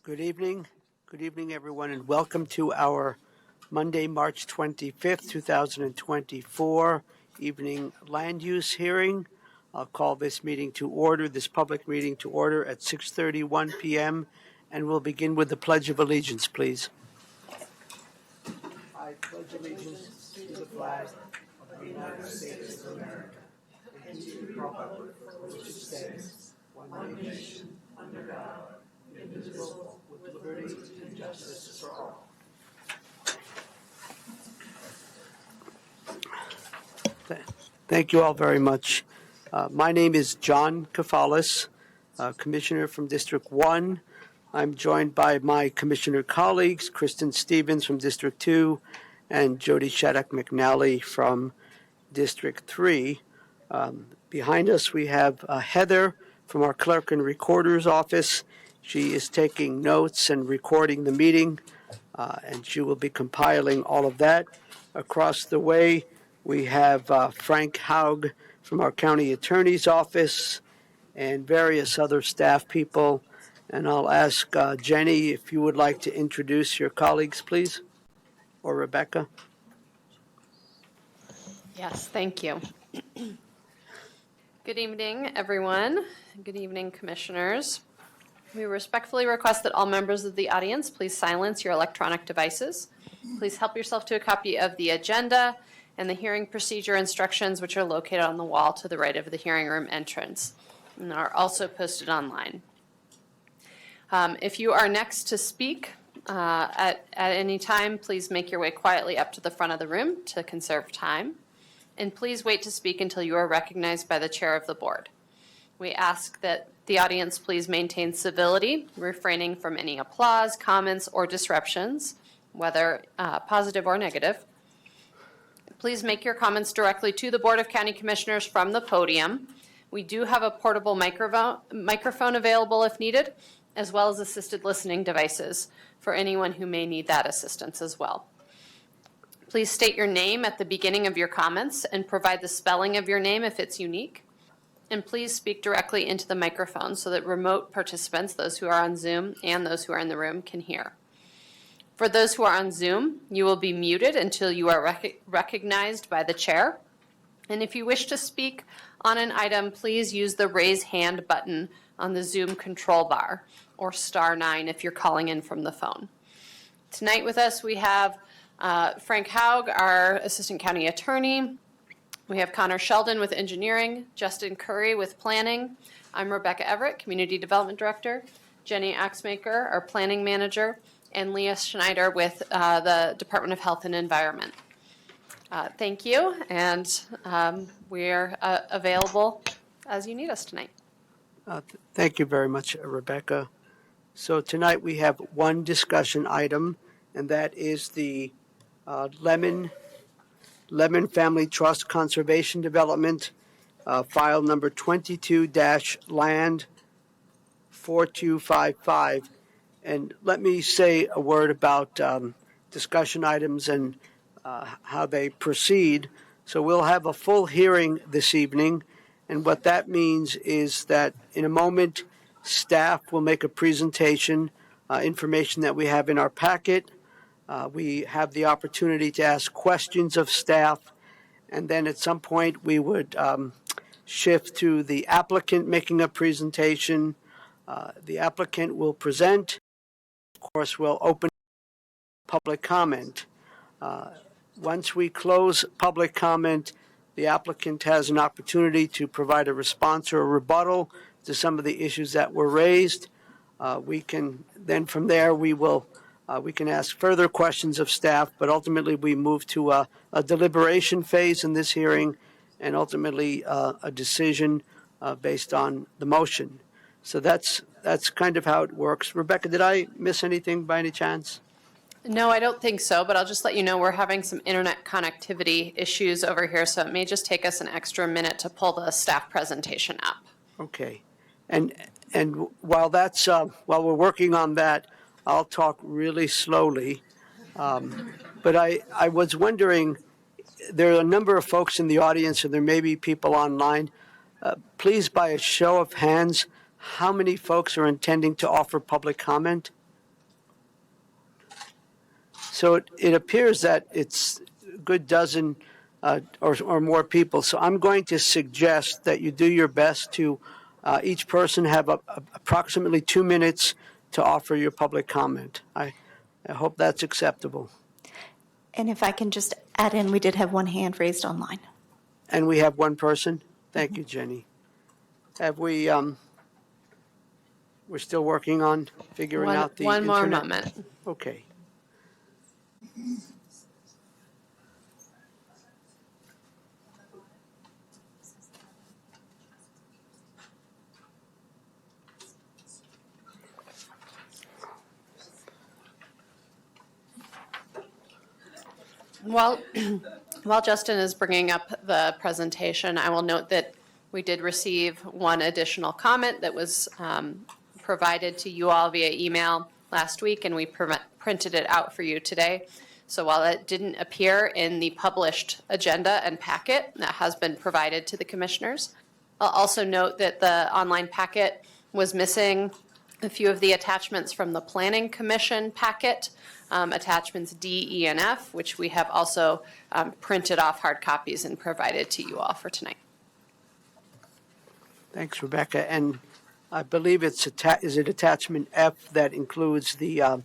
Good evening. Good evening, everyone, and welcome to our Monday, March 25th, 2024 evening land use hearing. I'll call this meeting to order, this public meeting to order at 6:31 p.m. and we'll begin with the Pledge of Allegiance, please. I pledge allegiance to the flag of the United States of America and to the republic for which it stands, one nation, under God, indivisible, with liberty and justice for all. Thank you all very much. My name is John Kafalis, Commissioner from District 1. I'm joined by my Commissioner colleagues, Kristen Stevens from District 2 and Jody Shattuck McNally from District 3. Behind us we have Heather from our Clerk and Recorder's Office. She is taking notes and recording the meeting, and she will be compiling all of that. Across the way, we have Frank Haug from our County Attorney's Office and various other staff people. And I'll ask Jenny if you would like to introduce your colleagues, please, or Rebecca. Yes, thank you. Good evening, everyone. Good evening, commissioners. We respectfully request that all members of the audience please silence your electronic devices. Please help yourself to a copy of the agenda and the hearing procedure instructions, which are located on the wall to the right of the hearing room entrance and are also posted online. If you are next to speak at any time, please make your way quietly up to the front of the room to conserve time. And please wait to speak until you are recognized by the chair of the board. We ask that the audience please maintain civility, refraining from any applause, comments, or disruptions, whether positive or negative. Please make your comments directly to the Board of County Commissioners from the podium. We do have a portable microphone available if needed, as well as assisted listening devices for anyone who may need that assistance as well. Please state your name at the beginning of your comments and provide the spelling of your name if it's unique. And please speak directly into the microphone so that remote participants, those who are on Zoom and those who are in the room, can hear. For those who are on Zoom, you will be muted until you are recognized by the chair. And if you wish to speak on an item, please use the raise hand button on the Zoom control bar, or *9 if you're calling in from the phone. Tonight with us we have Frank Haug, our Assistant County Attorney. We have Connor Sheldon with Engineering, Justin Curry with Planning. I'm Rebecca Everett, Community Development Director, Jenny Axmaker, our Planning Manager, and Leah Schneider with the Department of Health and Environment. Thank you, and we're available as you need us tonight. Thank you very much, Rebecca. So tonight we have one discussion item, and that is the Lemmon Family Trust Conservation Development, file number 22-land 4255. And let me say a word about discussion items and how they proceed. So we'll have a full hearing this evening, and what that means is that in a moment, staff will make a presentation, information that we have in our packet. We have the opportunity to ask questions of staff, and then at some point we would shift to the applicant making a presentation. The applicant will present. Of course, we'll open public comment. Once we close public comment, the applicant has an opportunity to provide a response or a rebuttal to some of the issues that were raised. We can then from there we can ask further questions of staff, but ultimately we move to a deliberation phase in this hearing, and ultimately a decision based on the motion. So that's kind of how it works. Rebecca, did I miss anything by any chance? No, I don't think so, but I'll just let you know we're having some internet connectivity issues over here, so it may just take us an extra minute to pull the staff presentation up. Okay. And while that's while we're working on that, I'll talk really slowly. But I was wondering, there are a number of folks in the audience, and there may be people online. Please, by a show of hands, how many folks are intending to offer public comment? So it appears that it's a good dozen or more people. So I'm going to suggest that you do your best to each person have approximately 2 minutes to offer your public comment. I hope that's acceptable. And if I can just add in, we did have one hand raised online. And we have one person? Thank you, Jenny. Have we, we're still working on figuring out the One more internet? moment. Okay. While, while Justin is bringing up the presentation, I will note that we did receive one additional comment that was provided to you all via email last week, and we printed it out for you today. So while it didn't appear in the published agenda and packet that has been provided to the commissioners, I'll also note that the online packet was missing a few of the attachments from the Planning Commission packet, attachments D, E, and F, which we have also printed off hard copies and provided to you all for tonight. Thanks, Rebecca. And I believe is it attachment F that includes the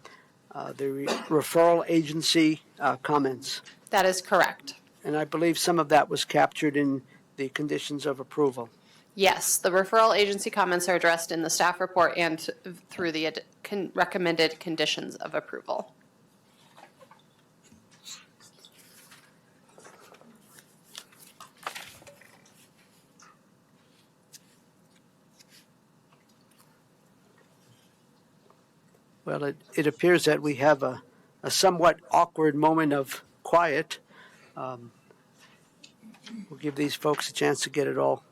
referral agency comments? That is correct. And I believe some of that was captured in the conditions of approval. Yes, the referral agency comments are addressed in the staff report and through the recommended conditions of approval. Well, it appears that we have a somewhat awkward moment of quiet. We'll give these folks a chance to get it all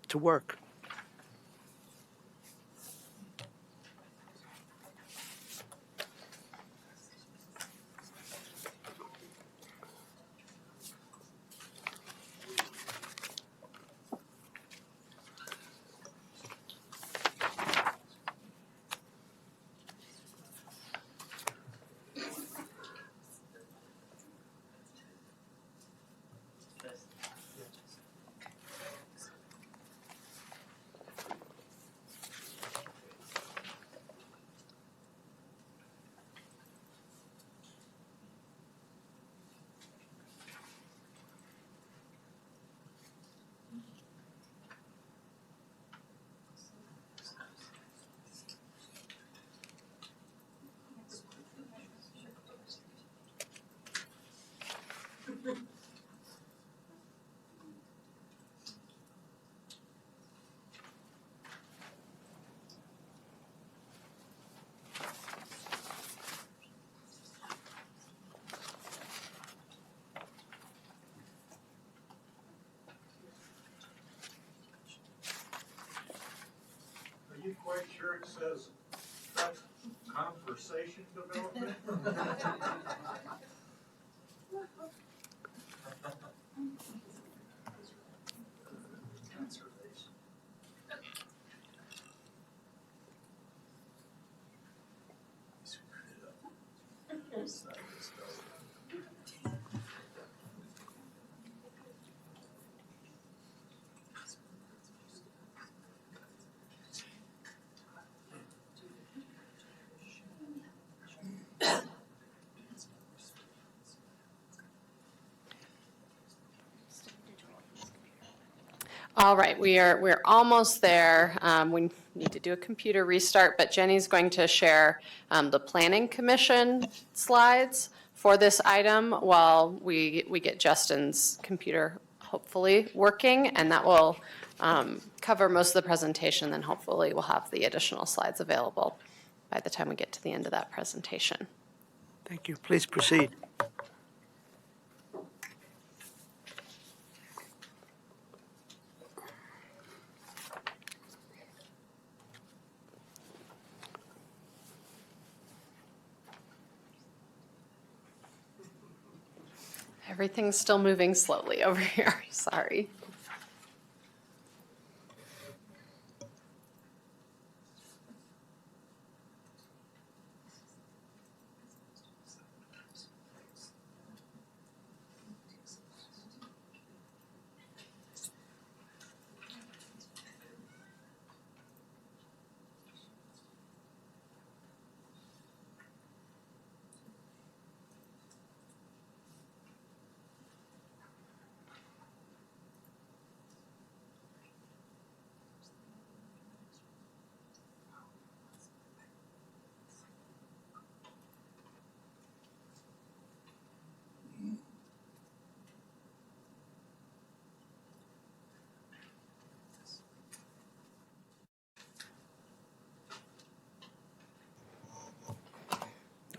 to work. Are you quite sure it says conversation development? All right, we're almost there. We need to do a computer restart, but Jenny's going to share the Planning Commission slides for this item while we get Justin's computer hopefully working, and that will cover most of the presentation. Then hopefully we'll have the additional slides available by the time we get to the end of that presentation. Thank you. Please proceed. Everything's still moving slowly over here. Sorry.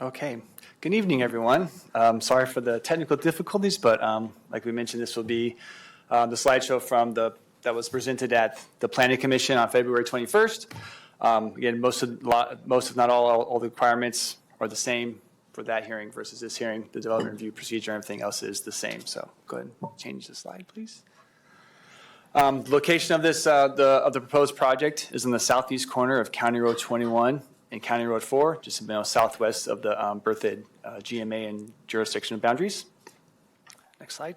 Okay. Good evening, everyone. Sorry for the technical difficulties, but like we mentioned, this will be the slideshow that was presented at the Planning Commission on February 21st. Again, most if not all the requirements are the same for that hearing versus this hearing. The development review procedure and everything else is the same. So go ahead and change the slide, please. The location of this of the proposed project is in the southeast corner of County Road 21 and County Road 4, just southwest of the Berthoud GMA and jurisdictional boundaries. Next slide.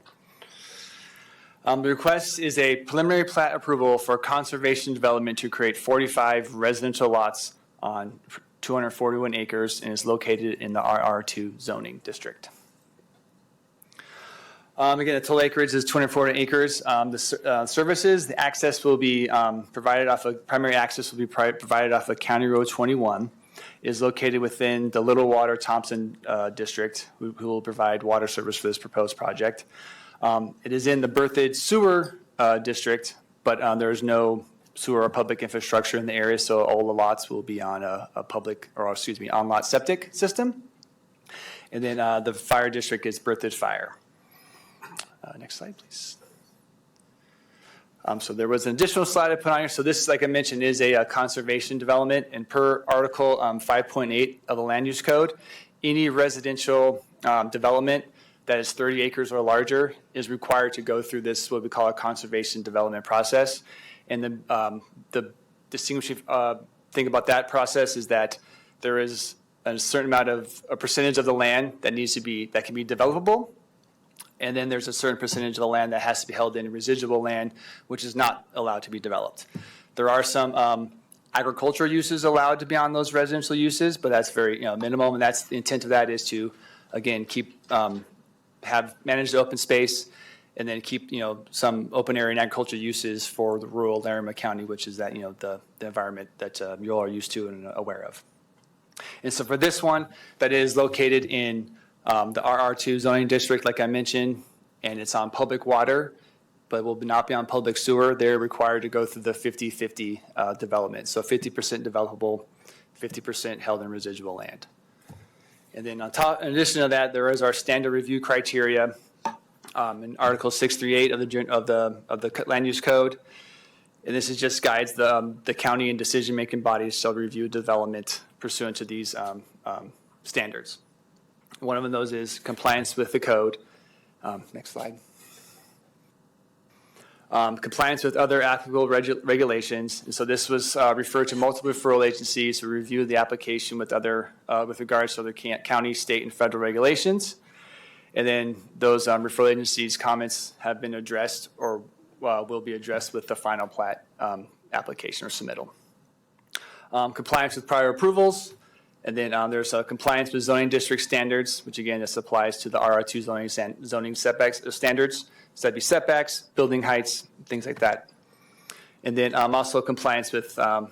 The request is a preliminary plat approval for conservation development to create 45 residential lots on 241 acres and is located in the RR2 zoning district. Again, the total acreage is 240 acres. The services, the access will be provided off of, primary access will be provided off of County Road 21. It is located within the Little Water Thompson district, who will provide water service for this proposed project. It is in the Berthoud sewer district, but there is no sewer or public infrastructure in the area, so all the lots will be on a public, or excuse me, on-lot septic system. And then the fire district is Berthoud Fire. Next slide, please. So there was an additional slide I put on here. So this, like I mentioned, is a conservation development. And per Article 5.8 of the Land Use Code, any residential development that is 30 acres or larger is required to go through this, what we call a conservation development process. And the distinguishing thing about that process is that there is a certain amount of a percentage of the land that needs to be, that can be developable. And then there's a certain percentage of the land that has to be held in residual land, which is not allowed to be developed. There are some agricultural uses allowed to be on those residential uses, but that's very minimum. And that's the intent of that is to, again, keep manage the open space, and then keep some open area and agricultural uses for the rural Larimer County, which is that the environment that you all are used to and aware of. And so for this one, that is located in the RR2 zoning district, like I mentioned, and it's on public water, but will not be on public sewer. They're required to go through the 50-50 development. So 50% developable, 50% held in residual land. And then on top, in addition to that, there is our standard review criteria in Article 638 of the Land Use Code. And this is just guides the county and decision-making bodies shall review development pursuant to these standards. One of those is compliance with the code. Next slide. Compliance with other applicable regulations. And so this was referred to multiple referral agencies to review the application with regards to other county, state, and federal regulations. And then those referral agencies' comments have been addressed or will be addressed with the final plat application or submittal. Compliance with prior approvals. And then there's compliance with zoning district standards, which again, this applies to the RR2 zoning setbacks standards. So that'd be setbacks, building heights, things like that. And then also compliance with the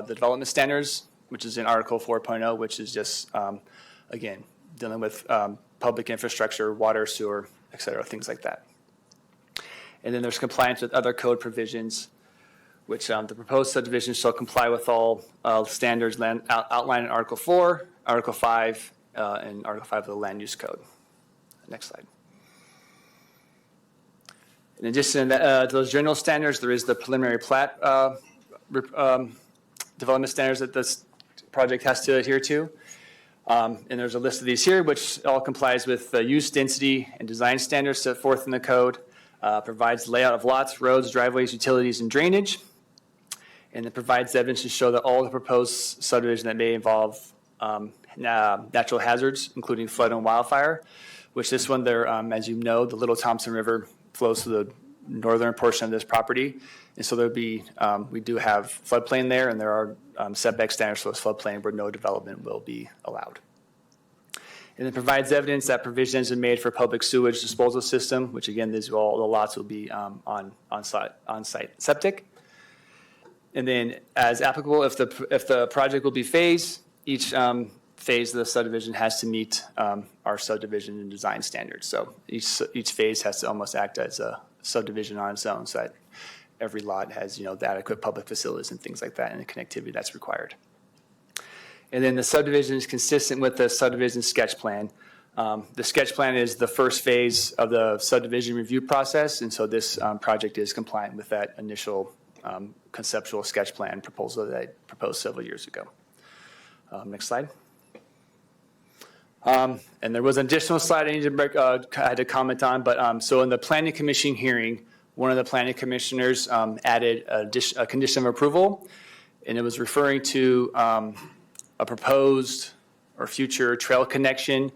development standards, which is in Article 4.0, which is just, again, dealing with public infrastructure, water, sewer, et cetera, things like that. And then there's compliance with other code provisions, which the proposed subdivision shall comply with all standards outlined in Article 4, Article 5, and Article 5 of the Land Use Code. Next slide. In addition to those general standards, there is the preliminary plat development standards that this project has to adhere to. And there's a list of these here, which all complies with the use, density, and design standards set forth in the code, provides layout of lots, roads, driveways, utilities, and drainage. And it provides evidence to show that all the proposed subdivision that may involve natural hazards, including flood and wildfire, which this one there, as you know, the Little Thompson River flows through the northern portion of this property. And so there'll be, we do have floodplain there, and there are setback standards for this floodplain where no development will be allowed. And it provides evidence that provisions are made for public sewage disposal system, which again, all the lots will be on-site septic. And then as applicable, if the project will be phased, each phase of the subdivision has to meet our subdivision and design standards. So each phase has to almost act as a subdivision on its own, so that every lot has the adequate public facilities and things like that, and the connectivity that's required. And then the subdivision is consistent with the subdivision sketch plan. The sketch plan is the first phase of the subdivision review process, and so this project is compliant with that initial conceptual sketch plan proposal that I proposed several years ago. Next slide. And there was an additional slide I needed to I had to comment on, but so in the Planning Commission hearing, one of the planning commissioners added a condition of approval, and it was referring to a proposed or future trail connection,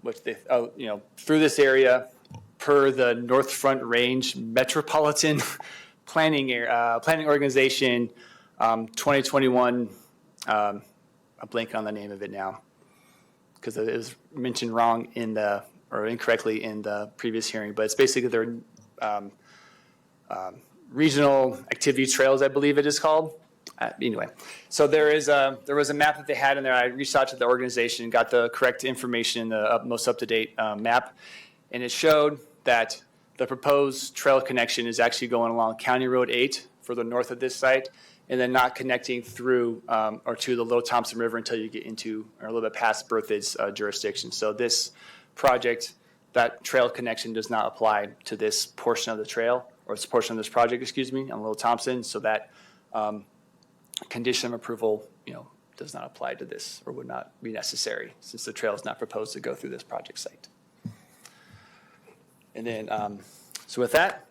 which they, through this area per the North Front Range Metropolitan Planning Organization 2021. I'm blanking on the name of it now because it was mentioned wrong or incorrectly in the previous hearing, but it's basically their regional activity trails, I believe it is called. Anyway, so there was a map that they had in there. I reached out to the organization, got the correct information, the most up-to-date map, and it showed that the proposed trail connection is actually going along County Road 8 for the north of this site, and then not connecting through or to the Little Thompson River until you get into or a little bit past Berthoud's jurisdiction. So this project, that trail connection does not apply to this portion of the trail, or this portion of this project, excuse me, on Little Thompson. So that condition of approval, does not apply to this or would not be necessary since the trail is not proposed to go through this project site. And then, so with that,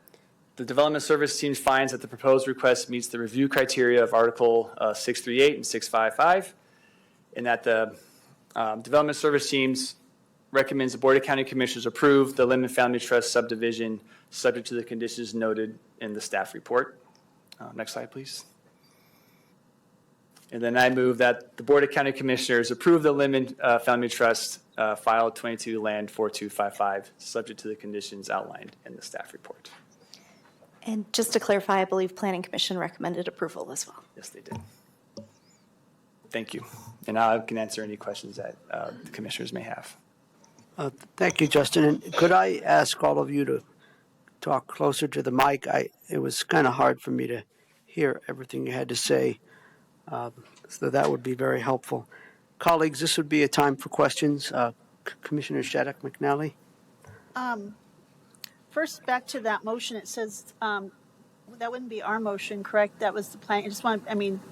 the Development Service Team finds that the proposed request meets the review criteria of Article 638 and 655, and that the Development Service Teams recommends the Board of County Commissioners approve the Lemmon Family Trust subdivision subject to the conditions noted in the staff report. Next slide, please. And then I move that the Board of County Commissioners approve the Lemmon Family Trust File 22 Land 4255, subject to the conditions outlined in the staff report. And just to clarify, I believe Planning Commission recommended approval as well. Yes, they did. Thank you. And now I can answer any questions that the commissioners may have. Thank you, Justin. And could I ask all of you to talk closer to the mic? It was kind of hard for me to hear everything you had to say, so that would be very helpful. Colleagues, this would be a time for questions. Commissioner Shattuck McNally. First, back to that motion, it says that wouldn't be our motion, correct? That was the plan.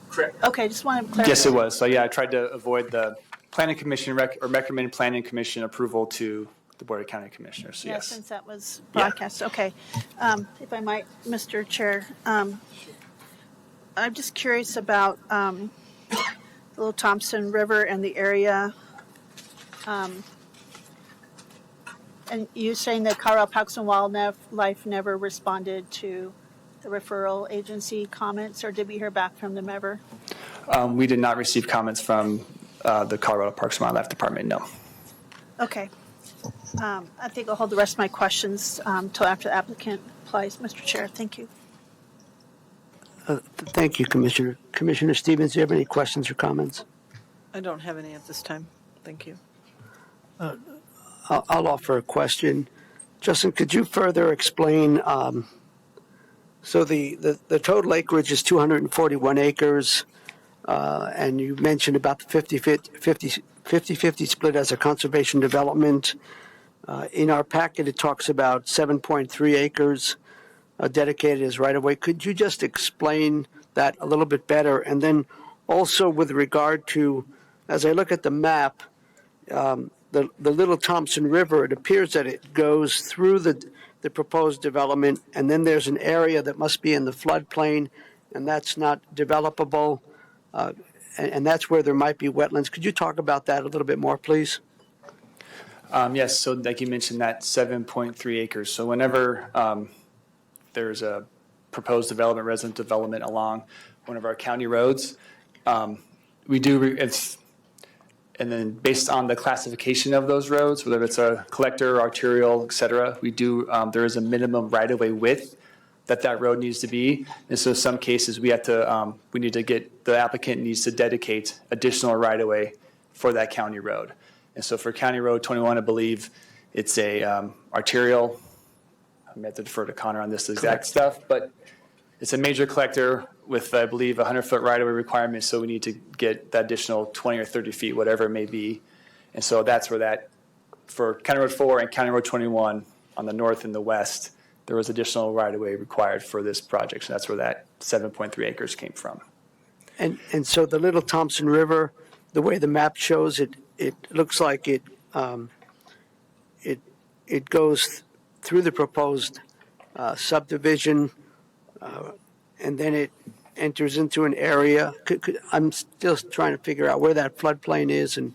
Correct. Okay, just want to clarify. Yes, it was. So yeah, I tried to avoid the Planning Commission recommend Planning Commission approval to the Board of County Commissioners. So Yeah, yes. since that was broadcast. Yeah. Okay. If I might, Mr. Chair, I'm just curious about the Little Thompson River and the area. And you saying that Colorado Parks and Wildlife never responded to the referral agency comments, or did we hear back from them ever? We did not receive comments from the Colorado Parks and Wildlife Department, no. Okay. I think I'll hold the rest of my questions until after the applicant applies, Mr. Chair. Thank you. Thank you, Commissioner. Commissioner Stevens, do you have any questions or comments? I don't have any at this time. Thank you. I'll offer a question. Justin, could you further explain, so the total acreage is 241 acres, and you mentioned about the 50-50 split as a conservation development. In our packet, it talks about 7.3 acres dedicated as right-of-way. Could you just explain that a little bit better? And then also with regard to, as I look at the map, the Little Thompson River, it appears that it goes through the proposed development, and then there's an area that must be in the floodplain, and that's not developable, and that's where there might be wetlands. Could you talk about that a little bit more, please? Yes, so like you mentioned, that 7.3 acres. So whenever there's a proposed development, resident development along one of our county roads, we do, and then based on the classification of those roads, whether it's a collector, arterial, et cetera, we do, there is a minimum right-of-way width that road needs to be. And so some cases we have to, the applicant needs to dedicate additional right-of-way for that county road. And so for County Road 21, I believe it's a arterial. I may have to defer to Connor on this exact stuff, but it's a major collector with, I believe, a 100-foot right-of-way requirement, so we need to get that additional 20 or 30 feet, whatever it may be. And so that's where that, for County Road 4 and County Road 21 on the north and the west, there was additional right-of-way required for this project. So that's where that 7.3 acres came from. And so the Little Thompson River, the way the map shows it, it looks like it goes through the proposed subdivision, and then it enters into an area. I'm still trying to figure out where that floodplain is and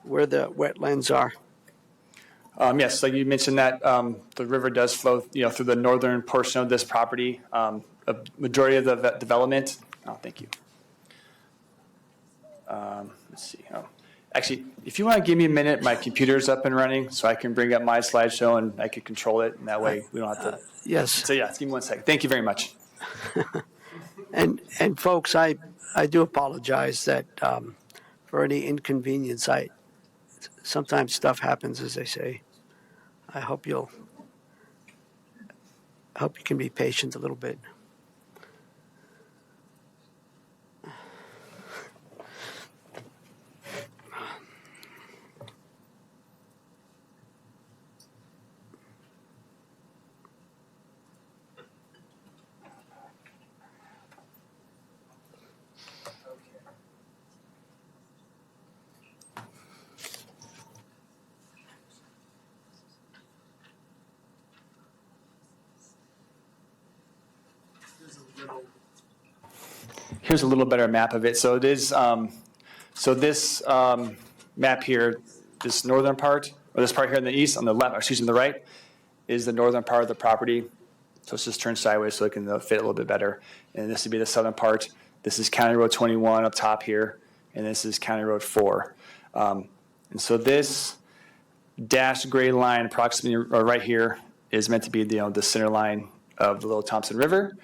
where the wetlands are. Yes, like you mentioned that the river does flow, through the northern portion of this property. A majority of the development. Oh, thank you. Let's see. Oh, actually, if you want to give me a minute, my computer's up and running, so I can bring up my slideshow and I can control it, and that way we don't have to. Yes. So yeah, give me 1 second. Thank you very much. And folks, I do apologize that for any inconvenience. Sometimes stuff happens, as they say. I hope you can be patient a little bit. Here's a little better map of it. So it is, so this map here, this northern part, or this part here in the east, on the left, excuse me, the right, is the northern part of the property. So it's just turned sideways so it can fit a little bit better. And this would be the southern part. This is County Road 21 up top here, and this is County Road 4. And so this dashed gray line approximately right here is meant to be the center line of the Little Thompson River.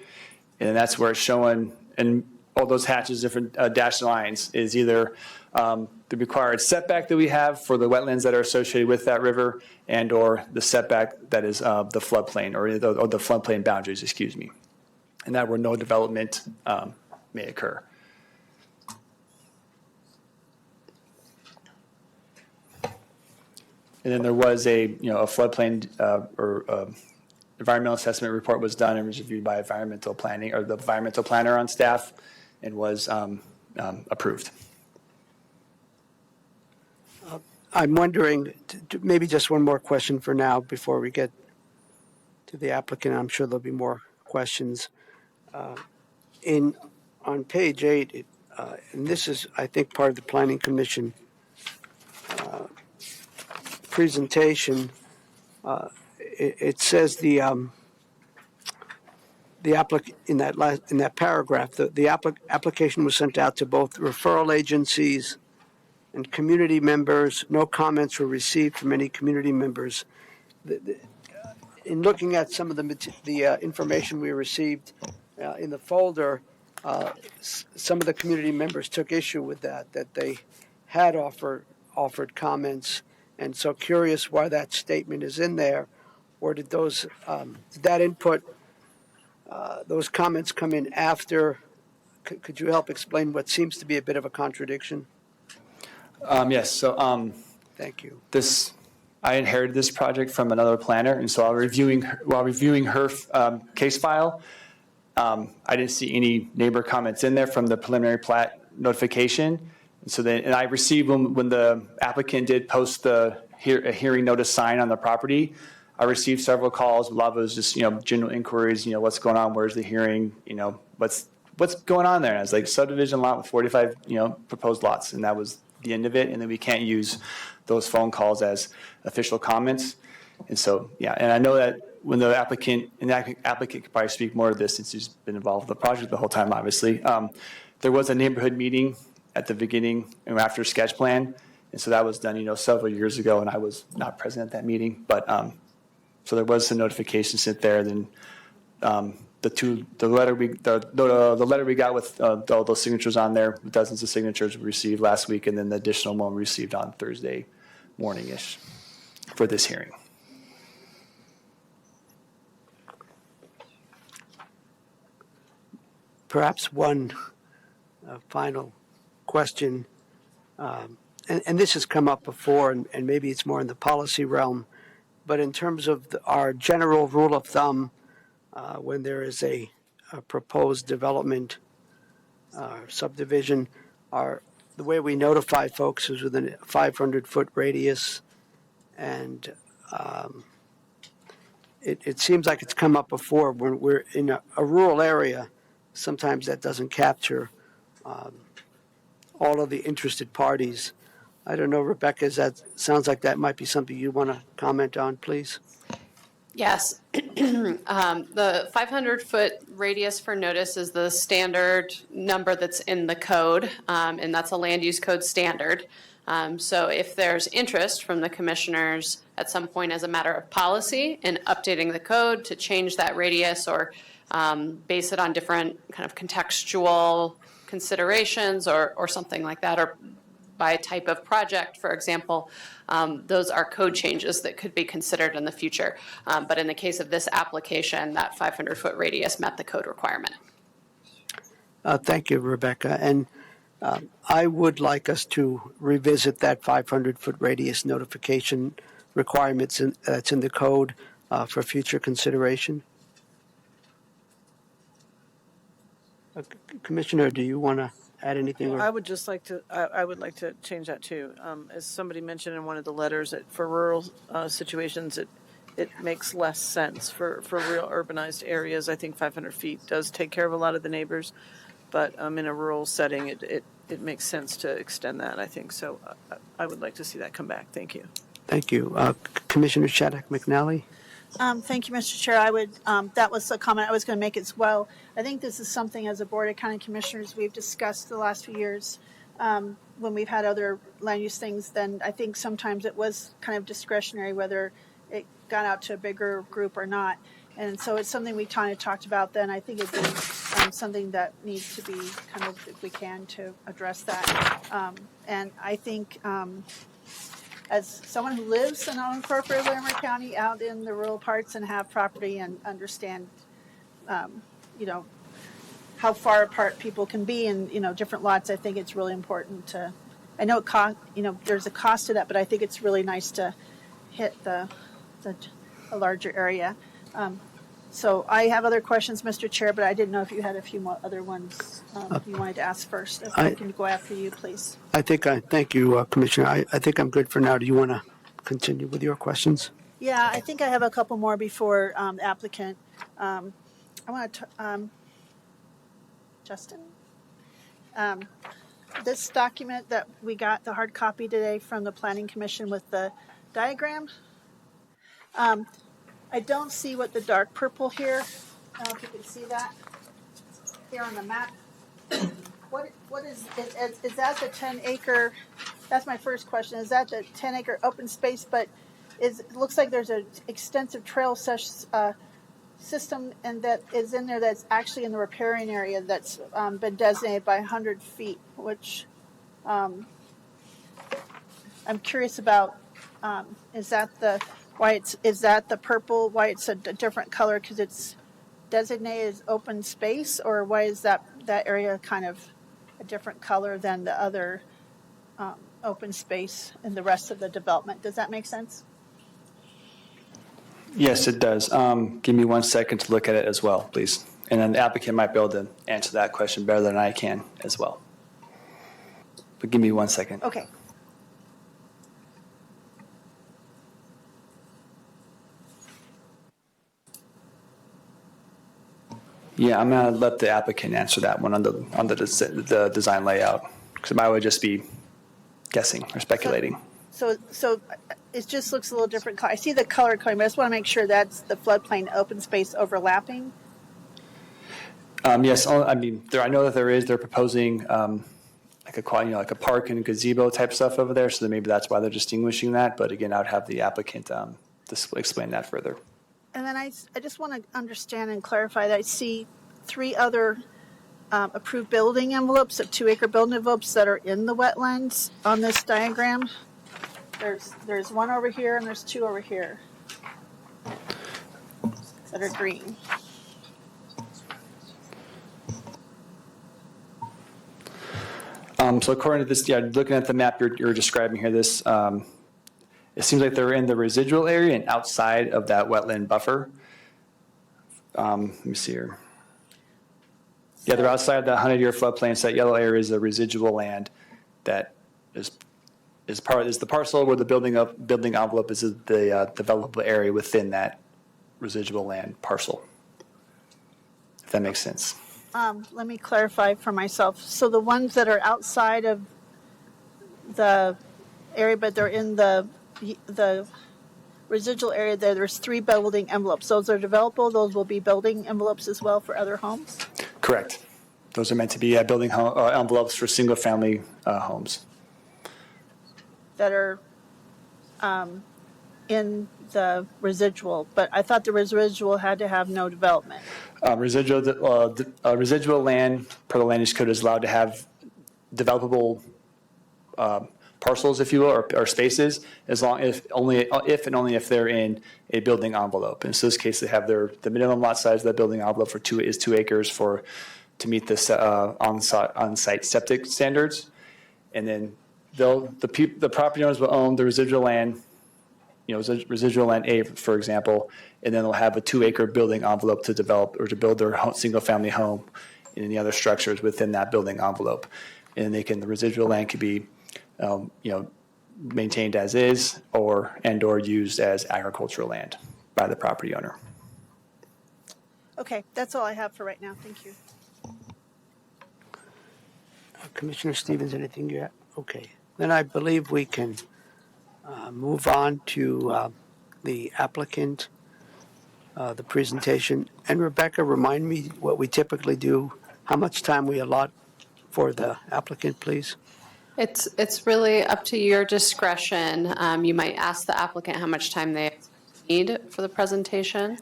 And that's where it's showing, and all those hatches, different dashed lines, is either the required setback that we have for the wetlands that are associated with that river, and or the setback that is the floodplain, or the floodplain boundaries, excuse me, and that where no development may occur. And then there was a floodplain or environmental assessment report was done and was reviewed by environmental planning, or the environmental planner on staff, and was approved. I'm wondering, maybe just one more question for now before we get to the applicant. I'm sure there'll be more questions. On page 8, and this is, I think, part of the Planning Commission presentation. It says in that paragraph, the application was sent out to both referral agencies and community members. No comments were received from any community members. In looking at some of the information we received in the folder, some of the community members took issue with that they had offered comments, and so curious why that statement is in there, or did that input, those comments come in after? Could you help explain what seems to be a bit of a contradiction? Yes. So Thank you. I inherited this project from another planner, and so while reviewing her case file, I didn't see any neighbor comments in there from the preliminary plat notification. And so and I received when the applicant did post a hearing notice sign on the property. I received several calls. A lot of it was just general inquiries. What's going on? Where's the hearing? What's going on there? And I was like, subdivision lot with 45 proposed lots, and that was the end of it. And then we can't use those phone calls as official comments. And so and I know that when the applicant could probably speak more to this since he's been involved with the project the whole time, obviously. There was a neighborhood meeting at the beginning and after sketch plan, and so that was done several years ago, and I was not present at that meeting, but so there was some notification sent there. Then the letter we got with all those signatures on there, dozens of signatures we received last week, and then the additional one we received on Thursday morning-ish for this hearing. perhaps one final question, and this has come up before, and maybe it's more in the policy realm, but in terms of our general rule of thumb, when there is a proposed development subdivision, the way we notify folks is within a 500-foot radius, and it seems like it's come up before when we're in a rural area. Sometimes that doesn't capture all of the interested parties. I don't know, Rebecca, sounds like that might be something you want to comment on, please? Yes. The 500-foot radius for notice is the standard number that's in the code, and that's a land use code standard. So if there's interest from the commissioners at some point as a matter of policy in updating the code to change that radius or base it on different kind of contextual considerations or something like that, or by type of project, for example, those are code changes that could be considered in the future. But in the case of this application, that 500-foot radius met the code requirement. Thank you, Rebecca. And I would like us to revisit that 500-foot radius notification requirements that's in the code for future consideration. Commissioner, do you want to add anything? I would just like to, I would like to change that too. As somebody mentioned in one of the letters, that for rural situations, it makes less sense. For real urbanized areas, I think 500 feet does take care of a lot of the neighbors. But in a rural setting, it makes sense to extend that, I think. So I would like to see that come back. Thank you. Thank you. Commissioner Shattuck McNally? Thank you, Mr. Chair. I would, that was a comment I was going to make as well. I think this is something as a Board of County Commissioners we've discussed the last few years when we've had other land use things. Then I think sometimes it was kind of discretionary whether it got out to a bigger group or not. And so it's something we kind of talked about then. I think it'd be something that needs to be kind of, if we can, to address that. And I think as someone who lives in unincorporated Larimer County, out in the rural parts and have property and understand, how far apart people can be in, different lots, I think it's really important to, I know there's a cost to that, but I think it's really nice to hit a larger area. So I have other questions, Mr. Chair, but I didn't know if you had a few more other ones you wanted to ask first. If I can go after you, please. Thank you, Commissioner. I think I'm good for now. Do you want to continue with your questions? Yeah, I think I have a couple more before the applicant. I want to, Justin? This document that we got, the hard copy today from the Planning Commission with the diagram, I don't see what the dark purple here. I don't know if you can see that here on the map. What is that the 10-acre? That's my first question. Is that the 10-acre open space? But it looks like there's an extensive trail system and that is in there that's actually in the riparian area that's been designated by 100 feet, which I'm curious about. Is that the purple? Why it's a different color? Because it's designated as open space, or why is that area kind of a different color than the other open space in the rest of the development? Does that make sense? Yes, it does. Give me 1 second to look at it as well, please. And then the applicant might be able to answer that question better than I can as well. But give me 1 second. Okay. Yeah, I'm going to let the applicant answer that one on the design layout, because I would just be guessing or speculating. So it just looks a little different. I see the color coding, but I just want to make sure that's the floodplain open space overlapping. Yes, I mean, I know that they're proposing like a park and gazebo type stuff over there, so maybe that's why they're distinguishing that. But again, I would have the applicant explain that further. And then I just want to understand and clarify that I see 3 other approved building envelopes of 2-acre building envelopes that are in the wetlands on this diagram. There's one over here and there's 2 over here that are green. So according to this, yeah, looking at the map you're describing here, this it seems like they're in the residual area and outside of that wetland buffer. Let me see here. Yeah, they're outside the 100-year floodplain. So that yellow area is the residual land that is the parcel where the building envelope is the developable area within that residual land parcel. If that makes sense. Let me clarify for myself. So the ones that are outside of the area, but they're in the residual area, there's 3 building envelopes. Those are developable. Those will be building envelopes as well for other homes. Correct. Those are meant to be building envelopes for single-family homes. That are in the residual, but I thought the residual had to have no development. Residual land per the land use code is allowed to have developable parcels, if you will, or spaces, as long if and only if they're in a building envelope. In this case, they have the minimum lot size of that building envelope is 2 acres to meet the on-site septic standards, and then the property owners will own the residual land, residual land A, for example, and then they'll have a 2-acre building envelope to develop or to build their single-family home and any other structures within that building envelope. And the residual land could be, maintained as is or used as agricultural land by the property owner. Okay, that's all I have for right now. Thank you. Commissioner Stevens, anything you have? Okay. Then I believe we can move on to the applicant, the presentation. And Rebecca, remind me what we typically do, how much time we allot for the applicant, please? It's really up to your discretion. You might ask the applicant how much time they need for the presentation.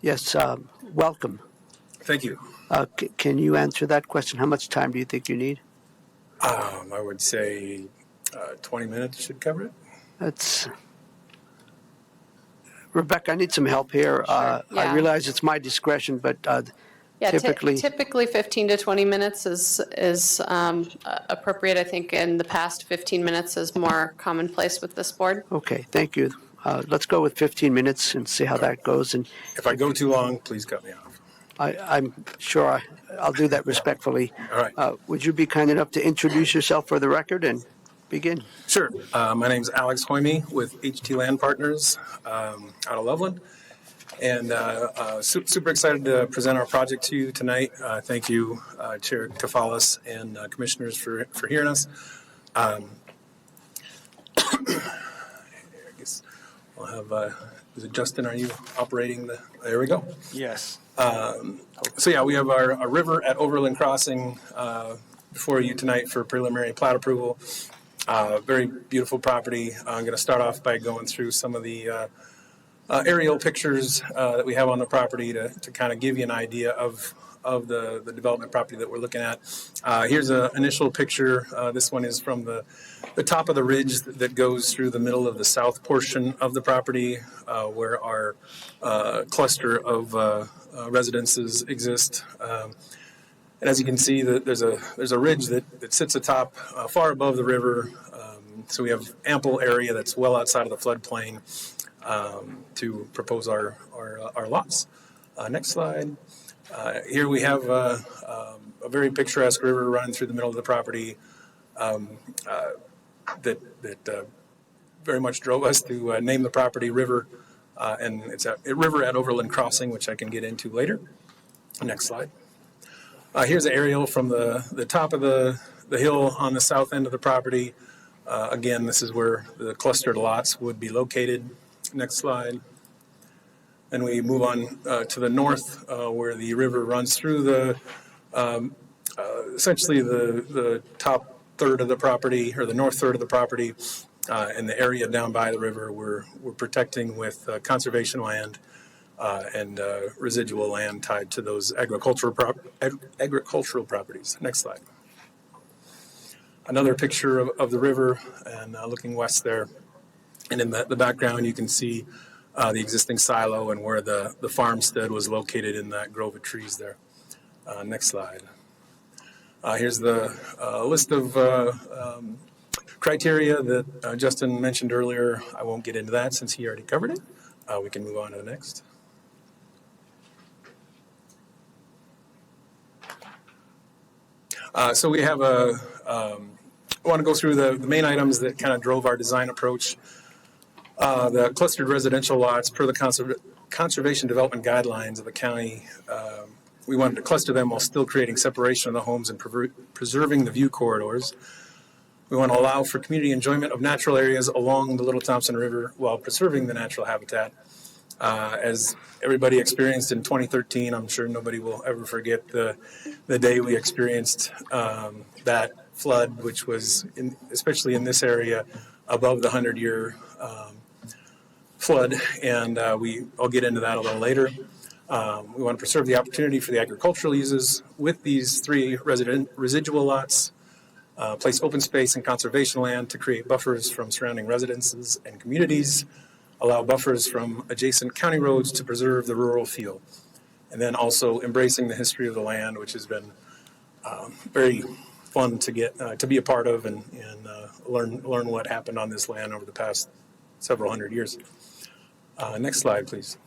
Yes, welcome. Thank you. Can you answer that question? How much time do you think you need? I would say 20 minutes should cover it. That's Rebecca, I need some help here. Yeah. I realize it's my discretion, but Yeah, typically 15 to 20 minutes is appropriate. I think in the past, 15 minutes is more commonplace with this board. Okay, thank you. Let's go with 15 minutes and see how that goes. And If I go too long, please cut me off. I'm sure I'll do that respectfully. All right. Would you be kind enough to introduce yourself for the record and begin? Sure. My name's Alex Hoyme with HT Land Partners out of Loveland. And super excited to present our project to you tonight. Thank you, Chair Kafalis and commissioners for hearing us. I guess we'll have, is it Justin, are you operating there we go. Yes. So yeah, we have our river at Overland Crossing before you tonight for preliminary plat approval. Very beautiful property. I'm going to start off by going through some of the aerial pictures that we have on the property to kind of give you an idea of the development property that we're looking at. Here's an initial picture. This one is from the top of the ridge that goes through the middle of the south portion of the property where our cluster of residences exist. And as you can see, there's a ridge that sits atop far above the river. So we have ample area that's well outside of the floodplain to propose our lots. Next slide. Here we have a very picturesque river running through the middle of the property that very much drove us to name the property River, and it's a river at Overland Crossing, which I can get into later. Next slide. Here's an aerial from the top of the hill on the south end of the property. Again, this is where the clustered lots would be located. Next slide. And we move on to the north where the river runs through essentially the top third of the property, or the north third of the property, and the area down by the river we're protecting with conservation land and residual land tied to those agricultural properties. Next slide. Another picture of the river and looking west there. And in the background, you can see the existing silo and where the farmstead was located in that grove of trees there. Next slide. Here's the list of criteria that Justin mentioned earlier. I won't get into that since he already covered it. We can move on to the next. So we have I want to go through the main items that kind of drove our design approach. The clustered residential lots per the conservation development guidelines of the county. We wanted to cluster them while still creating separation of the homes and preserving the view corridors. We want to allow for community enjoyment of natural areas along the Little Thompson River while preserving the natural habitat. As everybody experienced in 2013, I'm sure nobody will ever forget the day we experienced that flood, which was, especially in this area, above the 100-year flood, and I'll get into that a little later. We want to preserve the opportunity for the agricultural uses with these 3 residual lots, place open space and conservation land to create buffers from surrounding residences and communities, allow buffers from adjacent county roads to preserve the rural feel, and then also embracing the history of the land, which has been very fun to get to be a part of and learn what happened on this land over the past several hundred years. Next slide, please.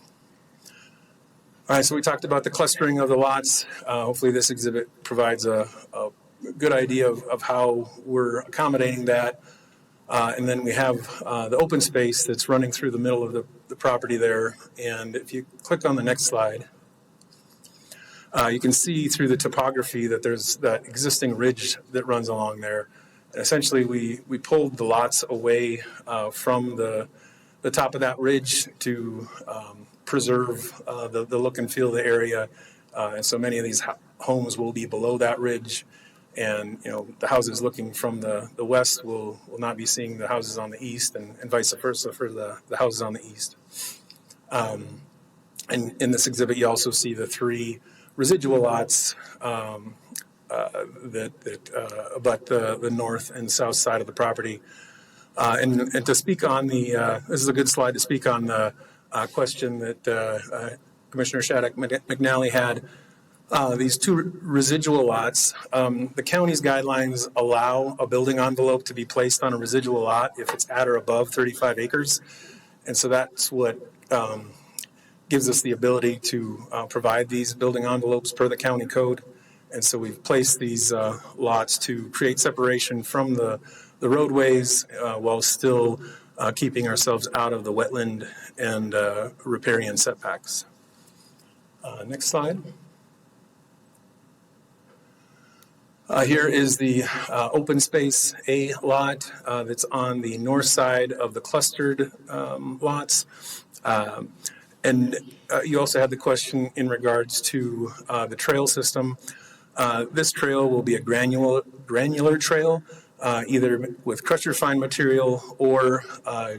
All right, so we talked about the clustering of the lots. Hopefully this exhibit provides a good idea of how we're accommodating that. And then we have the open space that's running through the middle of the property there. And if you click on the next slide, you can see through the topography that there's that existing ridge that runs along there. And essentially, we pulled the lots away from the top of that ridge to preserve the look and feel of the area. And so many of these homes will be below that ridge. And, the houses looking from the west will not be seeing the houses on the east and vice versa for the houses on the east. And in this exhibit, you also see the 3 residual lots that abut the north and south side of the property. And to speak on this is a good slide to speak on the question that Commissioner Shattuck McNally had. These 2 residual lots, the county's guidelines allow a building envelope to be placed on a residual lot if it's at or above 35 acres. And so that's what gives us the ability to provide these building envelopes per the county code. And so we've placed these lots to create separation from the roadways while still keeping ourselves out of the wetland and riparian setbacks. Next slide. Here is the open space A lot that's on the north side of the clustered lots. And you also had the question in regards to the trail system. This trail will be a granular trail, either with crusher fine material or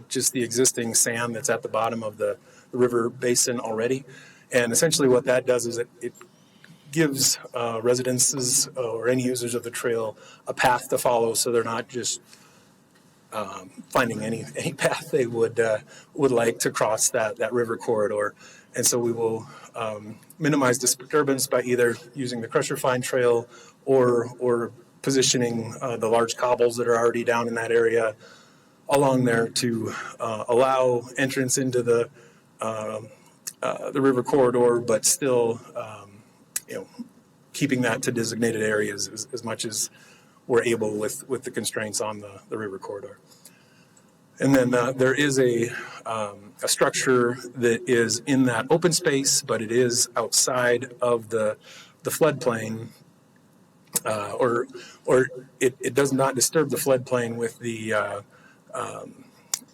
just the existing sand that's at the bottom of the river basin already. And essentially what that does is it gives residences or any users of the trail a path to follow, so they're not just finding any path they would like to cross that river corridor. And so we will minimize disturbance by either using the crusher fine trail or positioning the large cobbles that are already down in that area along there to allow entrance into the river corridor, but still keeping that to designated areas as much as we're able with the constraints on the river corridor. And then there is a structure that is in that open space, but it is outside of the floodplain, or it does not disturb the floodplain with the,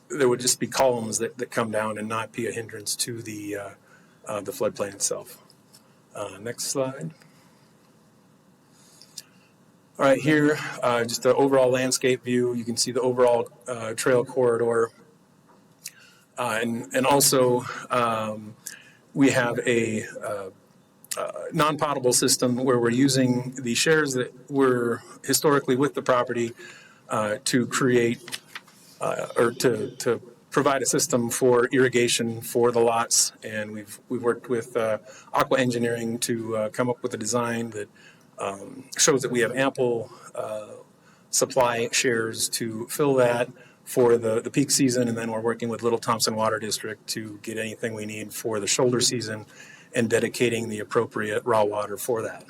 there would just be columns that come down and not be a hindrance to the floodplain itself. Next slide. All right, here, just the overall landscape view. You can see the overall trail corridor. And also, we have a non-potable system where we're using the shares that were historically with the property to create or to provide a system for irrigation for the lots. And we've worked with Aqua Engineering to come up with a design that shows that we have ample supply shares to fill that for the peak season, and then we're working with Little Thompson Water District to get anything we need for the shoulder season and dedicating the appropriate raw water for that.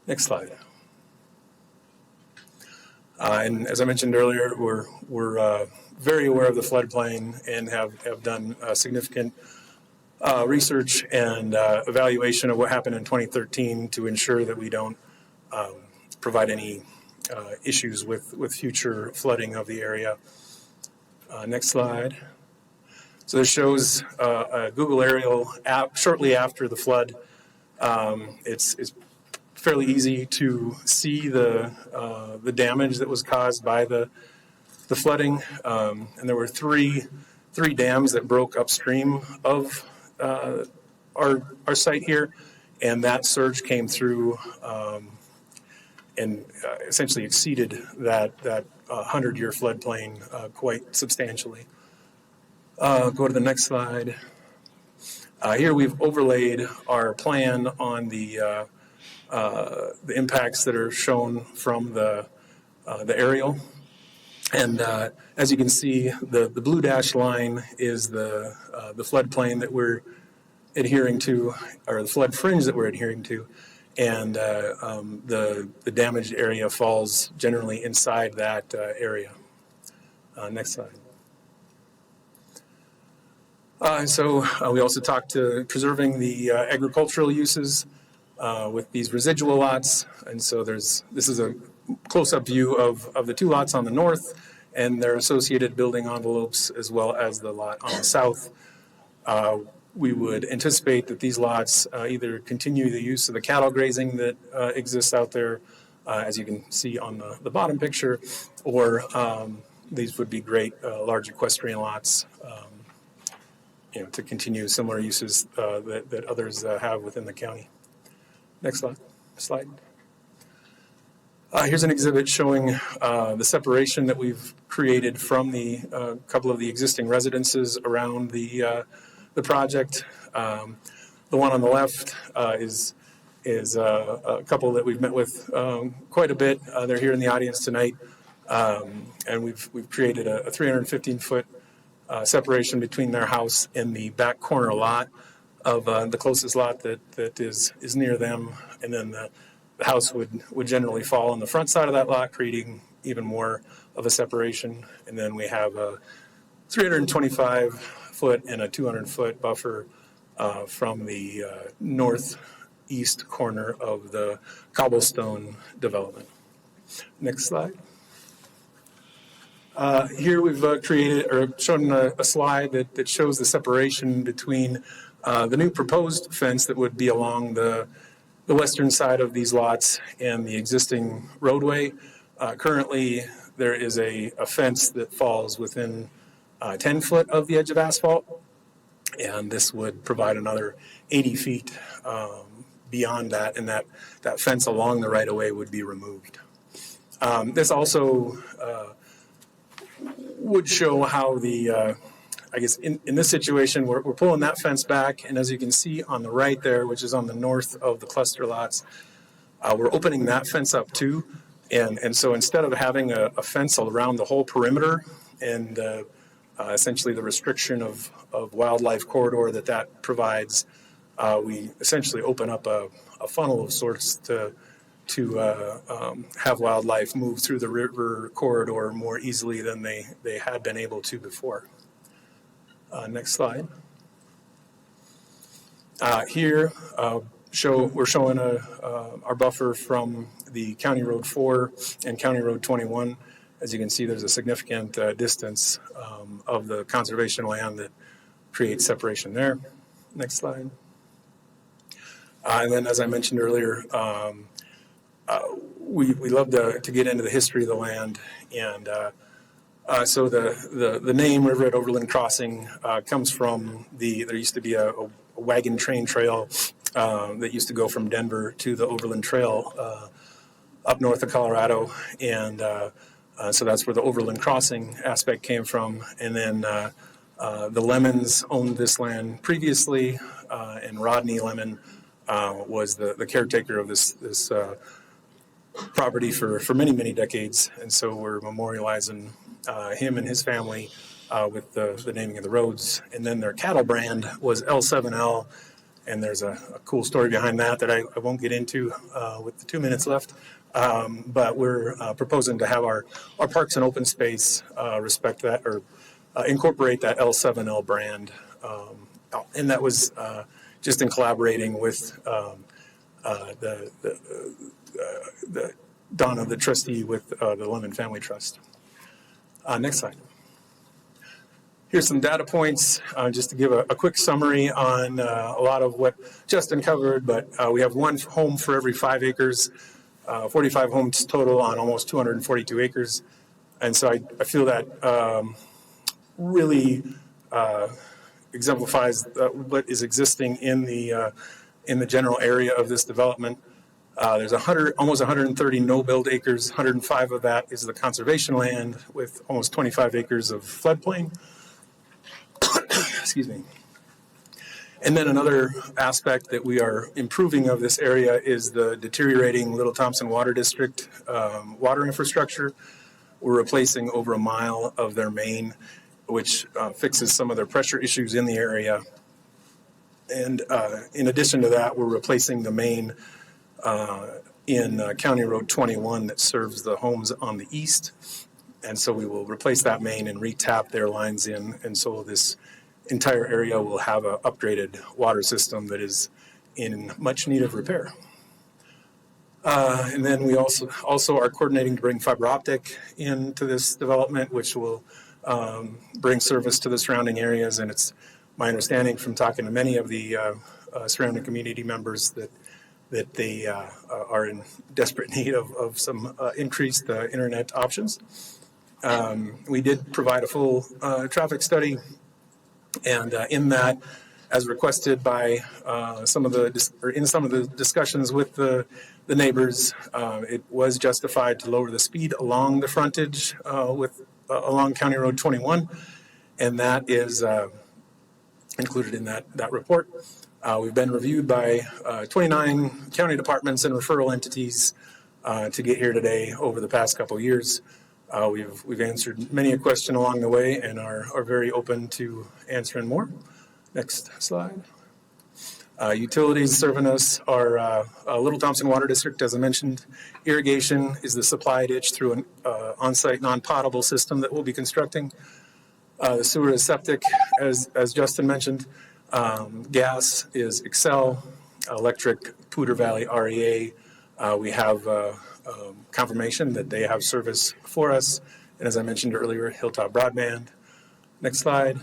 Next slide. And as I mentioned earlier, we're very aware of the floodplain and have done significant research and evaluation of what happened in 2013 to ensure that we don't provide any issues with future flooding of the area. Next slide. So this shows a Google aerial app shortly after the flood. It's fairly easy to see the damage that was caused by the flooding, and there were three dams that broke upstream of our site here, and that surge came through and essentially exceeded that 100-year floodplain quite substantially. Go to the next slide. Here we've overlaid our plan on the impacts that are shown from the aerial. And as you can see, the blue dashed line is the floodplain that we're adhering to, or the flood fringe that we're adhering to. And the damaged area falls generally inside that area. Next slide. So we also talked to preserving the agricultural uses with these residual lots. And so this is a close-up view of the two lots on the north and their associated building envelopes, as well as the lot on the south. We would anticipate that these lots either continue the use of the cattle grazing that exists out there, as you can see on the bottom picture, or these would be great large equestrian lots, to continue similar uses that others have within the county. Next slide. Here's an exhibit showing the separation that we've created from the couple of the existing residences around the project. The one on the left is a couple that we've met with quite a bit. They're here in the audience tonight, and we've created a 315-foot separation between their house and the back corner lot of the closest lot that is near them, and then the house would generally fall on the front side of that lot, creating even more of a separation. And then we have a 325-foot and a 200-foot buffer from the northeast corner of the cobblestone development. Next slide. Here we've created or shown a slide that shows the separation between the new proposed fence that would be along the western side of these lots and the existing roadway. Currently, there is a fence that falls within 10 foot of the edge of asphalt, and this would provide another 80 feet beyond that, and that fence along the right-of-way would be removed. This also would show how I guess in this situation, we're pulling that fence back, and as you can see on the right there, which is on the north of the cluster lots, we're opening that fence up too. And so instead of having a fence around the whole perimeter and essentially the restriction of wildlife corridor that provides, we essentially open up a funnel of sorts to have wildlife move through the river corridor more easily than they had been able to before. Next slide. Here, we're showing our buffer from the County Road 4 and County Road 21. As you can see, there's a significant distance of the conservation land that creates separation there. Next slide. And then, as I mentioned earlier, we love to get into the history of the land, and so the name River at Overland Crossing comes from there used to be a wagon train trail that used to go from Denver to the Overland Trail up north of Colorado, and so that's where the Overland Crossing aspect came from. And then the Lemmons owned this land previously, and Rodney Lemmon was the caretaker of this property for many, many decades. And so we're memorializing him and his family with the naming of the roads. And then their cattle brand was L7L. And there's a cool story behind that I won't get into with the 2 minutes left. But we're proposing to have our parks and open space respect that or incorporate that L7L brand. And that was just in collaborating with the Donna, the trustee with the Lemmon Family Trust. Next slide. Here's some data points just to give a quick summary on a lot of what Justin covered, but we have one home for every 5 acres, 45 homes total on almost 242 acres. And so I feel that really exemplifies what is existing in the general area of this development. There's almost 130 no-build acres. 105 of that is the conservation land with almost 25 acres of floodplain. Excuse me. And then another aspect that we are improving of this area is the deteriorating Little Thompson Water District water infrastructure. We're replacing over a mile of their main, which fixes some of their pressure issues in the area. And in addition to that, we're replacing the main in County Road 21 that serves the homes on the east. And so we will replace that main and re-tap their lines in. And so this entire area will have an upgraded water system that is in much need of repair. And then we also are coordinating to bring fiber optic into this development, which will bring service to the surrounding areas. And it's my understanding from talking to many of the surrounding community members that they are in desperate need of some increased internet options. We did provide a full traffic study, and in that, as requested by some of the discussions with the neighbors, it was justified to lower the speed along the frontage along County Road 21, and that is included in that report. We've been reviewed by 29 county departments and referral entities to get here today over the past couple of years. We've answered many a question along the way and are very open to answering more. Next slide. Utilities serving us are Little Thompson Water District, as I mentioned. Irrigation is the supply ditch through an on-site non-potable system that we'll be constructing. The sewer is septic, as Justin mentioned. Gas is Excel. Electric, Poudre Valley REA. We have confirmation that they have service for us. And as I mentioned earlier, Hilltop Broadband. Next slide.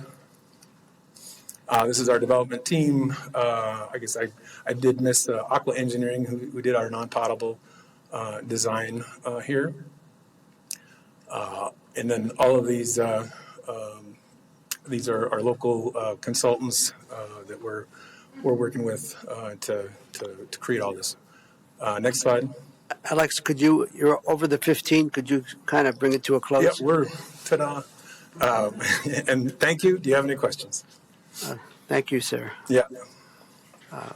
This is our development team. I guess I did miss Aqua Engineering, who did our non-potable design here. And then all of these are our local consultants that we're working with to create all this. Next slide. Alex, you're over the 15, could you kind of bring it to a close? Yeah, we're ta-da. And thank you. Do you have any questions? Thank you, sir. Yeah. I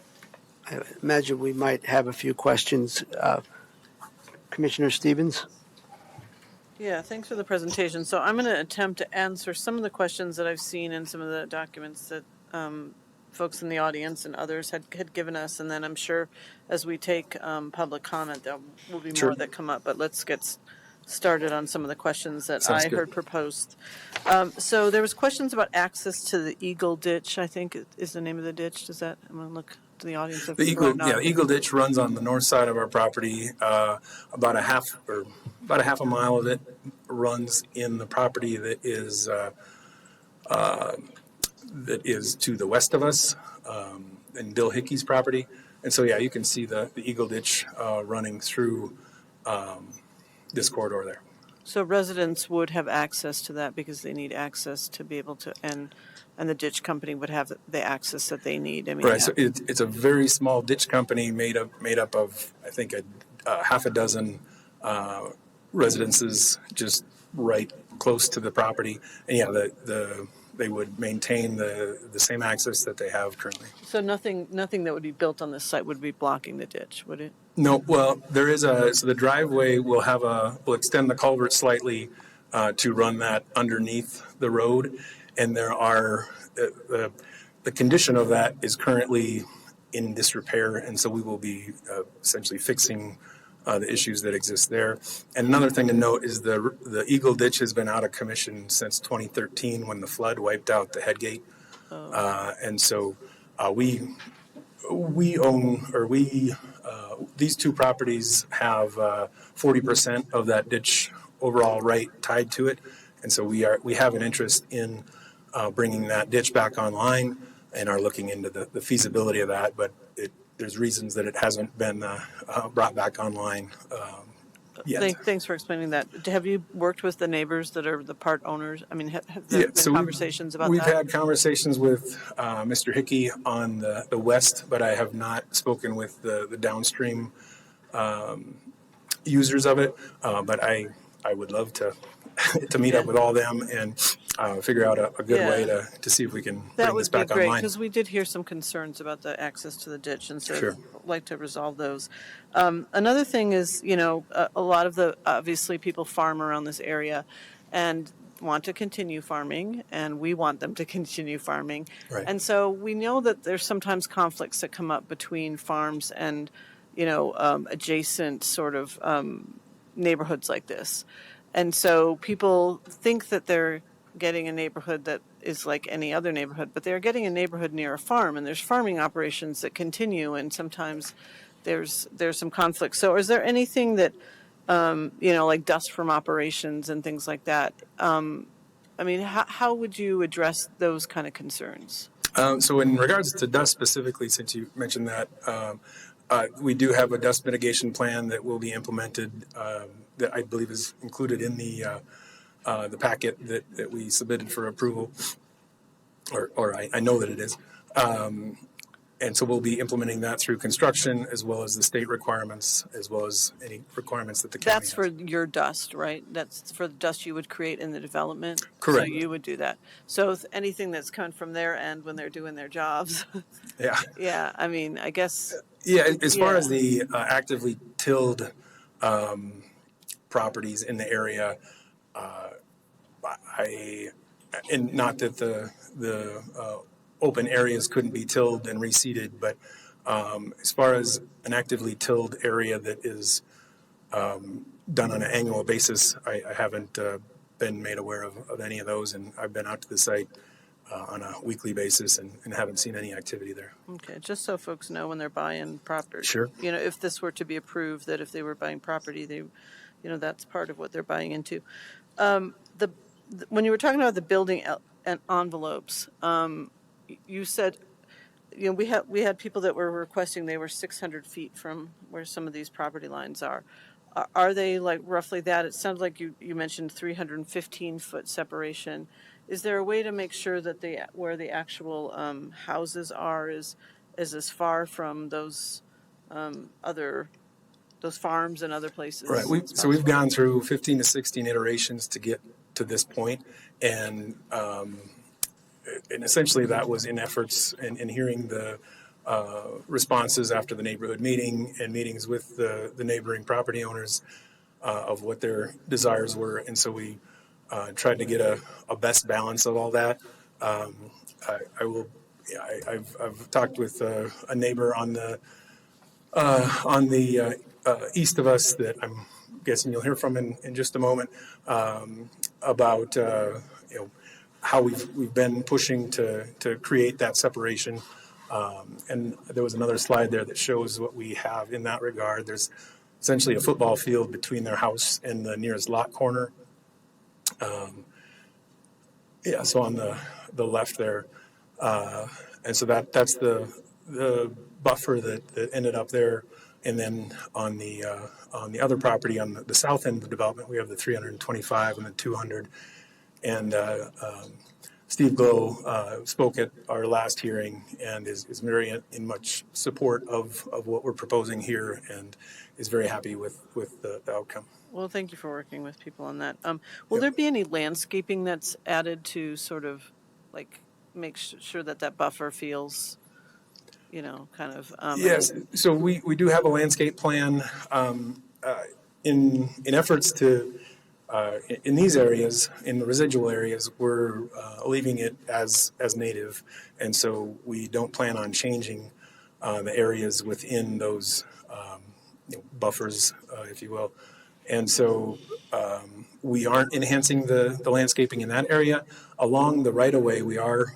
imagine we might have a few questions. Commissioner Stevens? Yeah, thanks for the presentation. So I'm going to attempt to answer some of the questions that I've seen in some of the documents that folks in the audience and others had given us. And then I'm sure as we take public comment, there will be more that come up. But let's get started on some of the questions that Sounds I good. heard proposed. So there was questions about access to the Eagle Ditch, I think is the name of the ditch. Does that, I'm going to look to the audience. The Eagle Ditch runs on the north side of our property. About a half a mile of it runs in the property that is to the west of us, in Bill Hickey's property. And so, yeah, you can see the Eagle Ditch running through this corridor there. So residents would have access to that because they need access to be able to, and the ditch company would have the access that they need. I mean, Right. So it's a very small ditch company made up of I think a half a dozen residences just right close to the property. And yeah, they would maintain the same access that they have currently. So nothing that would be built on this site would be blocking the ditch, would it? No, well, there is so the driveway will will extend the culvert slightly to run that underneath the road, and there are the condition of that is currently in disrepair, and so we will be essentially fixing the issues that exist there. And another thing to note is the Eagle Ditch has been out of commission since 2013 when the flood wiped out the headgate, and so we own, or these two properties have 40% of that ditch overall right tied to it, and so we have an interest in bringing that ditch back online and are looking into the feasibility of that, but there's reasons that it hasn't been brought back online yet. Thanks for explaining that. Have you worked with the neighbors that are the part owners? I mean, have there been conversations about that? We've had conversations with Mr. Hickey on the west, but I have not spoken with the downstream users of it. But I would love to meet up with all them and figure out a good way to see if we can bring this back online. That would be great, because we did hear some concerns about the access to the ditch, and so Sure. I'd like to resolve those. Another thing is, a lot of obviously people farm around this area and want to continue farming, and we want them to continue farming. Right. And so we know that there's sometimes conflicts that come up between farms and, adjacent sort of neighborhoods like this. And so people think that they're getting a neighborhood that is like any other neighborhood, but they're getting a neighborhood near a farm, and there's farming operations that continue, and sometimes there's some conflict. So is there anything that, like dust from operations and things like that? I mean, how would you address those kind of concerns? So in regards to dust specifically, since you mentioned that, we do have a dust mitigation plan that will be implemented that I believe is included in the packet that we submitted for approval, or I know that it is. And so we'll be implementing that through construction, as well as the state requirements, as well as any requirements that the county That's for your dust, right? That's for the dust you would create in the development? Correct. So you would do that. So anything that's coming from their end when they're doing their jobs. Yeah. Yeah, I mean, I guess. Yeah, as far as the actively tilled properties in the area, and not that the open areas couldn't be tilled and reseeded, but as far as an actively tilled area that is done on an annual basis, I haven't been made aware of any of those, and I've been out to the site on a weekly basis and haven't seen any activity there. Okay, just so folks know when they're buying property. Sure. If this were to be approved, that if they were buying property, they, that's part of what they're buying into. When you were talking about the building envelopes, you said, we had people that were requesting they were 600 feet from where some of these property lines are. Are they like roughly that? It sounds like you mentioned 315-foot separation. Is there a way to make sure that where the actual houses are is as far from those those farms and other places? Right. We've gone through 15 to 16 iterations to get to this point, and essentially that was in efforts in hearing the responses after the neighborhood meeting and meetings with the neighboring property owners of what their desires were, and so we tried to get a best balance of all that. I've talked with a neighbor on the east of us that I'm guessing you'll hear from in just a moment, about how we've been pushing to create that separation. And there was another slide there that shows what we have in that regard. There's essentially a football field between their house and the nearest lot corner. So on the left there, and so that's the buffer that ended up there. And then on the other property on the south end of the development, we have the 325 and the 200. And Steve Glow spoke at our last hearing and is very in much support of what we're proposing here, and is very happy with the outcome. Well, thank you for working with people on that. Will there be any landscaping that's added to sort of like make sure that that buffer feels, kind of. Yes, so we do have a landscape plan in efforts to, in these areas, in the residual areas, we're leaving it as native. And so we don't plan on changing the areas within those buffers, if you will. And so we aren't enhancing the landscaping in that area. Along the right-of-way, we are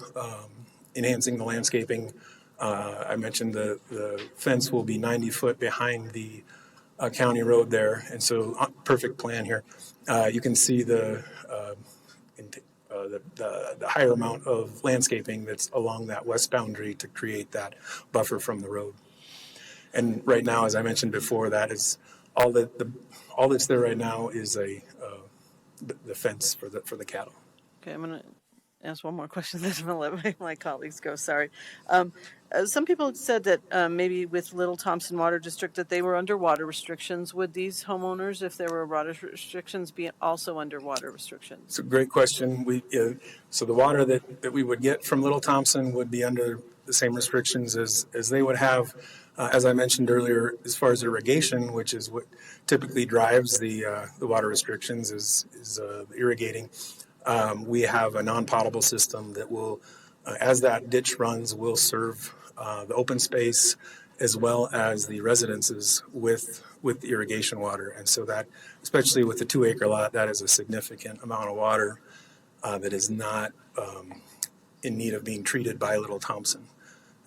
enhancing the landscaping. I mentioned the fence will be 90 foot behind the county road there, and so perfect plan here. You can see the higher amount of landscaping that's along that west boundary to create that buffer from the road. And right now, as I mentioned before, that is all that's there right now is the fence for the cattle. Okay, I'm going to ask one more question, then I'm going to let my colleagues go. Sorry. Some people said that maybe with Little Thompson Water District that they were under water restrictions. Would these homeowners, if there were water restrictions, be also under water restrictions? It's a great question. So the water that we would get from Little Thompson would be under the same restrictions as they would have. As I mentioned earlier, as far as irrigation, which is what typically drives the water restrictions, is the irrigating. We have a non-potable system that will, as that ditch runs, will serve the open space as well as the residences with the irrigation water. And so that, especially with the 2-acre lot, that is a significant amount of water that is not in need of being treated by Little Thompson.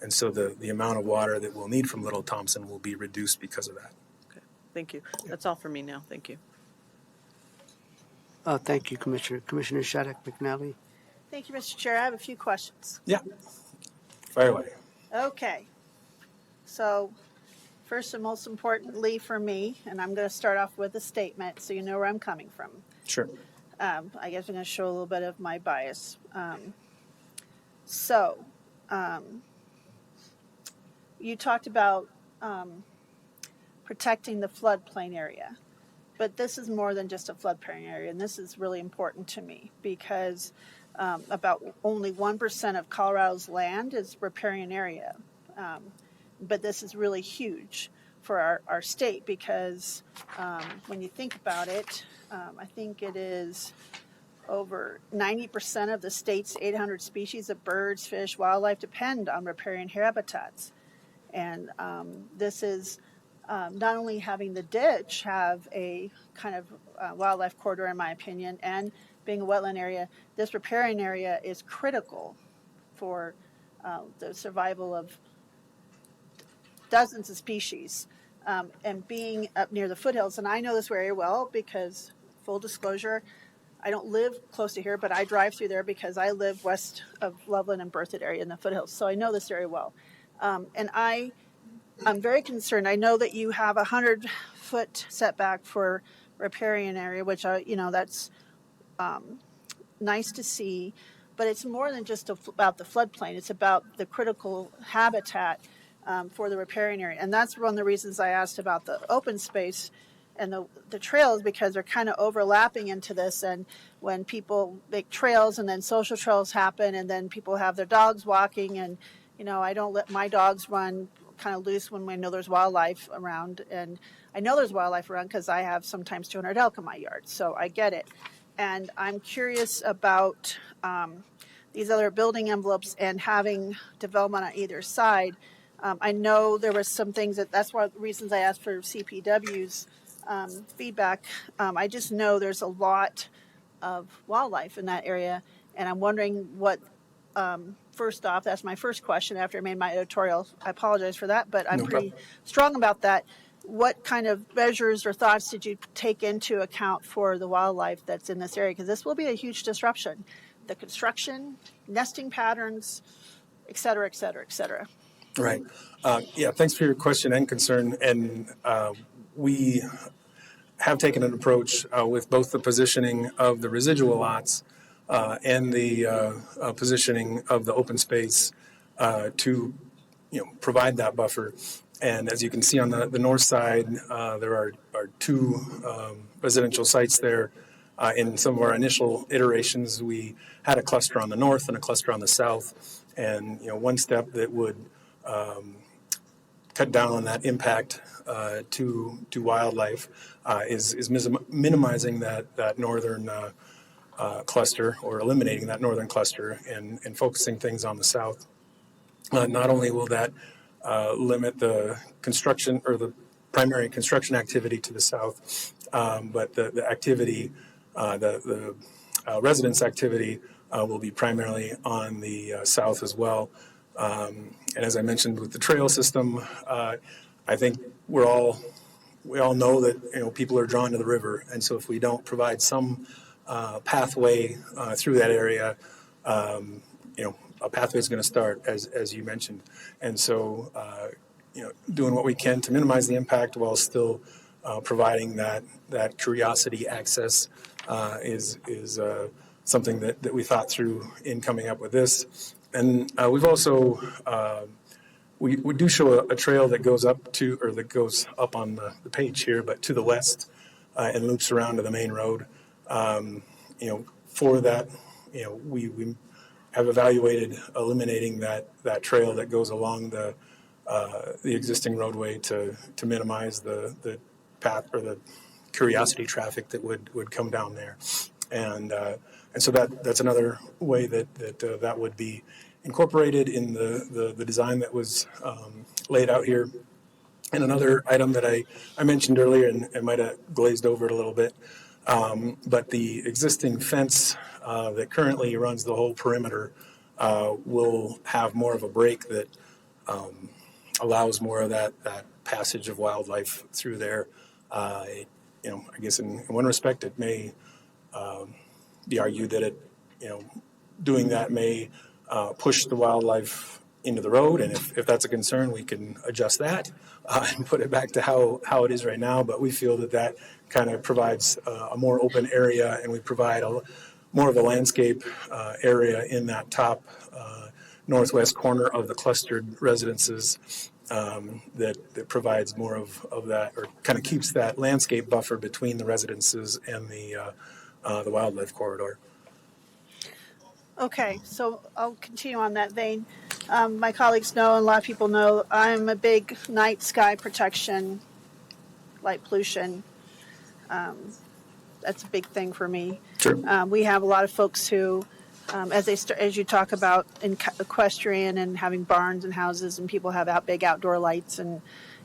And so the amount of water that we'll need from Little Thompson will be reduced because of that. Okay, thank you. That's all for me now. Thank you. Thank you, Commissioner. Commissioner Shattuck McNally. Thank you, Mr. Chair. I have a few questions. Yeah, fire away. Okay. So first and most importantly for me, and I'm going to start off with a statement so you know where I'm coming from. Sure. I guess I'm going to show a little bit of my bias. You talked about protecting the floodplain area, but this is more than just a floodplain area, and this is really important to me because about only 1% of Colorado's land is riparian area, but this is really huge for our state because when you think about it, I think it is over 90% of the state's 800 species of birds, fish, wildlife depend on riparian habitats. And this is not only having the ditch have a kind of wildlife corridor, in my opinion, and being a wetland area, this riparian area is critical for the survival of dozens of species. And being up near the foothills, and I know this area well because, full disclosure, I don't live close to here, but I drive through there because I live west of Loveland and Berthoud area in the foothills, so I know this area well. And I'm very concerned. I know that you have 100-foot setback for riparian area, which that's nice to see, but it's more than just about the floodplain. It's about the critical habitat for the riparian area, and that's one of the reasons I asked about the open space and the trails, because they're kind of overlapping into this. And when people make trails and then social trails happen and then people have their dogs walking, and I don't let my dogs run kind of loose when I know there's wildlife around, and I know there's wildlife around because I have sometimes 200 elk in my yard, so I get it. And I'm curious about these other building envelopes and having development on either side. I know there was some things that's one of the reasons I asked for CPW's feedback. I just know there's a lot of wildlife in that area, and I'm wondering what, first off, that's my first question after I made my editorial. I apologize for that, but I'm pretty strong about that. What kind of measures or thoughts did you take into account for the wildlife that's in this area? Because this will be a huge disruption. The construction, nesting patterns, et cetera, et cetera, et cetera. Right. Yeah, thanks for your question and concern. And we have taken an approach with both the positioning of the residual lots and the positioning of the open space to provide that buffer. And as you can see on the north side, there are two residential sites there In some of our initial iterations, we had a cluster on the north and a cluster on the south, and one step that would cut down on that impact to wildlife is minimizing that northern cluster, or eliminating that northern cluster, and focusing things on the south. Not only will that limit the construction, or the primary construction activity to the south, but the activity, the residence activity will be primarily on the south as well. And as I mentioned with the trail system, I think we all know that people are drawn to the river, and so if we don't provide some pathway through that area, a pathway is going to start, as you mentioned, and so doing what we can to minimize the impact while still providing that curiosity access is something that we thought through in coming up with this. And we've also we do show a trail that goes up to, or that goes up on the page here, but to the west and loops around to the main road. For that, we have evaluated eliminating that trail that goes along the existing roadway to minimize the path, or the curiosity traffic that would come down there, and so that's another way that would be incorporated in the design that was laid out here. And another item that I mentioned earlier, and might have glazed over it a little bit, but the existing fence that currently runs the whole perimeter will have more of a break that allows more of that passage of wildlife through there. I guess in one respect it may be argued that doing that may push the wildlife into the road, and if that's a concern, we can adjust that and put it back to how it is right now. But we feel that kind of provides a more open area, and we provide more of a landscape area in that top northwest corner of the clustered residences that provides more of that, or kind of keeps that landscape buffer between the residences and the wildlife corridor. Okay, so I'll continue on that vein. My colleagues know, and a lot of people know, I'm a big night sky protection, light pollution. That's a big thing for me. Sure. We have a lot of folks who, as you talk about in equestrian and having barns and houses, and people have big outdoor lights, and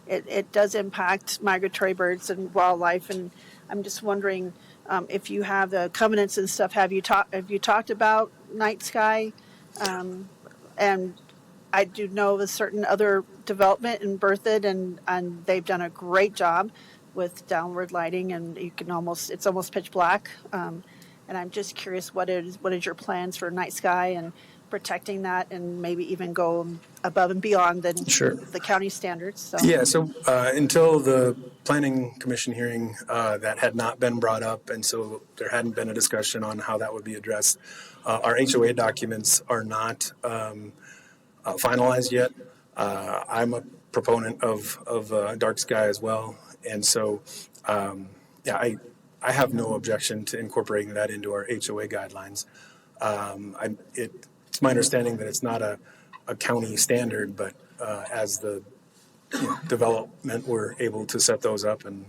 it does impact migratory birds and wildlife. And I'm just wondering if you have the covenants and stuff. Have you talked about night sky? And I do know of a certain other development in Berthoud, and they've done a great job with downward lighting, and it's almost pitch black. And I'm just curious, what is your plans for night sky and protecting that, and maybe even go above and beyond than the county standards? So. Yeah, so until the Planning Commission hearing, that had not been brought up, and so there hadn't been a discussion on how that would be addressed. Our HOA documents are not finalized yet. I'm a proponent of dark sky as well, and so I have no objection to incorporating that into our HOA guidelines. It's my understanding that it's not a county standard, but as the development, we're able to set those up and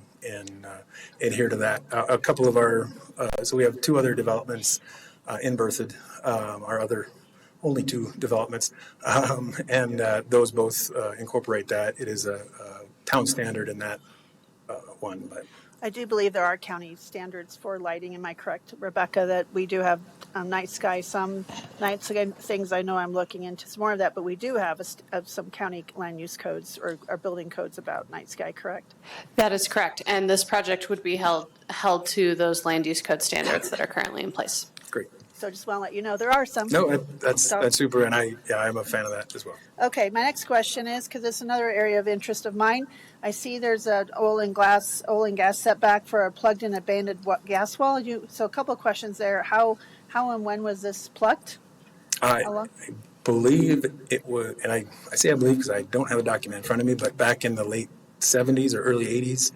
adhere to that. A couple of so we have two other developments in Berthoud, our other only two developments, and those both incorporate that. It is a town standard in that one, but. I do believe there are county standards for lighting. Am I correct, Rebecca, that we do have night sky? Some night sky things I know I'm looking into some more of that, but we do have some county land use codes or building codes about night sky, correct? That is correct. And this project would be held to those land use code standards that are currently in place. Great. So just want to let you know there are some. No, that's super, and I'm a fan of that as well. Okay, my next question is, because it's another area of interest of mine. I see there's an oil and gas setback for a plugged-in abandoned gas well. So a couple of questions there. How and when was this plugged? I believe it was, and I say I believe because I don't have a document in front of me, but back in the late 70s or early 80s.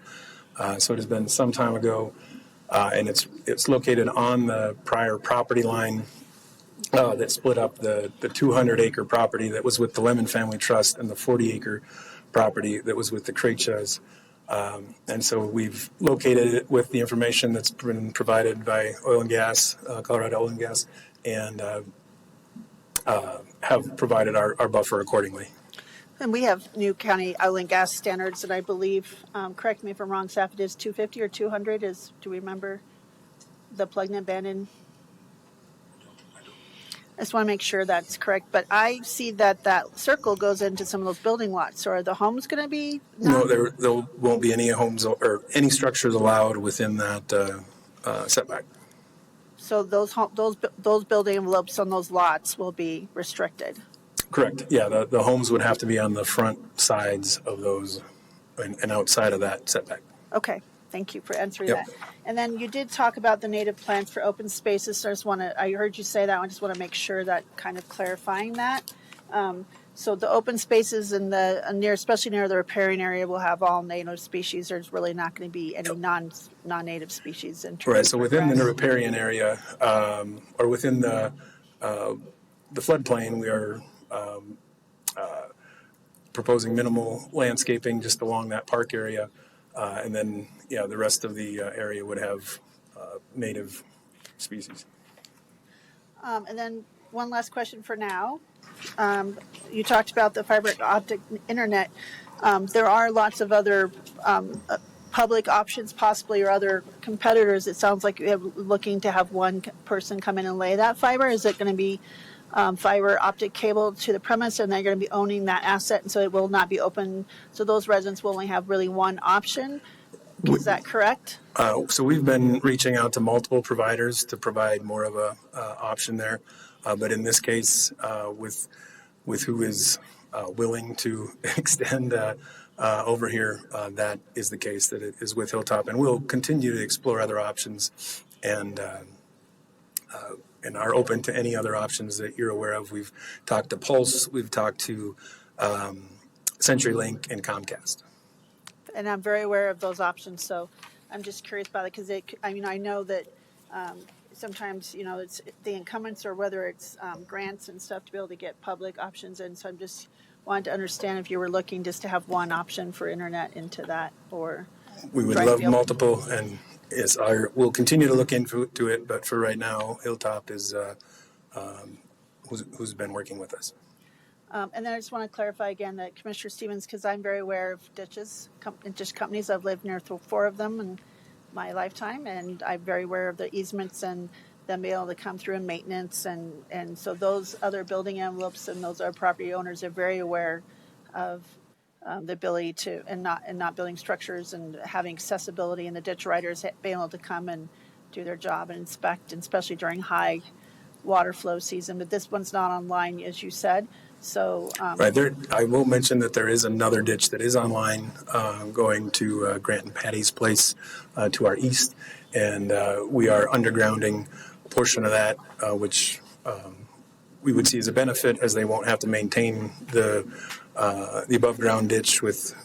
So it has been some time ago. and it's located on the prior property line that split up the 200-acre property that was with the Lemmon Family Trust and the 40-acre property that was with the Krejcas. And so we've located it with the information that's been provided by Oil and Gas, Colorado Oil and Gas, and have provided our buffer accordingly. And we have new county oil and gas standards, and I believe, correct me if I'm wrong, staff, it is 250 or 200 is, do we remember the plug and abandon? I just want to make sure that's correct, but I see that circle goes into some of those building lots. So are the homes going to be? No, there won't be any homes or any structures allowed within that setback. So those building envelopes on those lots will be restricted. Correct. Yeah, the homes would have to be on the front sides of those and outside of that setback. Okay, thank you for answering Yep. that. And then you did talk about the native plants for open spaces. So I heard you say that. I just want to make sure that kind of clarifying that. So the open spaces in the especially near the riparian area, will have all native species. There's really not going to be any non-native species in terms Right. So of within the grass. riparian area, or within the floodplain, we are proposing minimal landscaping just along that park area, and then the rest of the area would have native species. And then one last question for now. You talked about the fiber optic internet. There are lots of other public options possibly, or other competitors. It sounds like you're looking to have one person come in and lay that fiber. Is it going to be fiber optic cable to the premise, and they're going to be owning that asset, and so it will not be open? So those residents will only have really one option. Is that correct? So we've been reaching out to multiple providers to provide more of a option there, but in this case, with who is willing to extend over here, that is the case, that it is with Hilltop, and we'll continue to explore other options and are open to any other options that you're aware of. We've talked to Pulse, we've talked to CenturyLink and Comcast. And I'm very aware of those options, so I'm just curious about it because I know that sometimes it's the incumbents, or whether it's grants and stuff, to be able to get public options in. So I'm just wanted to understand if you were looking just to have one option for internet into that, or we would love multiple, and yes, we'll continue to look into it. But for right now, Hilltop is who's been working with us. And then I just want to clarify again that Commissioner Stevens, because I'm very aware of ditch companies. I've lived near 4 of them in my lifetime, and I'm very aware of the easements and them being able to come through and maintenance. And so those other building envelopes and those other property owners are very aware of the ability to, and not building structures and having accessibility, and the ditch riders being able to come and do their job and inspect, and especially during high water flow season. But this one's not online, as you said. So right there, I will mention that there is another ditch that is online going to Grant and Patty's place to our east, and we are undergrounding a portion of that, which we would see as a benefit, as they won't have to maintain the above ground ditch with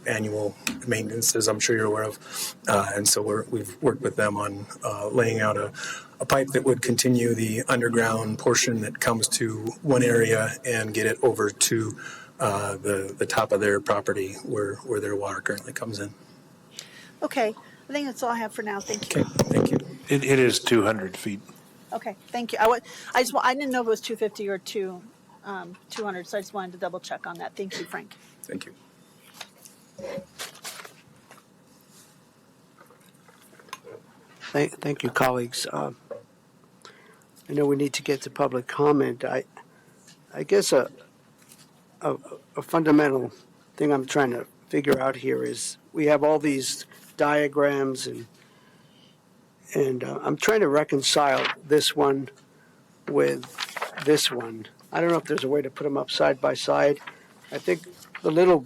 annual maintenance, as I'm sure you're aware of, and so we've worked with them on laying out a pipe that would continue the underground portion that comes to one area and get it over to the top of their property where their water currently comes in. okay, I think that's all I have for now. Thank you. Okay, thank you. It is 200 feet. Okay, thank you. I didn't know if it was 250 or 200, so I just wanted to double check on that. Thank you, Frank. Thank you. Thank you, colleagues. I know we need to get to public comment. I guess a fundamental thing I'm trying to figure out here is we have all these diagrams, and I'm trying to reconcile this one with this one. I don't know if there's a way to put them up side by side. I think the little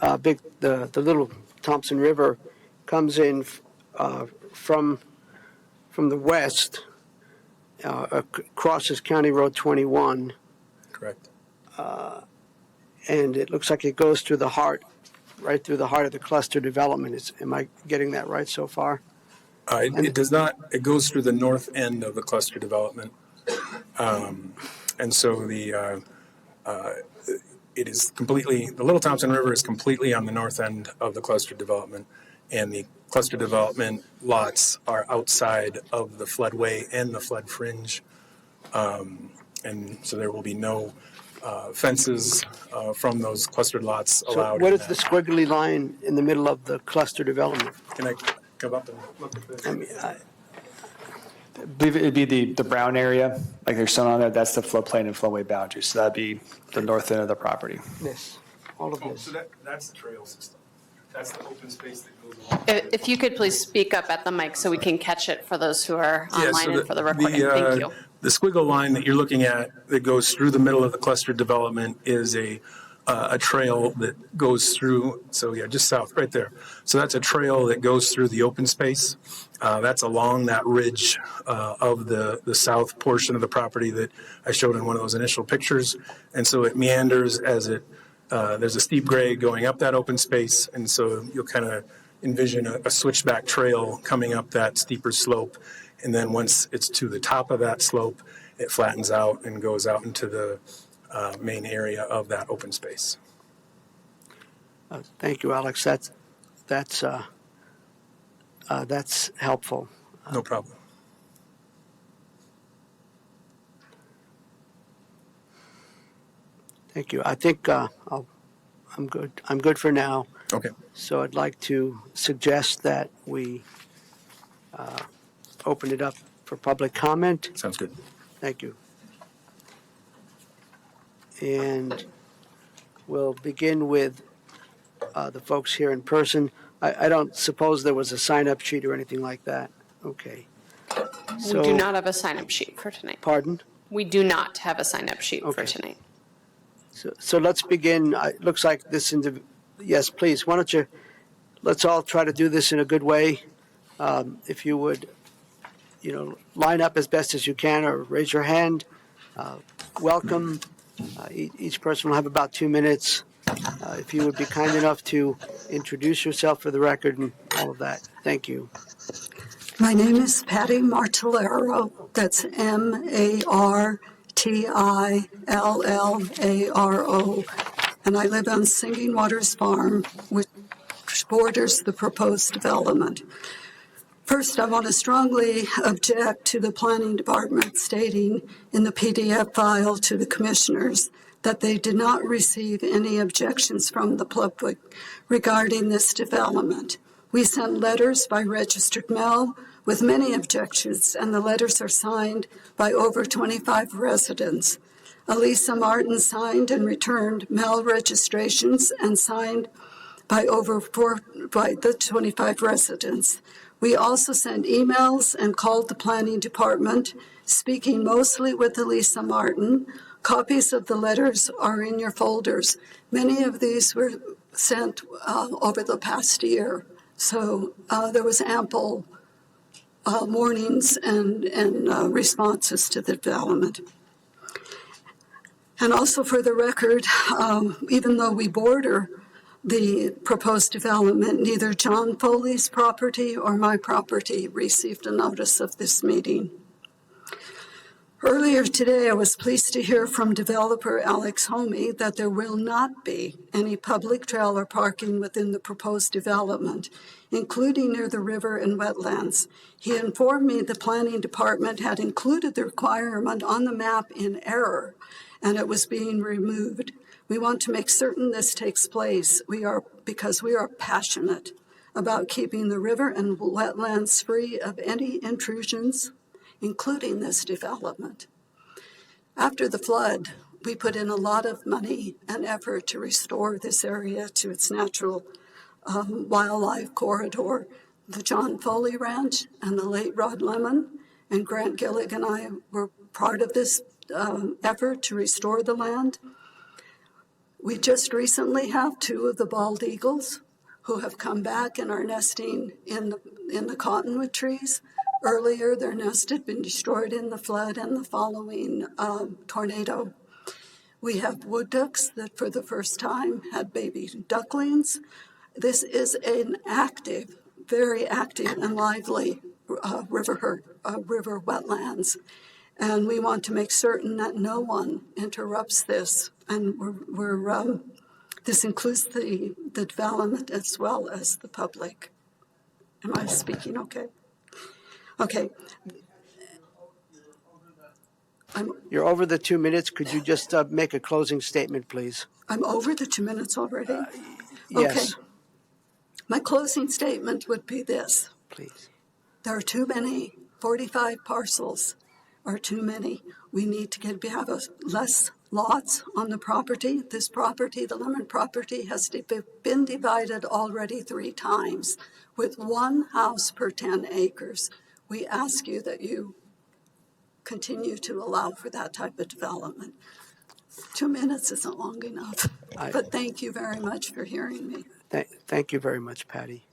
the little Thompson River comes in from the west, crosses County Road 21, Correct. and it looks like it goes through the heart, right through the heart of the cluster development. Am I getting that right so far? It does not, it goes through the north end of the cluster development. And so it is completely, the Little Thompson River is completely on the north end of the cluster development. And the cluster development lots are outside of the floodway and the flood fringe. And so there will be no fences from those clustered lots allowed. So what in is the that. squiggly line in the middle of the cluster development? Can I come up and look at this? I mean, I believe it'd be the brown area, like there's shown on there, that's the floodplain and flowway boundary. So that'd be the north end of the property. this, all of Oh, this. so that's the trail system. That's the open space that goes along. If you could please speak up at the mic so we can catch it for those who are Yeah, online so and for the recording. Thank you. The squiggle line that you're looking at that goes through the middle of the cluster development is a trail that goes through, so yeah, just south, right there. So that's a trail that goes through the open space. That's along that ridge of the south portion of the property that I showed in one of those initial pictures. And so it meanders as there's a steep grade going up that open space. And so you'll kind of envision a switchback trail coming up that steeper slope. And then once it's to the top of that slope, it flattens out and goes out into the main area of that open space. Thank you, Alex. That's helpful. No problem. Thank you. I think I'm good. I'm good for now. Okay. So I'd like to suggest that we open it up for public comment. Sounds good. Thank you. And we'll begin with the folks here in person. I don't suppose there was a sign-up sheet or anything like that. Okay. We do not have a sign-up sheet for tonight. Pardon? We do not have a sign-up sheet for Okay. tonight. So let's begin. It looks like this yes, please. Why don't you, let's all try to do this in a good way. If you would, line up as best as you can or raise your hand. Welcome. Each person will have about 2 minutes. If you would be kind enough to introduce yourself for the record and all of that. Thank you. My name is Patty Martellaro. That's Martillaro. And I live on Singing Waters Farm, which borders the proposed development. First, I want to strongly object to the Planning Department stating in the PDF file to the commissioners that they did not receive any objections from the public regarding this development. We sent letters by registered mail with many objections, and the letters are signed by over 25 residents. Elisa Martin signed and returned mail registrations and signed by the 25 residents. We also sent emails and called the Planning Department, speaking mostly with Elisa Martin. Copies of the letters are in your folders. Many of these were sent over the past year. So there was ample warnings and responses to the development. And also for the record, even though we border the proposed development, neither John Foley's property or my property received a notice of this meeting. Earlier today, I was pleased to hear from developer Alex Homey that there will not be any public trailer parking within the proposed development, including near the river and wetlands. He informed me the Planning Department had included the requirement on the map in error, and it was being removed. We want to make certain this takes place because we are passionate about keeping the river and wetlands free of any intrusions, including this development. After the flood, we put in a lot of money and effort to restore this area to its natural wildlife corridor. The John Foley Ranch and the late Rod Lemmon and Grant Gillig and I were part of this effort to restore the land. We just recently have 2 of the bald eagles who have come back and are nesting in the cottonwood trees. Earlier, their nest had been destroyed in the flood and the following tornado. We have wood ducks that for the first time had baby ducklings. This is an active, very active and lively river wetlands. And we want to make certain that no one interrupts this. And this includes the development as well as the public. Am I speaking okay? Okay. You're over the 2 minutes. Could you just make a closing statement, please? I'm over the 2 minutes already? Yes. Okay. My closing statement would be this. Please. There are too many. 45 parcels are too many. We need to have less lots on the property. This property, the Lemmon property, has been divided already 3 times with 1 house per 10 acres. We ask you that you continue to allow for that type of development. 2 minutes isn't long enough, but thank you very much for hearing me. Thank you very much, Patty.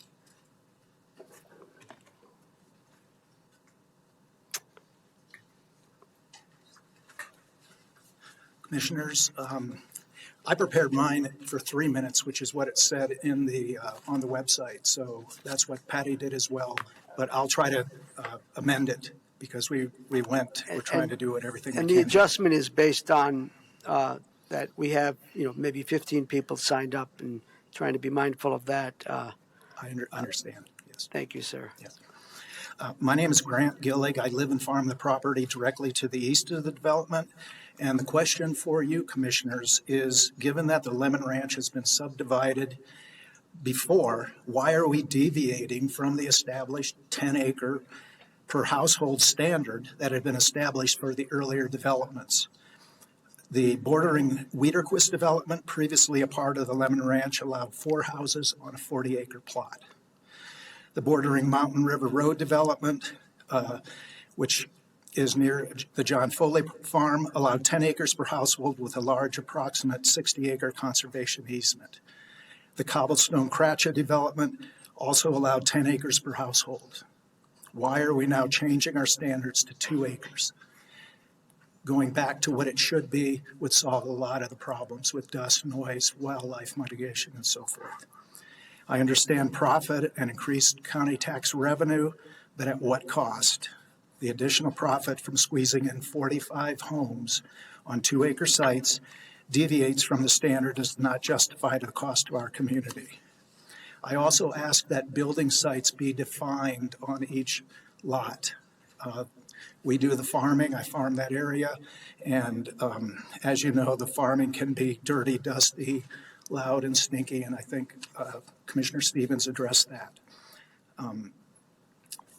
Commissioners, I prepared mine for 3 minutes, which is what it said in the on the website. So that's what Patty did as well. But I'll try to amend it because we're trying to do everything we can. And the adjustment is based on that we have, maybe 15 people signed up, and trying to be mindful of that. I understand. Yes. Thank you, sir. Yes. My name is Grant Gillig. I live and farm the property directly to the east of the development. And the question for you, commissioners, is given that the Lemmon Ranch has been subdivided before, why are we deviating from the established 10-acre per household standard that had been established for the earlier developments? The bordering Wiederquist development, previously a part of the Lemmon Ranch, allowed 4 houses on a 40-acre plot. The bordering Mountain River Road development, which is near the John Foley farm, allowed 10 acres per household with a large approximate 60-acre conservation easement. The Cobblestone Cratcha development also allowed 10 acres per household. Why are we now changing our standards to 2 acres? Going back to what it should be would solve a lot of the problems with dust, noise, wildlife mitigation, and so forth. I understand profit and increased county tax revenue, but at what cost? The additional profit from squeezing in 45 homes on 2-acre sites deviates from the standard, does not justify the cost to our community. I also ask that building sites be defined on each lot. We do the farming, I farm that area, and as you know, the farming can be dirty, dusty, loud, and stinky, and I think Commissioner Stevens addressed that.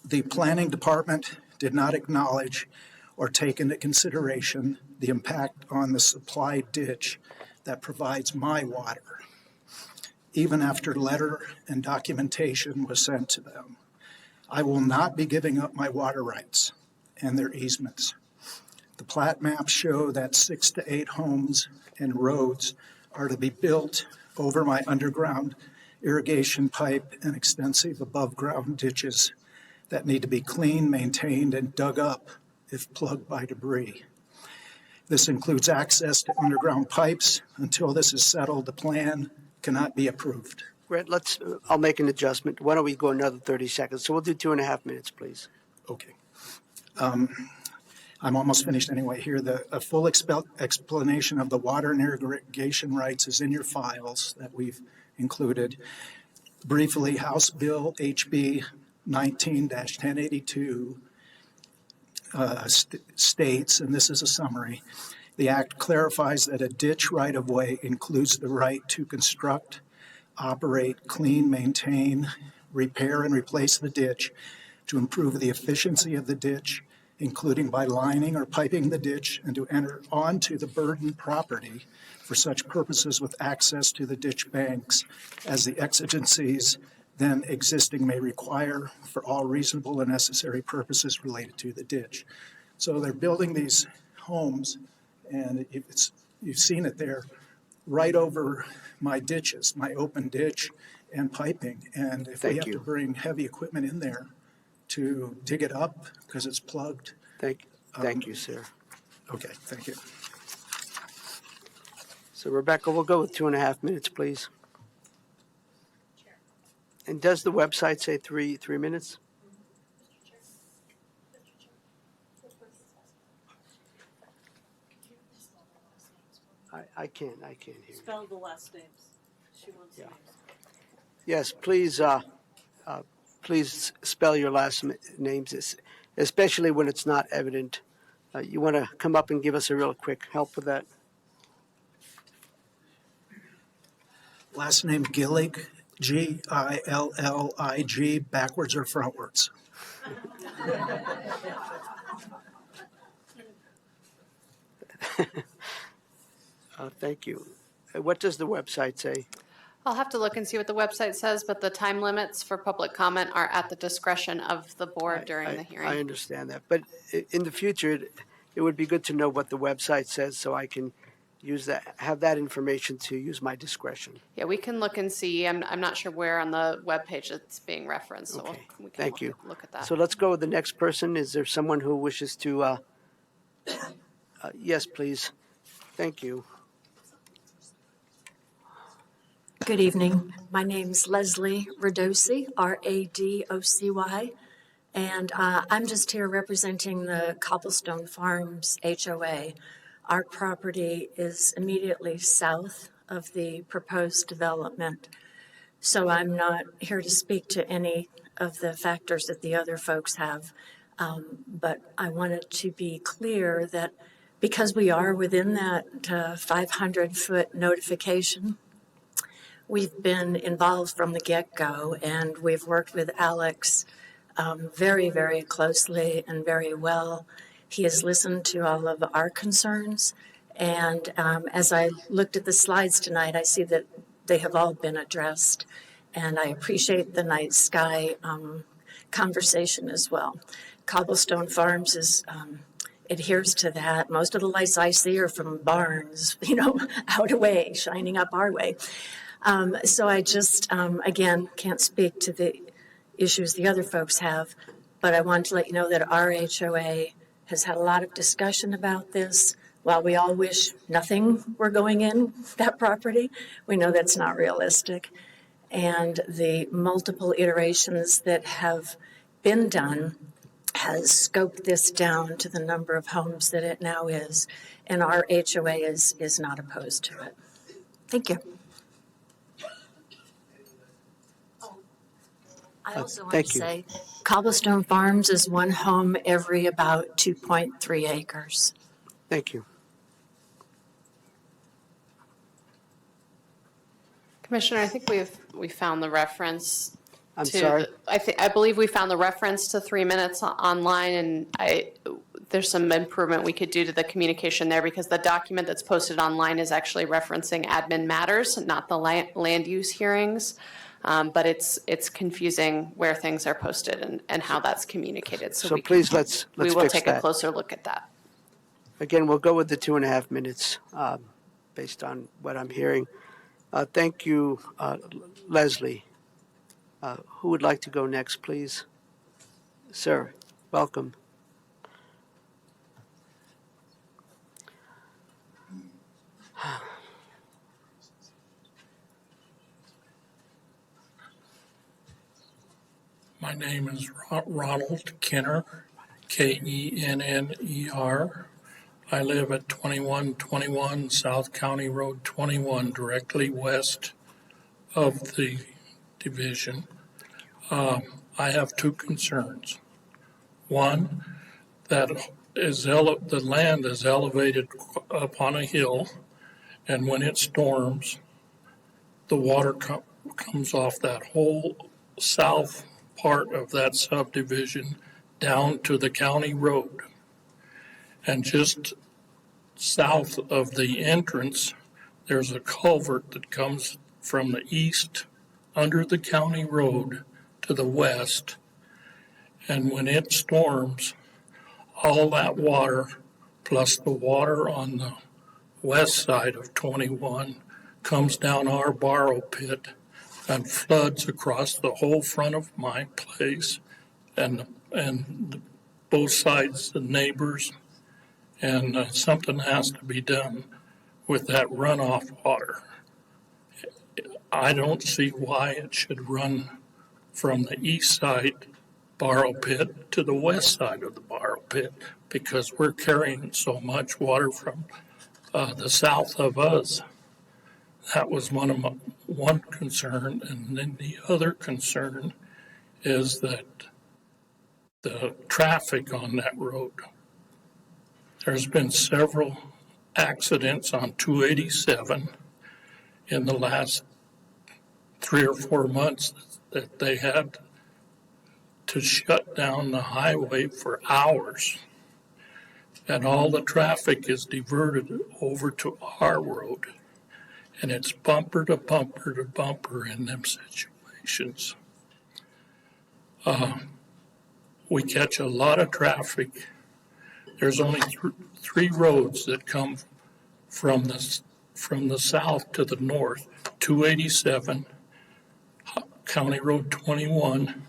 The planning department did not acknowledge or take into consideration the impact on the supply ditch that provides my water, even after letter and documentation was sent to them. I will not be giving up my water rights and their easements. The plat maps show that 6 to 8 homes and roads are to be built over my underground irrigation pipe and extensive above-ground ditches that need to be cleaned, maintained, and dug up if plugged by debris. This includes access to underground pipes. Until this is settled, the plan cannot be approved. Grant, I'll make an adjustment. Why don't we go another 30 seconds? So we'll do 2.5 minutes, please. Okay. I'm almost finished anyway here. A full explanation of the water and irrigation rights is in your files that we've included. Briefly, House Bill HB 19-1082 states, and this is a summary, the act clarifies that a ditch right-of-way includes the right to construct, operate, clean, maintain, repair, and replace the ditch to improve the efficiency of the ditch, including by lining or piping the ditch, and to enter onto the burdened property for such purposes with access to the ditch banks as the exigencies then existing may require for all reasonable and necessary purposes related to the ditch. So they're building these homes, and you've seen it there, right over my ditches, my open ditch and piping. And if we have to bring heavy equipment in there to dig it up because it's plugged. Thank you, sir. Okay, thank you. So Rebecca, we'll go with 2.5 minutes, please. And does the website say three minutes? I can't hear you. Spell the last names. She wants Yeah. names. Yes, please spell your last names, especially when it's not evident. You want to come up and give us a real quick help with that? Last name Gillig, Gillig, backwards or frontwards? Thank you. What does the website say? I'll have to look and see what the website says, but the time limits for public comment are at the discretion of the board during the I hearing. understand that, but in the future, it would be good to know what the website says so I can use that, have that information to use my discretion. Yeah, we can look and see. I'm not sure where on the webpage it's being referenced, so Okay, we can thank you. look at that. So let's go with the next person. Is there someone who wishes to, yes, please. Thank you. Good evening. My name's Leslie Radocy, Radocy, and I'm just here representing the Cobblestone Farms HOA. Our property is immediately south of the proposed development, so I'm not here to speak to any of the factors that the other folks have, but I wanted to be clear that because we are within that 500-foot notification, we've been involved from the get-go, and we've worked with Alex very, very closely and very well. He has listened to all of our concerns, and as I looked at the slides tonight, I see that they have all been addressed, and I appreciate the night sky conversation as well. Cobblestone Farms is adheres to that. Most of the lights I see are from barns, out away, shining up our way. So I just, again, can't speak to the issues the other folks have, but I want to let you know that our HOA has had a lot of discussion about this. While we all wish nothing were going in that property, we know that's not realistic. And the multiple iterations that have been done has scoped this down to the number of homes that it now is, and our HOA is not opposed to it. Thank you. I also want Thank to you. say Cobblestone Farms is one home every about 2.3 acres. Thank you. Commissioner, I think we found the reference. I'm sorry? I believe we found the reference to 3 minutes online, and there's some improvement we could do to the communication there because the document that's posted online is actually referencing admin matters, not the land use hearings. But it's confusing where things are posted and how that's communicated. So please, let's we will fix take that. a closer look at that. Again, we'll go with the 2.5 minutes based on what I'm hearing. Thank you, Leslie. Who would like to go next, please? Sir, welcome. My name is Ronald Kenner, Kenner. I live at 2121 South County Road 21, directly west of the division. I have two concerns. One, that the land is elevated up on a hill, and when it storms, the water comes off that whole south part of that subdivision down to the county road. And just south of the entrance, there's a culvert that comes from the east under the county road to the west. And when it storms, all that water, plus the water on the west side of 21, comes down our borrow pit and floods across the whole front of my place and both sides, the neighbors, and something has to be done with that runoff water. I don't see why it should run from the east side borrow pit to the west side of the borrow pit because we're carrying so much water from the south of us. That was one concern, and then the other concern is that the traffic on that road. There's been several accidents on 287 in the last 3 or 4 months that they had to shut down the highway for hours. And all the traffic is diverted over to our road. And it's bumper to bumper to bumper in them situations. We catch a lot of traffic. There's only three roads that come from the south to the north: 287, County Road 21,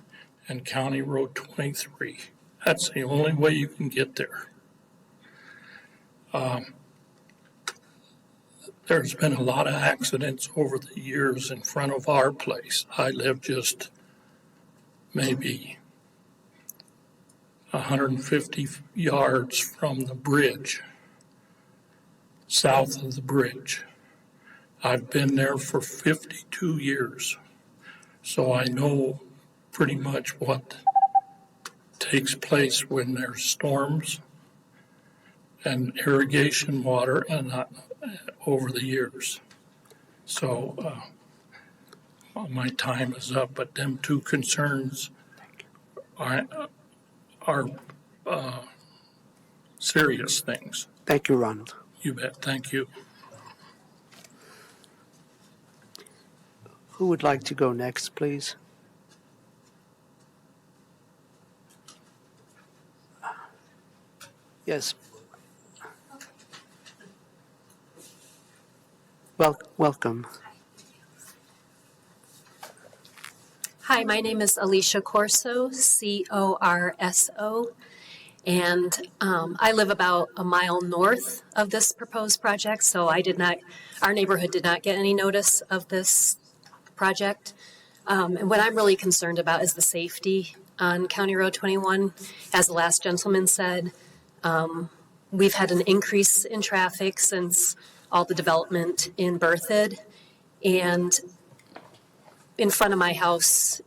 and County Road 23. That's the only way you can get there. There's been a lot of accidents over the years in front of our place. I live just maybe 150 yards from the bridge, south of the bridge. I've been there for 52 years, so I know pretty much what takes place when there's storms and irrigation water and over the years. So my time is up, but them two concerns are serious things. Thank you, Ronald. You bet. Thank you. Who would like to go next, please? Yes. Welcome. Hi, my name is Alicia Corso, Corso, and I live about a mile north of this proposed project, so our neighborhood did not get any notice of this project. And what I'm really concerned about is the safety on County Road 21. As the last gentleman said, we've had an increase in traffic since all the development in Berthoud, and in front of my house,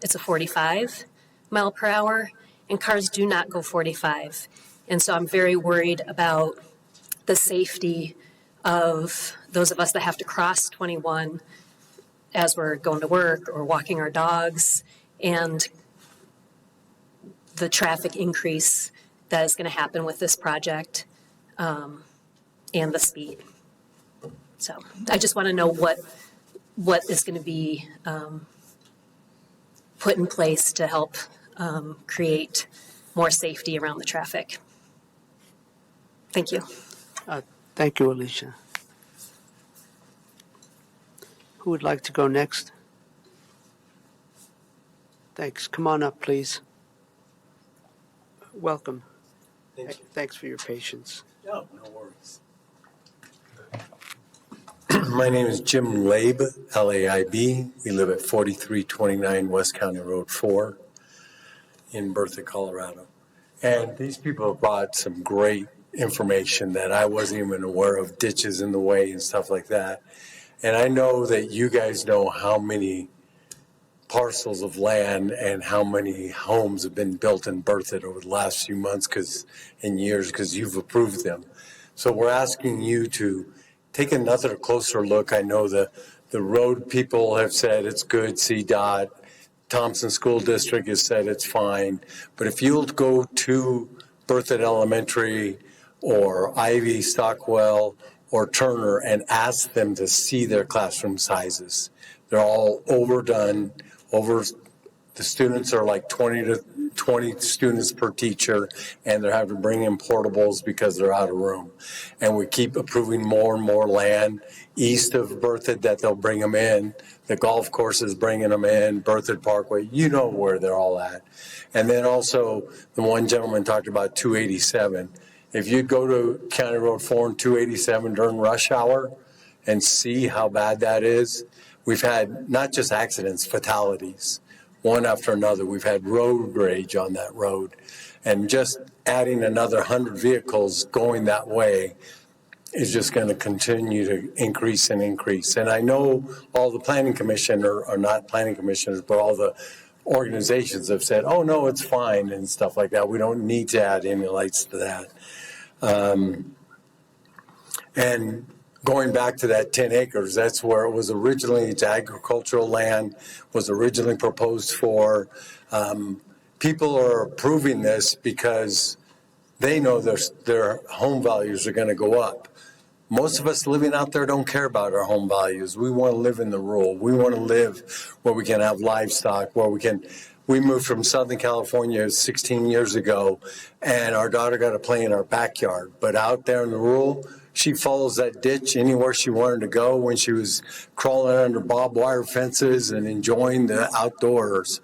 it's a 45 mile per hour, and cars do not go 45. And so I'm very worried about the safety of those of us that have to cross 21 as we're going to work or walking our dogs, and the traffic increase that is going to happen with this project, and the speed. So I just want to know what is going to be put in place to help create more safety around the traffic. Thank you. Thank you, Alicia. Who would like to go next? Thanks. Come on up, please. Welcome. Thank you. Thanks for your patience. No worries. My name is Jim Laib, L-A-I-B. We live at 4329 West County Road 4 in Berthoud, Colorado. And these people have brought some great information that I wasn't even aware of, ditches in the way and stuff like that. And I know that you guys know how many parcels of land and how many homes have been built in Berthoud over the last few months and years because you've approved them. So we're asking you to take another closer look. I know the road people have said it's good, CDOT, Thompson School District has said it's fine. But if you'll go to Berthoud Elementary or Ivy, Stockwell, or Turner and ask them to see their classroom sizes. They're all overdone. The students are like 20 students per teacher, and they're having to bring in portables because they're out of room. And we keep approving more and more land east of Berthoud that they'll bring them in. The golf course is bringing them in, Berthoud Parkway, you know where they're all at. And then also, the one gentleman talked about 287. If you go to County Road 4 and 287 during rush hour and see how bad that is, we've had not just accidents, fatalities, one after another. We've had road rage on that road. And just adding another 100 vehicles going that way is just going to continue to increase and increase. And I know all the planning commission, or not planning commissioners, but all the organizations have said, oh, no, it's fine and stuff like that. We don't need to add any lights to that. And going back to that 10 acres, that's where it was originally, it's agricultural land, was originally proposed for. People are approving this because they know their home values are going to go up. Most of us living out there don't care about our home values. We want to live in the rural. We want to live where we can have livestock, where we moved from Southern California 16 years ago, and our daughter got to play in our backyard. But out there in the rural, she follows that ditch anywhere she wanted to go when she was crawling under barbed wire fences and enjoying the outdoors.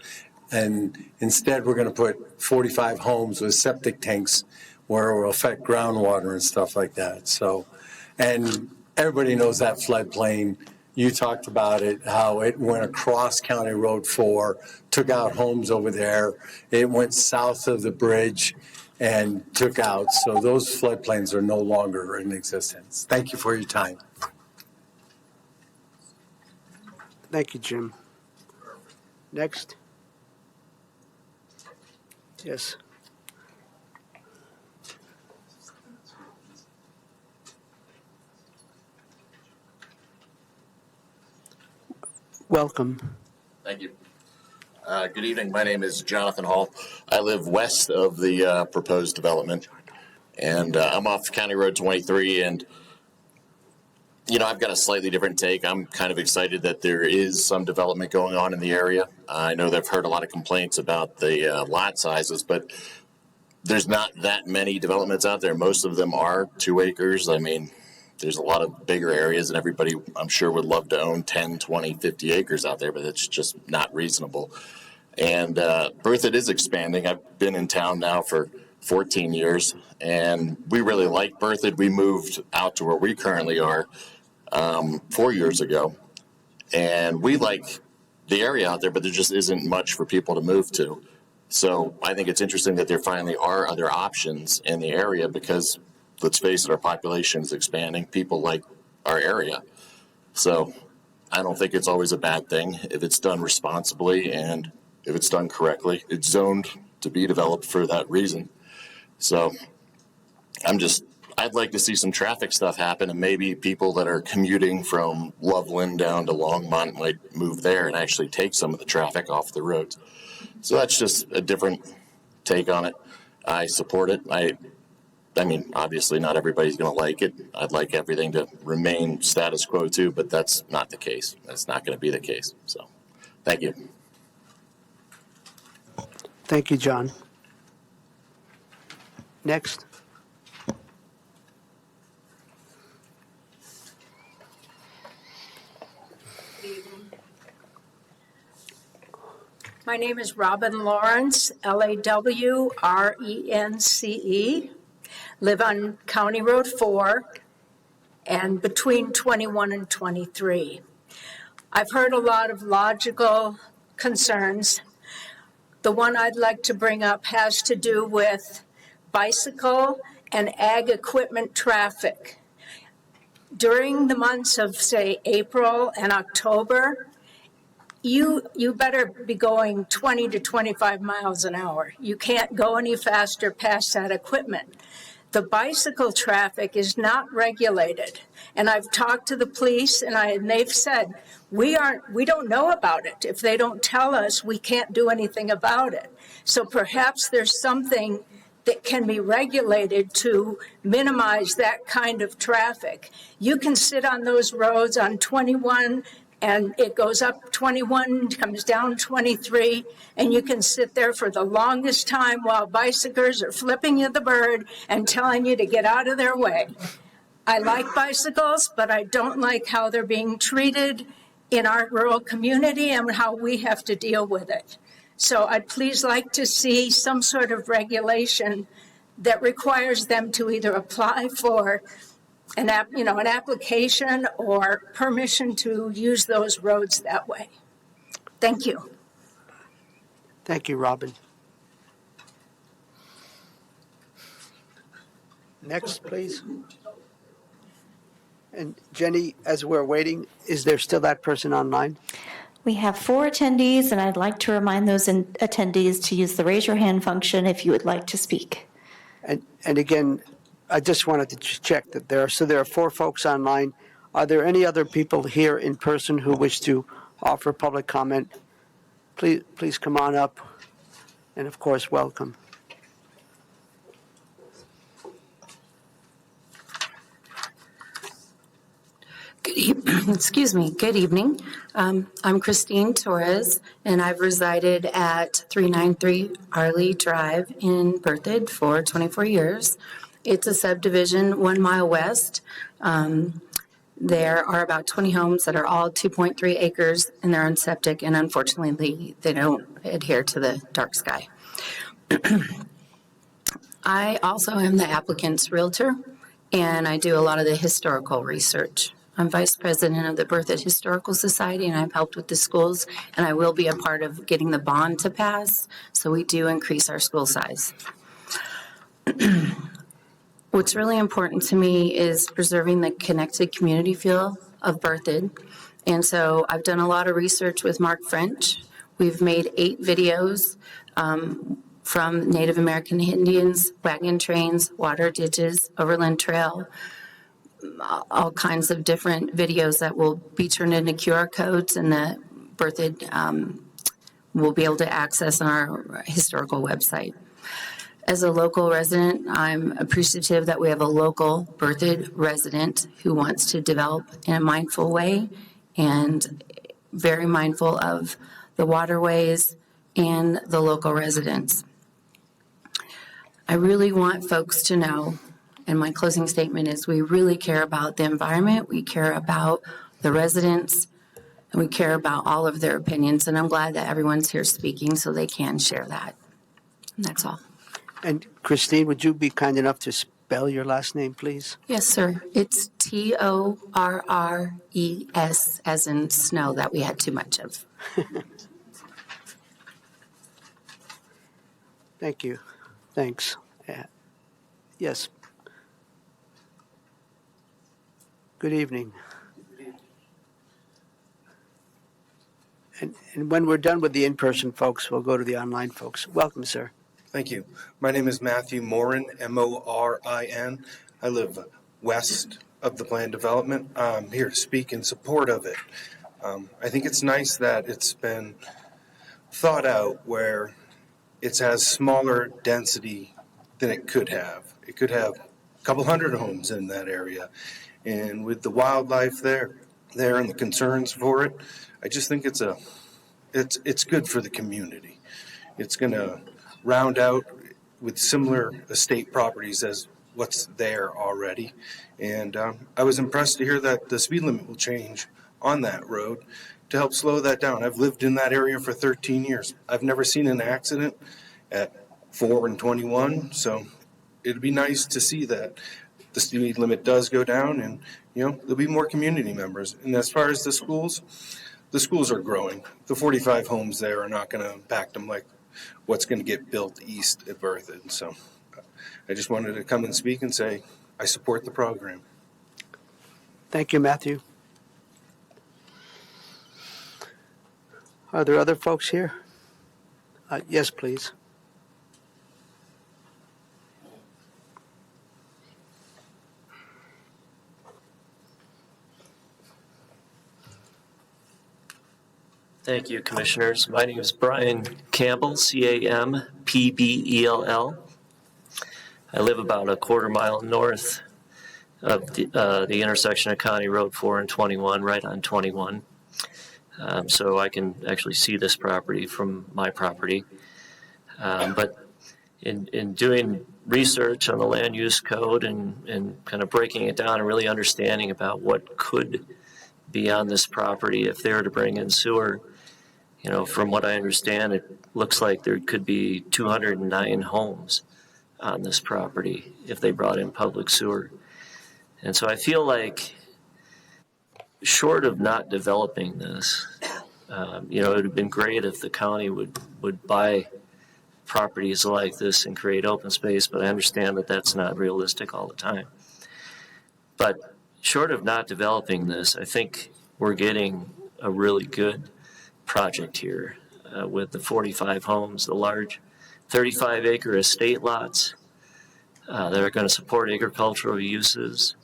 And instead, we're going to put 45 homes with septic tanks where it will affect groundwater and stuff like that. So, and everybody knows that floodplain. You talked about it, how it went across County Road 4, took out homes over there. It went south of the bridge and took out. So those floodplains are no longer in existence. Thank you for your time. Thank you, Jim. Next. Yes. Welcome. Thank you. Good evening. My name is Jonathan Hall. I live west of the proposed development, and I'm off County Road 23. And I've got a slightly different take. I'm kind of excited that there is some development going on in the area. I know they've heard a lot of complaints about the lot sizes, but there's not that many developments out there. Most of them are 2 acres. I mean, there's a lot of bigger areas, and everybody, I'm sure, would love to own 10, 20, 50 acres out there, but it's just not reasonable. And Berthoud is expanding. I've been in town now for 14 years, and we really like Berthoud. We moved out to where we currently are 4 years ago, and we like the area out there, but there just isn't much for people to move to. So I think it's interesting that there finally are other options in the area because, let's face it, our population is expanding. People like our area. So I don't think it's always a bad thing if it's done responsibly and if it's done correctly. It's zoned to be developed for that reason. So I'd like to see some traffic stuff happen, and maybe people that are commuting from Loveland down to Longmont might move there and actually take some of the traffic off the roads. So that's just a different take on it. I support it. I mean, obviously not everybody's going to like it. I'd like everything to remain status quo too, but that's not the case. That's not going to be the case. So thank you. Thank you, John. Next. My name is Robin Lawrence, Lawrence. Live on County Road 4 and between 21 and 23. I've heard a lot of logical concerns. The one I'd like to bring up has to do with bicycle and ag equipment traffic. During the months of, say, April and October, you better be going 20 to 25 miles an hour. You can't go any faster past that equipment. The bicycle traffic is not regulated. And I've talked to the police and they've said, we don't know about it. If they don't tell us, we can't do anything about it. So perhaps there's something that can be regulated to minimize that kind of traffic. You can sit on those roads on 21 and it goes up 21, comes down 23, and you can sit there for the longest time while bicyclers are flipping you the bird and telling you to get out of their way. I like bicycles, but I don't like how they're being treated in our rural community and how we have to deal with it. So I'd please like to see some sort of regulation that requires them to either apply for an application or permission to use those roads that way. Thank you. Thank you, Robin. Next, please. And Jenny, as we're waiting, is there still that person online? We have 4 attendees, and I'd like to remind those attendees to use the raise your hand function if you would like to speak. And again, I just wanted to check that there are 4 folks online. Are there any other people here in person who wish to offer public comment? Please come on up, and of course, welcome. Excuse me. Good evening. I'm Christine Torres, and I've resided at 393 Arley Drive in Berthoud for 24 years. It's a subdivision 1 mile west. There are about 20 homes that are all 2.3 acres, and they're on septic, and unfortunately, they don't adhere to the dark sky. I also am the applicant's realtor, and I do a lot of the historical research. I'm vice president of the Berthoud Historical Society, and I've helped with the schools, and I will be a part of getting the bond to pass, so we do increase our school size. What's really important to me is preserving the connected community feel of Berthoud, and so I've done a lot of research with Mark French. We've made 8 videos from Native American Indians, wagon trains, water ditches, Overland Trail, all kinds of different videos that will be turned into QR codes, and that Berthoud will be able to access on our historical website. As a local resident, I'm appreciative that we have a local Berthoud resident who wants to develop in a mindful way and very mindful of the waterways and the local residents. I really want folks to know, and my closing statement is, we really care about the environment, we care about the residents, and we care about all of their opinions. And I'm glad that everyone's here speaking so they can share that. And that's all. And Christine, would you be kind enough to spell your last name, please? Yes, sir. It's Torres, as in snow that we had too much of. Thank you. Thanks. Yes. Good evening. And when we're done with the in-person folks, we'll go to the online folks. Welcome, sir. Thank you. My name is Matthew Morin, Morin. I live west of the planned development. I'm here to speak in support of it. I think it's nice that it's been thought out where it has smaller density than it could have. It could have a couple hundred homes in that area. And with the wildlife there and the concerns for it, I just think it's good for the community. It's going to round out with similar estate properties as what's there already. And I was impressed to hear that the speed limit will change on that road to help slow that down. I've lived in that area for 13 years. I've never seen an accident at 4 and 21, so it'd be nice to see that the speed limit does go down, and there'll be more community members. And as far as the schools are growing. The 45 homes there are not going to impact them like what's going to get built east at Berthoud. So I just wanted to come and speak and say I support the program. Thank you, Matthew. Are there other folks here? Yes, please. Thank you, Commissioners. My name is Brian Campbell, Campbell. I live about a quarter mile north of the intersection of County Road 4 and 21, right on 21. So I can actually see this property from my property. But in doing research on the land use code and kind of breaking it down and really understanding about what could be on this property if they were to bring in sewer, from what I understand, it looks like there could be 209 homes on this property if they brought in public sewer. And so I feel like, short of not developing this, it would have been great if the county would buy properties like this and create open space, but I understand that that's not realistic all the time. But short of not developing this, I think we're getting a really good project here with the 45 homes, the large 35-acre estate lots that are going to support agricultural uses.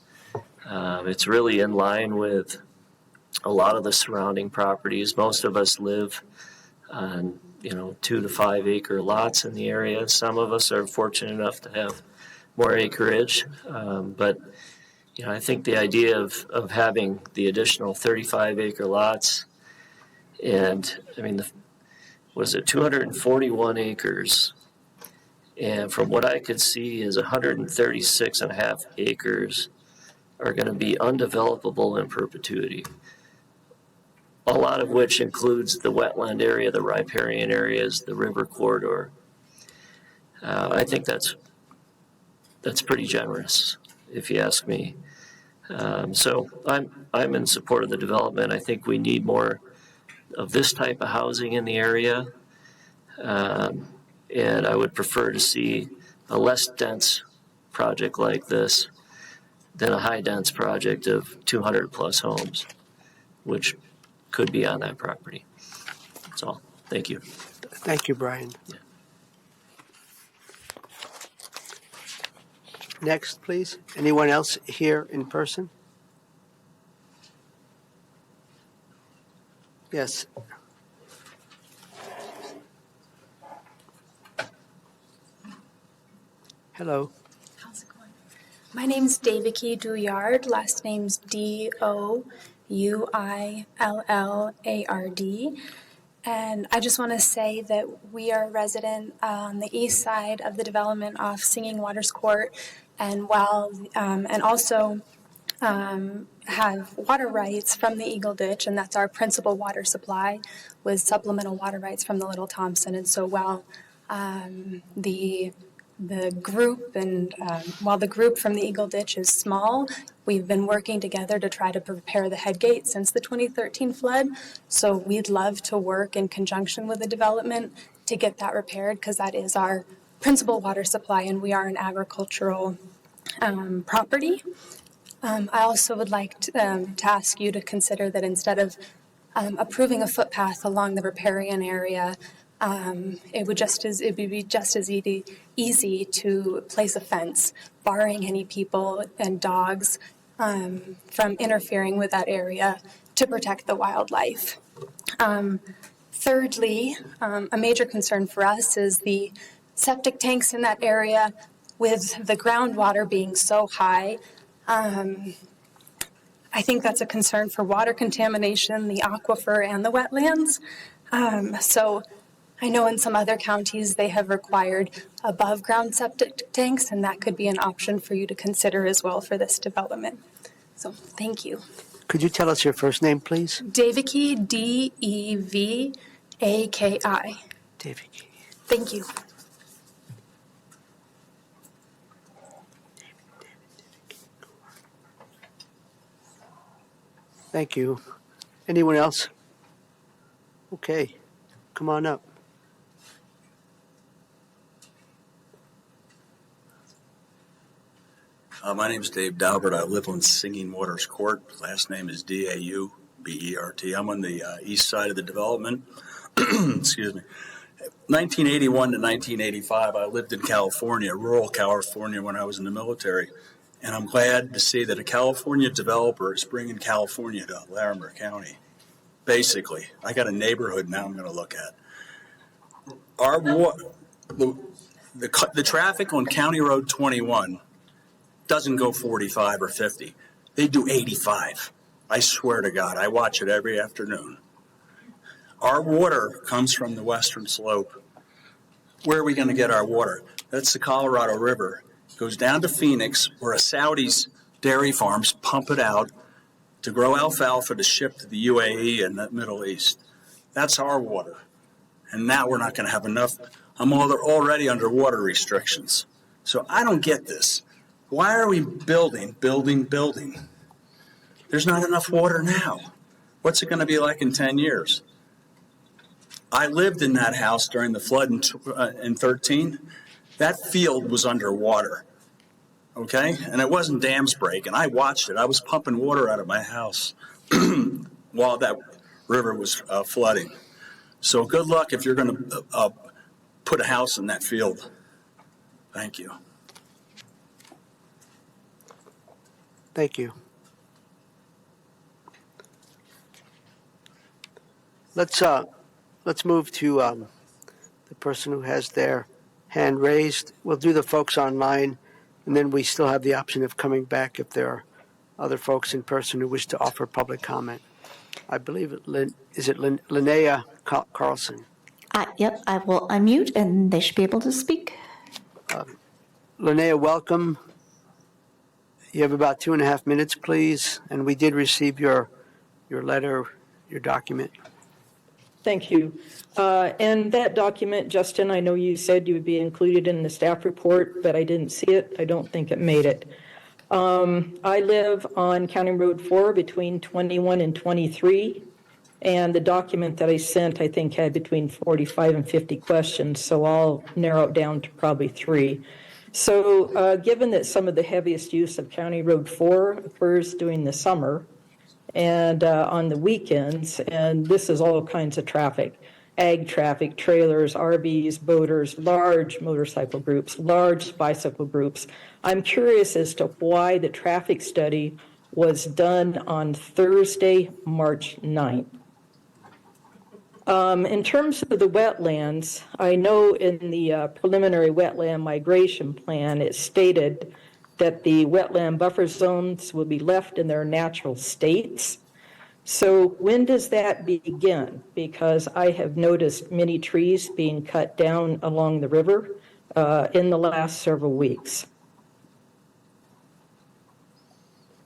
It's really in line with a lot of the surrounding properties. Most of us live on 2 to 5 acre lots in the area. Some of us are fortunate enough to have more acreage, but I think the idea of having the additional 35 acre lots, and was it 241 acres? And from what I could see is 136 and a half acres are going to be undevelopable in perpetuity. A lot of which includes the wetland area, the riparian areas, the river corridor. I think that's pretty generous, if you ask me. So I'm in support of the development. I think we need more of this type of housing in the area. And I would prefer to see a less dense project like this than a high dense project of 200 plus homes, which could be on that property. That's all. Thank you. Thank you, Brian. Yeah. Next, please. Anyone else here in person? Yes. Hello. How's it going? My name's Devaki Douillard. Last name's Douillard. And I just want to say that we are a resident on the east side of the development off Singing Waters Court, and also have water rights from the Eagle Ditch, and that's our principal water supply, with supplemental water rights from the Little Thompson. And so while the group while the group from the Eagle Ditch is small, we've been working together to try to prepare the head gate since the 2013 flood. So we'd love to work in conjunction with the development to get that repaired, because that is our principal water supply, and we are an agricultural property. I also would like to ask you to consider that instead of approving a footpath along the riparian area, it would be just as easy to place a fence, barring any people and dogs from interfering with that area to protect the wildlife. Thirdly, a major concern for us is the septic tanks in that area. With the groundwater being so high, I think that's a concern for water contamination, the aquifer, and the wetlands. So I know in some other counties they have required above-ground septic tanks, and that could be an option for you to consider as well for this development. So thank you. Could you tell us your first name, please? Devaki, Devaki. Devaki. Thank you. Thank you. Anyone else? Okay, come on up. My name is Dave Daubert. I live on Singing Waters Court. Last name is Daubert. I'm on the east side of the development. Excuse me. 1981 to 1985, I lived in California, rural California, when I was in the military. And I'm glad to see that a California developer is bringing California to Larimer County. Basically, I got a neighborhood now I'm going to look at. The traffic on County Road 21 doesn't go 45 or 50. They do 85. I swear to God, I watch it every afternoon. Our water comes from the western slope. Where are we going to get our water? That's the Colorado River. It goes down to Phoenix, where a Saudi's dairy farms pump it out to grow alfalfa to ship to the UAE and the Middle East. That's our water. And now we're not going to have enough. I'm already under water restrictions. So I don't get this. Why are we building? There's not enough water now. What's it going to be like in 10 years? I lived in that house during the flood in 13. That field was underwater. okay? And it wasn't dams breaking. I watched it. I was pumping water out of my house while that river was flooding. So good luck if you're going to put a house in that field. Thank you. Thank you. Let's move to the person who has their hand raised. We'll do the folks online, and then we still have the option of coming back if there are other folks in person who wish to offer public comment. I believe is it Linnea Carlson? Yep, I will unmute and they should be able to speak. Linnea, welcome. You have about 2.5 minutes, please. And we did receive your letter, your document. Thank you. And that document, Justin, I know you said you would be included in the staff report, but I didn't see it. I don't think it made it. I live on County Road 4 between 21 and 23. And the document that I sent, I think, had between 45 and 50 questions. So I'll narrow it down to probably 3. So given that some of the heaviest use of County Road 4 occurs during the summer, and on the weekends, and this is all kinds of traffic, ag traffic, trailers, RVs, boaters, large motorcycle groups, large bicycle groups. I'm curious as to why the traffic study was done on Thursday, March 9th. In terms of the wetlands, I know in the preliminary wetland migration plan, it stated that the wetland buffer zones will be left in their natural states. So when does that begin? Because I have noticed many trees being cut down along the river in the last several weeks.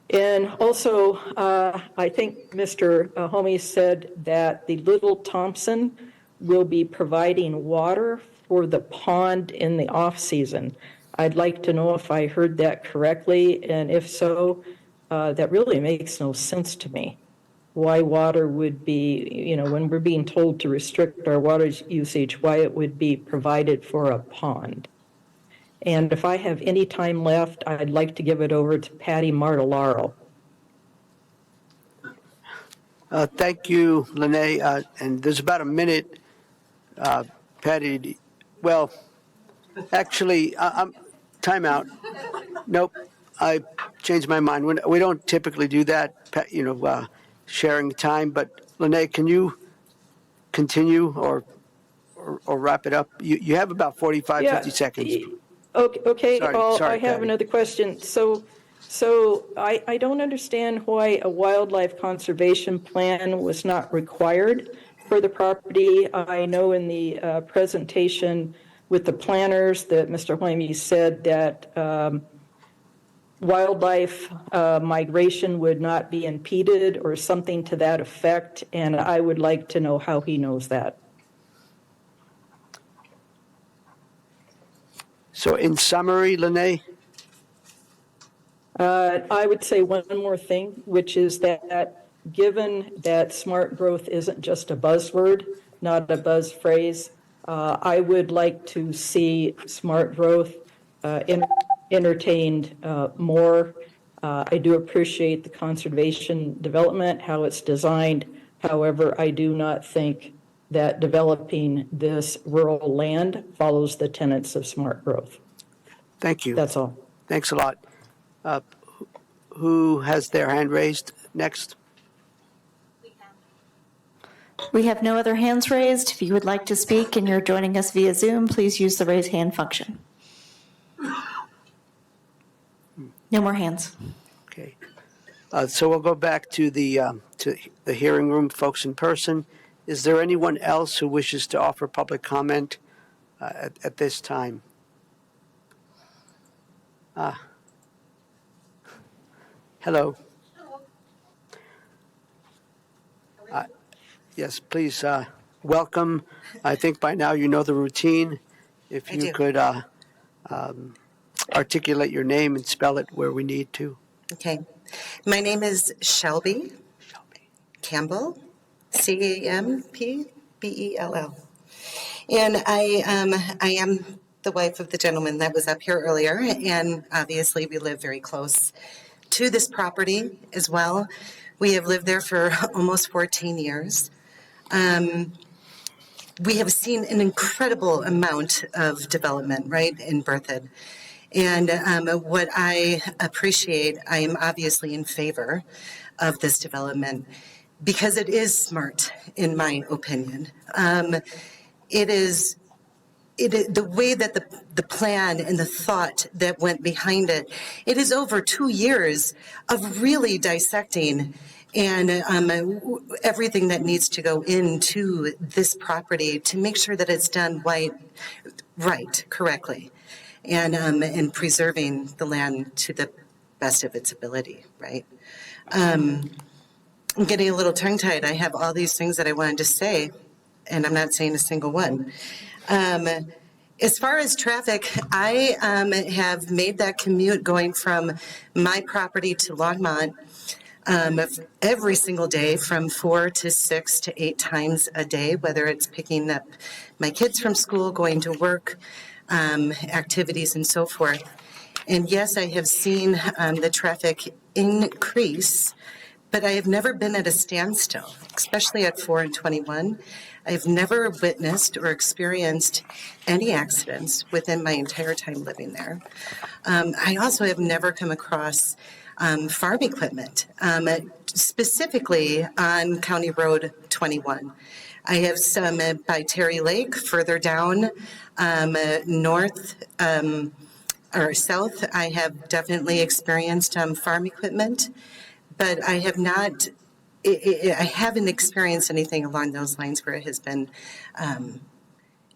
And also, I think Mr. Homey said that the Little Thompson will be providing water for the pond in the off-season. I'd like to know if I heard that correctly, and if so, that really makes no sense to me. Why water would be, when we're being told to restrict our water usage, why it would be provided for a pond. And if I have any time left, I'd like to give it over to Patty Martellaro. Thank you, Linnea. And there's about a minute, Patty. Well, actually, time out. Nope, I changed my mind. We don't typically do that, sharing time. But Linnea, can you continue or wrap it up? You have about 50 seconds. Okay. Sorry, I have Patty. another question. So I don't understand why a wildlife conservation plan was not required for the property. I know in the presentation with the planners that Mr. Hoyme said that wildlife migration would not be impeded or something to that effect, and I would like to know how he knows that. So in summary, Linnea? I would say one more thing, which is that given that smart growth isn't just a buzzword, not a buzz phrase, I would like to see smart growth entertained more. I do appreciate the conservation development, how it's designed. However, I do not think that developing this rural land follows the tenets of smart growth. Thank you. That's all. Thanks a lot. Who has their hand raised next? We have no other hands raised. If you would like to speak and you're joining us via Zoom, please use the raise hand function. No more hands. Okay. So we'll go back to the hearing room, folks in person. Is there anyone else who wishes to offer public comment at this time? Hello. Yes, please welcome. I think by now you know the routine. If you could articulate your name and spell it where we need to. Okay. My name is Shelby Campbell, Campbell. And I am the wife of the gentleman that was up here earlier, and obviously we live very close to this property as well. We have lived there for almost 14 years. We have seen an incredible amount of development, right, in Berthoud. And what I appreciate, I am obviously in favor of this development because it is smart, in my opinion. The way that the plan and the thought that went behind it, it is over 2 years of really dissecting and everything that needs to go into this property to make sure that it's done right, correctly, and preserving the land to the best of its ability, right? I'm getting a little tongue-tied. I have all these things that I wanted to say, and I'm not saying a single one. As far as traffic, I have made that commute going from my property to Longmont every single day from 4 to 6 to 8 times a day, whether it's picking up my kids from school, going to work, activities, and so forth. And yes, I have seen the traffic increase, but I have never been at a standstill, especially at 4 and 21. I've never witnessed or experienced any accidents within my entire time living there. I also have never come across farm equipment, specifically on County Road 21. I have some by Terry Lake, further down north or south. I have definitely experienced farm equipment, but I have not. I haven't experienced anything along those lines where it has been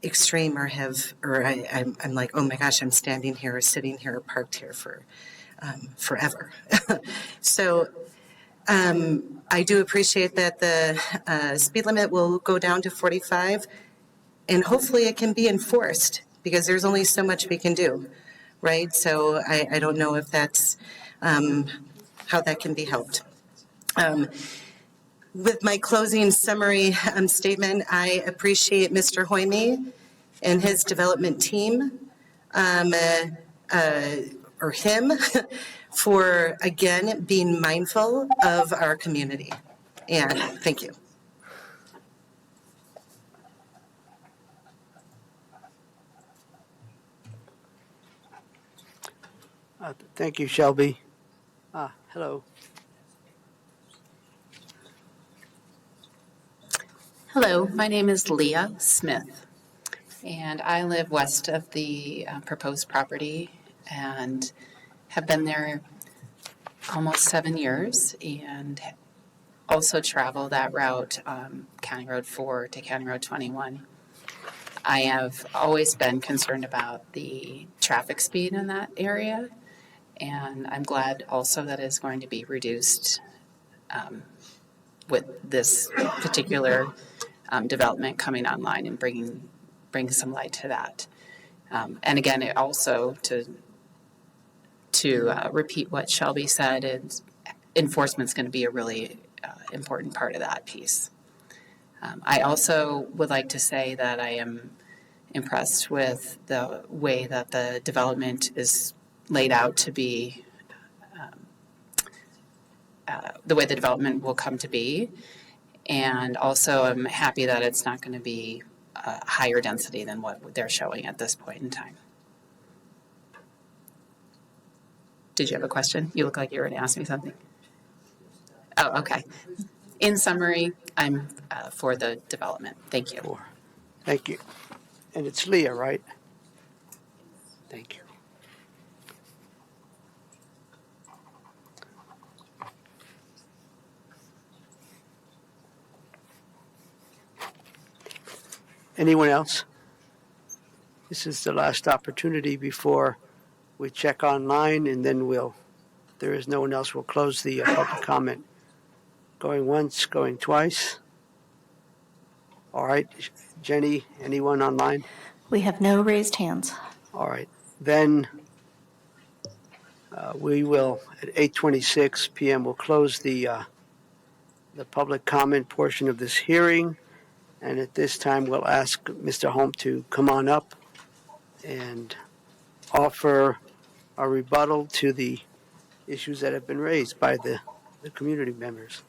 extreme I'm like, oh my gosh, I'm standing here or sitting here or parked here for forever. So I do appreciate that the speed limit will go down to 45, and hopefully it can be enforced because there's only so much we can do, right? So I don't know if that's how that can be helped. With my closing summary statement, I appreciate Mr. Hoyme and his development team, or him, for, again, being mindful of our community. And thank you. Thank you, Shelby. Hello. Hello, my name is Leah Smith, and I live west of the proposed property and have been there almost 7 years and also travel that route, County Road 4 to County Road 21. I have always been concerned about the traffic speed in that area, and I'm glad also that it's going to be reduced with this particular development coming online and bringing some light to that. And again, it also to repeat what Shelby said, enforcement's going to be a really important part of that piece. I also would like to say that I am impressed with the way that the development is laid out to be, the way the development will come to be. And also I'm happy that it's not going to be higher density than what they're showing at this point in time. Did you have a question? You look like you were going to ask me something. Oh, okay. In summary, I'm for the development. Thank you. Thank you. And it's Leah, right? Thank you. Anyone else? This is the last opportunity before we check online, and then if there is no one else, we'll close the public comment. Going once, going twice. All right, Jenny, anyone online? We have no raised hands. All right, then we will, at 8:26 p.m., we'll close the public comment portion of this hearing. And at this time, we'll ask Mr. Holm to come on up and offer a rebuttal to the issues that have been raised by the community members.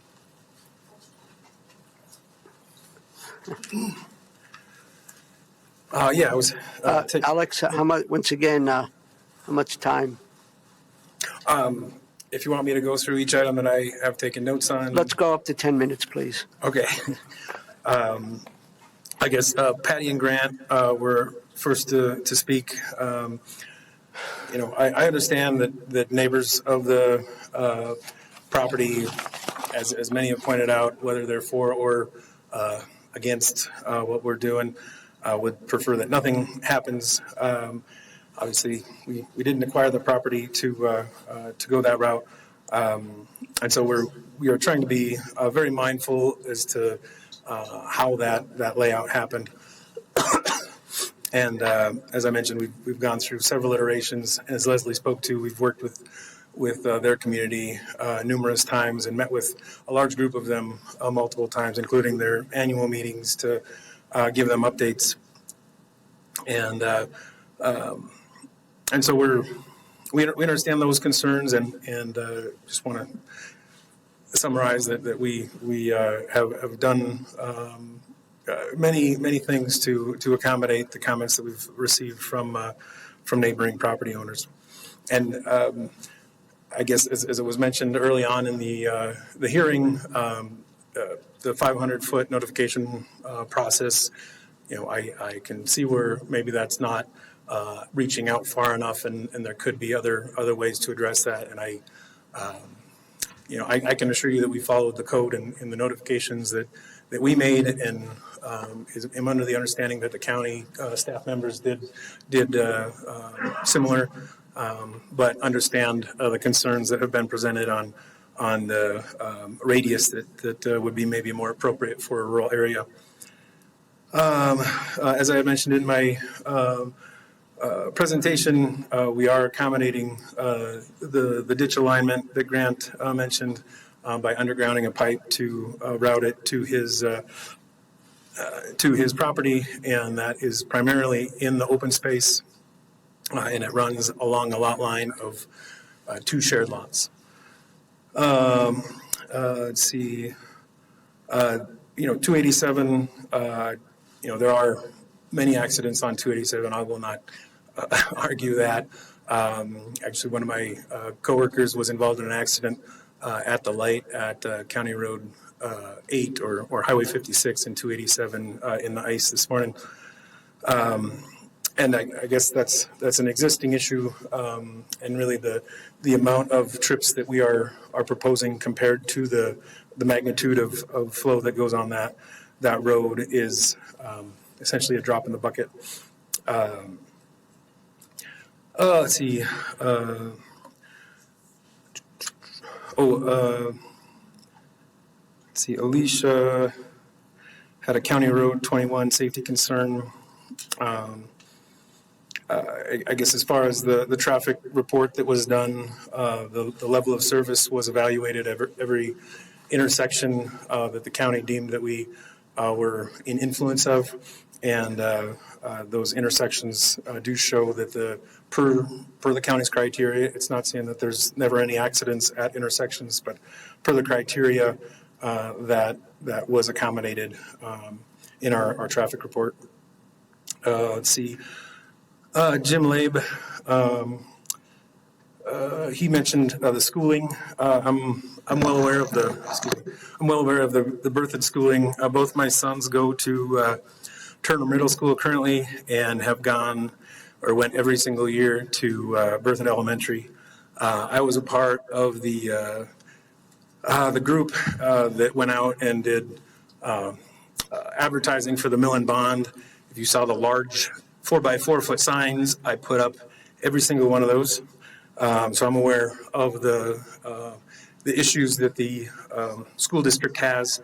Yeah, I was. Alex, how much? Once again, how much time? If you want me to go through each item that I have taken notes on. Let's go up to 10 minutes, please. Okay. I guess Patty and Grant were first to speak. I understand that neighbors of the property, as many have pointed out, whether they're for or against what we're doing, would prefer that nothing happens. Obviously, we didn't acquire the property to go that route, and so we are trying to be very mindful as to how that layout happened. And as I mentioned, we've gone through several iterations. As Leslie spoke to, we've worked with their community numerous times and met with a large group of them multiple times, including their annual meetings to give them updates. And so we understand those concerns, and just want to summarize that we have done many things to accommodate the comments that we've received from neighboring property owners. And I guess as it was mentioned early on in the hearing, the 500-foot notification process, I can see where maybe that's not reaching out far enough, and there could be other ways to address that. And I can assure you that we followed the code and the notifications that we made, and am under the understanding that the county staff members did similar, but understand the concerns that have been presented on the radius that would be maybe more appropriate for a rural area. As I mentioned in my presentation, we are accommodating the ditch alignment that Grant mentioned by undergrounding a pipe to route it to his property, and that is primarily in the open space, and it runs along a lot line of two shared lots. Let's see, 287, there are many accidents on 287. I will not argue that. Actually, one of my coworkers was involved in an accident at the light at County Road 8 or Highway 56 and 287 in the ice this morning. And I guess that's an existing issue, and really the amount of trips that we are proposing compared to the magnitude of flow that goes on that road is essentially a drop in the bucket. Let's see. Let's see. Alicia had a County Road 21 safety concern. I guess as far as the traffic report that was done, the level of service was evaluated every intersection that the county deemed that we were in influence of, and those intersections do show that per the county's criteria, it's not saying that there's never any accidents at intersections, but per the criteria that was accommodated in our traffic report. Let's see. Jim Labe, he mentioned the schooling. I'm well aware of the Berthoud schooling. Both my sons go to Turner Middle School currently, and have gone or went every single year to Berthoud Elementary. I was a part of the group that went out and did advertising for the mill and bond. If you saw the large 4x4 foot signs, I put up every single one of those. So I'm aware of the issues that the school district has,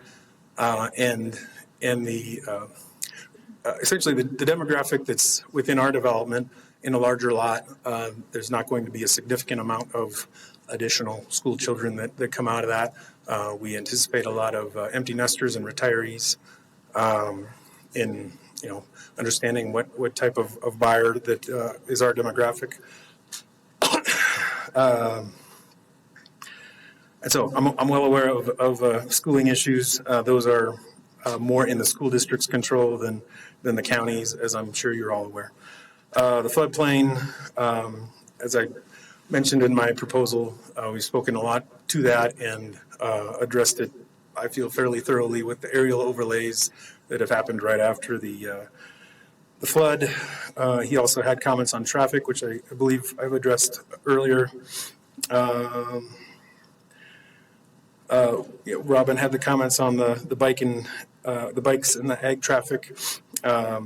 and the essentially the demographic that's within our development in a larger lot. There's not going to be a significant amount of additional school children that come out of that. We anticipate a lot of empty nesters and retirees in understanding what type of buyer that is our demographic. And so I'm well aware of schooling issues. Those are more in the school district's control than the county's, as I'm sure you're all aware. The floodplain, as I mentioned in my proposal, we've spoken a lot to that and addressed it, I feel, fairly thoroughly with the aerial overlays that have happened right after the flood. He also had comments on traffic, which I believe I've addressed earlier. Robin had the comments on the bikes and the ag traffic. I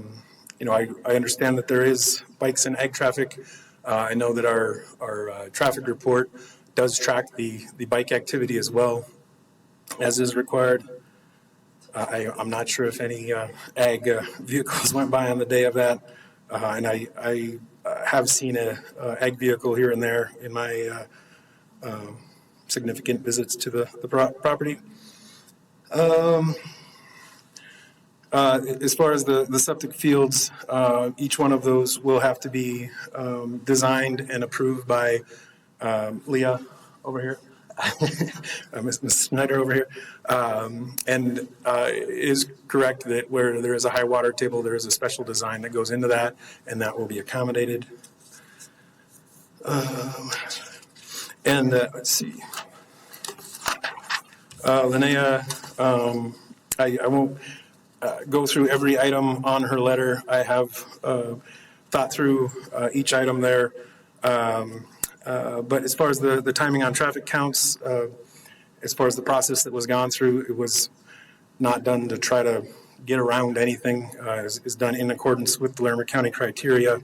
understand that there is bikes and ag traffic. I know that our traffic report does track the bike activity as well, as is required. I'm not sure if any ag vehicles went by on the day of that, and I have seen a ag vehicle here and there in my significant visits to the property. As far as the septic fields, each one of those will have to be designed and approved by Leah over here, Ms. Snyder over here. And it is correct that where there is a high water table, there is a special design that goes into that, and that will be accommodated. Let's see. Linnea, I won't go through every item on her letter. I have thought through each item there. But as far as the timing on traffic counts, as far as the process that was gone through, it was not done to try to get around anything. Is done in accordance with the Larimer County criteria.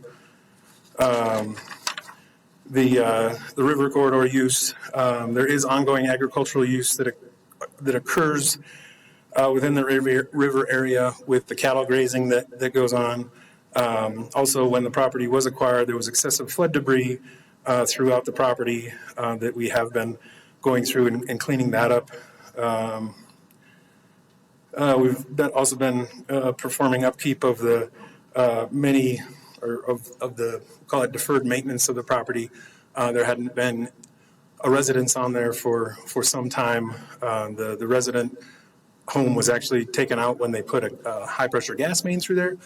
The river corridor use, there is ongoing agricultural use that occurs within the river area with the cattle grazing that goes on. Also, when the property was acquired, there was excessive flood debris throughout the property that we have been going through and cleaning that up. We've also been performing upkeep of the of the, call it deferred maintenance of the property. There hadn't been a residence on there for some time. The resident home was actually taken out when they put a high pressure gas main through there.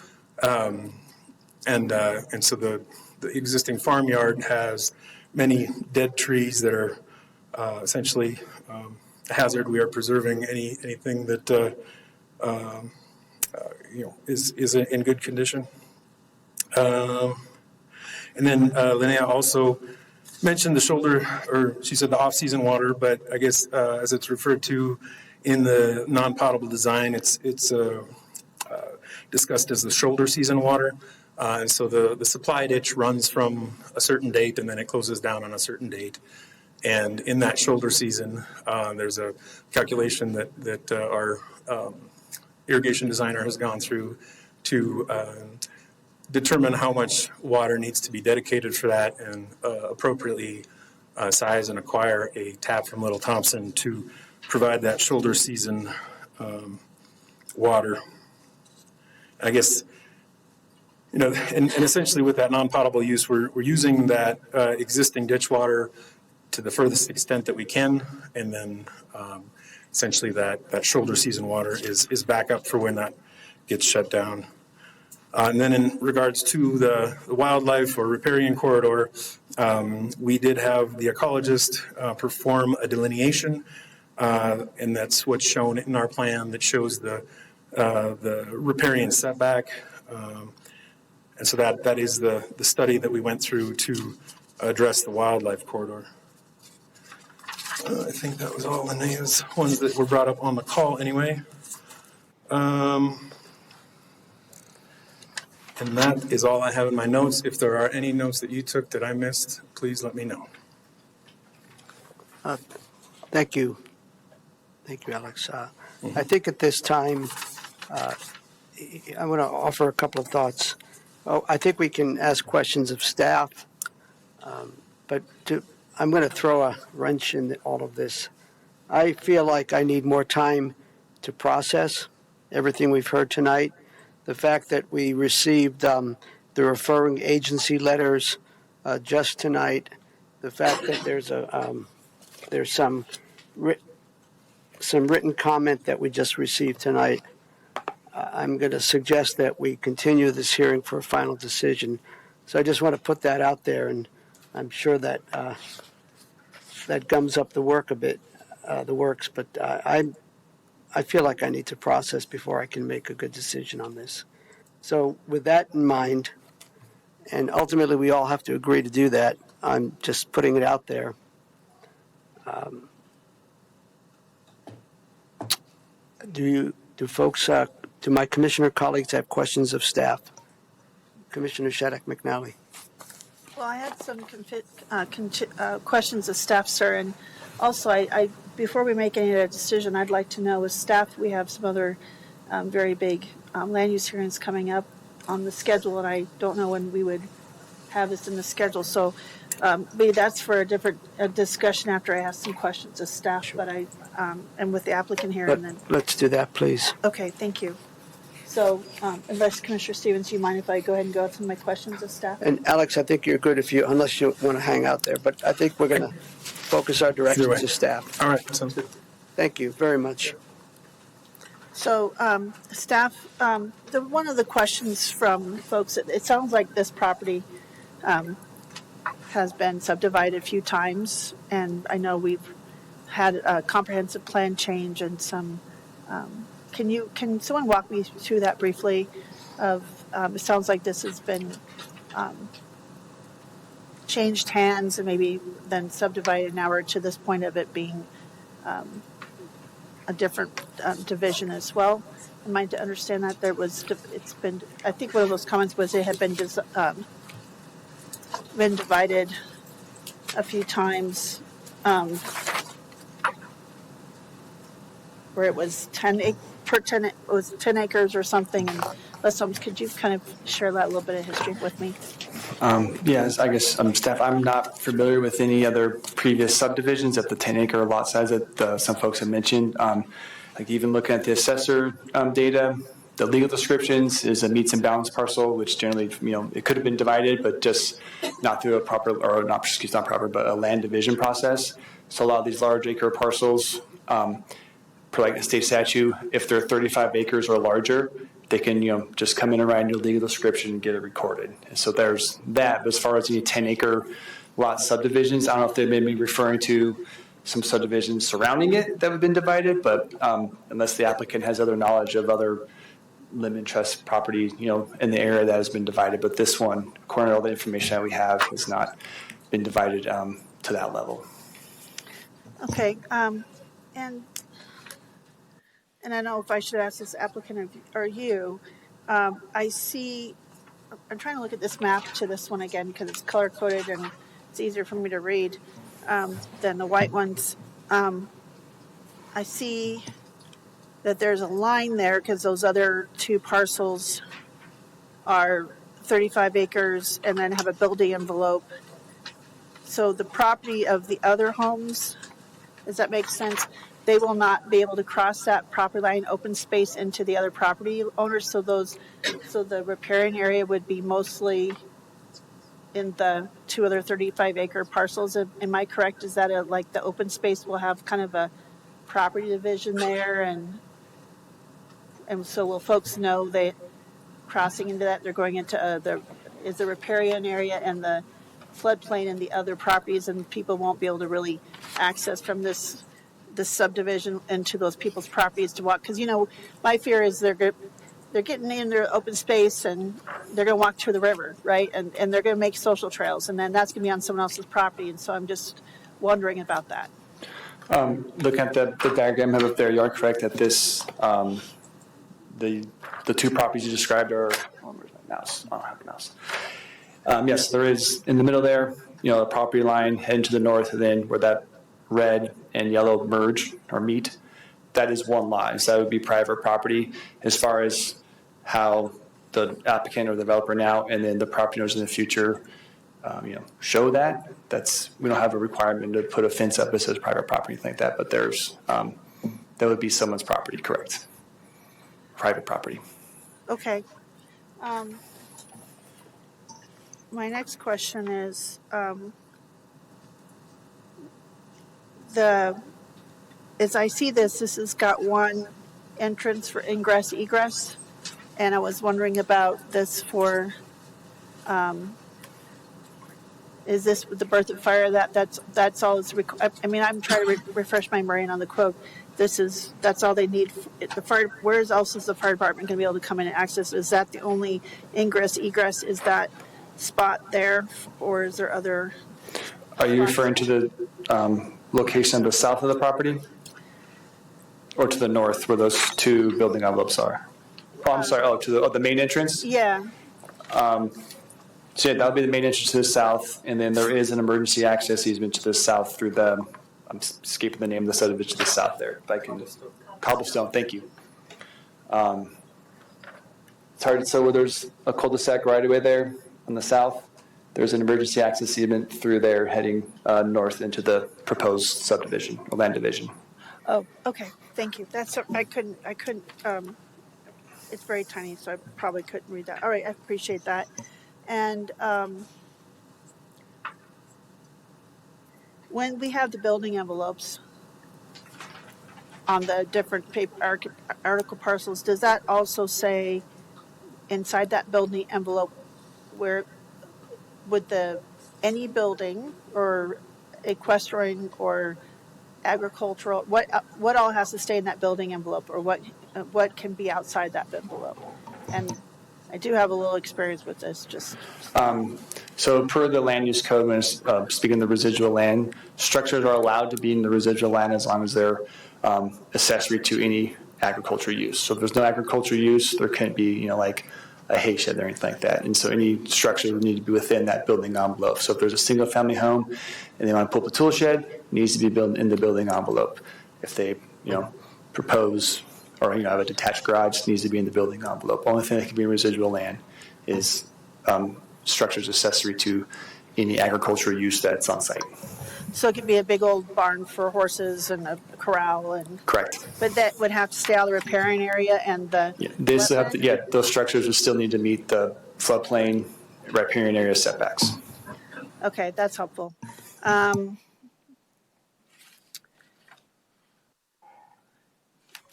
And so the existing farmyard has many dead trees that are essentially a hazard. We are preserving anything that is in good condition. And then Linnea also mentioned the shoulder, or she said the off-season water, but I guess as it's referred to in the non-potable design, it's discussed as the shoulder season water. And so the supply ditch runs from a certain date and then it closes down on a certain date. And in that shoulder season, there's a calculation that our irrigation designer has gone through to determine how much water needs to be dedicated for that and appropriately size and acquire a tap from Little Thompson to provide that shoulder season water. And I guess, and essentially with that non-potable use, we're using that existing ditch water to the furthest extent that we can, and then essentially that shoulder season water is back up for when that gets shut down. And then in regards to the wildlife or riparian corridor, we did have the ecologist perform a delineation, and that's what's shown in our plan that shows the riparian setback. And so that is the study that we went through to address the wildlife corridor. I think that was all Linnea's ones that were brought up on the call anyway. And that is all I have in my notes. If there are any notes that you took that I missed, please let me know. Thank you. Thank you, Alex. I think at this time, I'm going to offer a couple of thoughts. I think we can ask questions of staff, but I'm going to throw a wrench in all of this. I feel like I need more time to process everything we've heard tonight. the fact that we received the referring agency letters just tonight, the fact that there's some written comment that we just received tonight. I'm going to suggest that we continue this hearing for a final decision. So I just want to put that out there, and I'm sure that that gums up the work a bit, the works. But I feel like I need to process before I can make a good decision on this. So with that in mind, and ultimately we all have to agree to do that, I'm just putting it out there. Do folks, do my commissioner colleagues have questions of staff? Commissioner Shattuck McNally. Well, I had some questions of staff, sir, and also I before we make any decision, I'd like to know with staff, we have some other very big land use hearings coming up on the schedule, and I don't know when we would have this in the schedule. So maybe that's for a discussion after I ask some questions of staff. Sure. But I am with the applicant here, and then Let's do that, please. Okay, thank you. So, unless Commissioner Stevens, do you mind if I go ahead and go to my questions of staff? And Alex, I think you're good unless you want to hang out there, but I think we're going to focus our directions to staff. All right, sounds good. Thank you very much. So, staff, one of the questions from folks, it sounds like this property has been subdivided a few times, and I know we've had a comprehensive plan change and some. Can someone walk me through that briefly? It sounds like this has been changed hands and maybe then subdivided. Now we're to this point of it being a different division as well. Am I to understand that it's been? I think one of those comments was it had been divided a few times. Where it was 10 acres or something. And could you kind of share that little bit of history with me? Yes, I guess staff. I'm not familiar with any other previous subdivisions at the 10-acre lot size that some folks have mentioned. Like even looking at the assessor data, the legal descriptions is a meets and bounds parcel, which generally, it could have been divided, but just not through a land division process. So a lot of these large acre parcels. Per like the state statute, if they're 35 acres or larger, they can just come in and write a legal description and get it recorded. And so there's that. But as far as any 10-acre lot subdivisions, I don't know if they may be referring to some subdivisions surrounding it that have been divided, but unless the applicant has other knowledge of other Lemmon Trust property, in the area that has been divided. But this one, according to all the information that we have, has not been divided to that level. Okay, and I don't know if I should ask this applicant or you. I see, I'm trying to look at this map to this one again because it's color coded and it's easier for me to read than the white ones. I see that there's a line there because those other two parcels are 35 acres and then have a building envelope. So the property of the other homes, does that make sense? They will not be able to cross that property line, open space into the other property owners. So the riparian area would be mostly in the two other 35-acre parcels. Am I correct? Is that like the open space will have kind of a property division there, and so will folks know they crossing into that they're going into the riparian area and the floodplain and the other properties, and people won't be able to really access from this subdivision into those people's properties to walk, because my fear is they're getting in their open space and they're going to walk through the river, right? And they're going to make social trails, and then that's going to be on someone else's property. And so I'm just wondering about that. Looking at the diagram up there, you are correct that this the two properties you described are. Oh, where's my mouse? I don't have a mouse. Yes, there is in the middle there. A property line heading to the north, and then where that red and yellow merge or meet, that is one line. So that would be private property. As far as how the applicant or the developer now and then the property owners in the future, show that. We don't have a requirement to put a fence up that says private property, anything like that. But there's that would be someone's property, correct? Private property. Okay. My next question is, as I see this has got one entrance for ingress egress, and I was wondering about this for, is this with the birth of fire, that's all it's, I mean, I'm trying to refresh my brain on the quote. That's all they need. The fire, where else is the fire department going to be able to come in and access? Is that the only ingress egress? Is that spot there, or is there other? Are you referring to the location to the south of the property? Or to the north where those two building envelopes are? Oh, I'm sorry, to the main entrance? Yeah. So yeah, that would be the main entrance to the south, and then there is an emergency access easement to the south through the, I'm escaping the name of the subdivision to the south there. If I can just, Cobblestone, thank you. It's hard, so there's a cul-de-sac right away there on the south. There's an emergency access easement through there heading north into the proposed subdivision, or land division. Oh, okay. Thank you. That's, I couldn't, it's very tiny, so I probably couldn't read that. All right. I appreciate that. And, when we have the building envelopes on the different paper article parcels, does that also say inside that building envelope where would any building or equestrian or agricultural, what all has to stay in that building envelope, or what can be outside that envelope? And I do have a little experience with this, just. So per the land use code, when it's speaking of the residual land, structures are allowed to be in the residual land as long as they're accessory to any agricultural use. So if there's no agricultural use, there can't be, like a hay shed or anything like that. And so any structure would need to be within that building envelope. So if there's a single family home and they want to put up a tool shed, it needs to be built in the building envelope. If they, propose or, have a detached garage, it needs to be in the building envelope. Only thing that can be in residual land is structures accessory to any agricultural use that's on site. So it could be a big old barn for horses and a corral and. Correct. But that would have to stay out of the riparian area and the. Yeah, they still have to, those structures would still need to meet the floodplain riparian area setbacks. Okay, that's helpful. I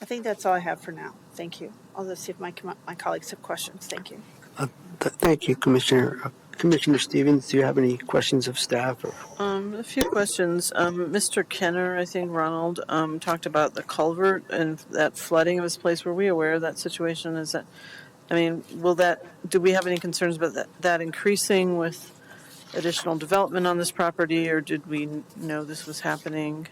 think that's all I have for now. Thank you. I'll just see if my colleagues have questions. Thank you. Thank you, Commissioner. Commissioner Stevens, do you have any questions of staff? A few questions. Mr. Kenner, I think Ronald, talked about the culvert and that flooding of his place. Were we aware of that situation? Do we have any concerns about that increasing with additional development on this property, or did we know this was happening?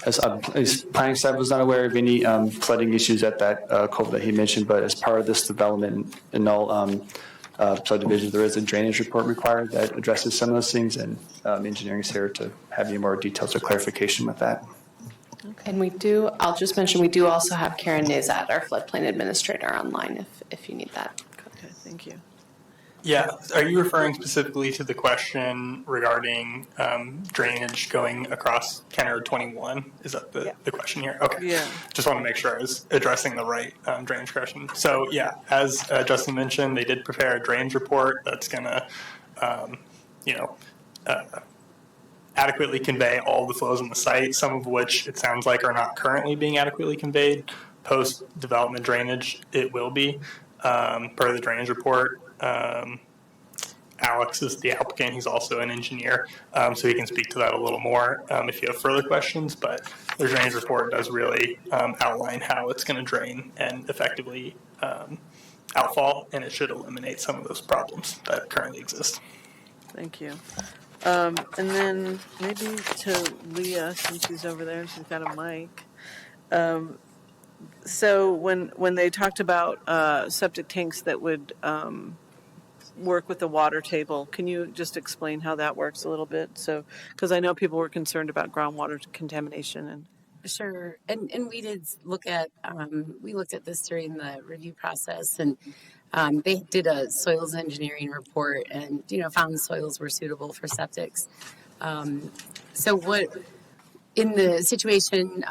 As planning staff was not aware of any flooding issues at that culvert that he mentioned, but as part of this development in all subdivisions, there is a drainage report required that addresses some of those things, and engineering is here to have any more details or clarification with that. And I'll just mention, we do also have Karen Nazat, our floodplain administrator, online if you need that. Okay, thank you. Yeah, are you referring specifically to the question regarding drainage going across County Road 21? Is that the question here? Okay. Yeah. Just want to make sure I was addressing the right drainage question. So yeah, as Justin mentioned, they did prepare a drainage report that's going to, adequately convey all the flows on the site, some of which it sounds like are not currently being adequately conveyed. Post-development drainage, it will be, per the drainage report. Alex is the applicant. He's also an engineer, so he can speak to that a little more if you have further questions. But the drainage report does really outline how it's going to drain and effectively outfall, and it should eliminate some of those problems that currently exist. Thank you. And then maybe to Leah, since she's over there, she's got a mic. So when they talked about septic tanks that would work with the water table, can you just explain how that works a little bit? So, because I know people were concerned about groundwater contamination and. Sure, and we did look at we looked at this during the review process, and they did a soils engineering report, and found the soils were suitable for septics. So what, in the situation,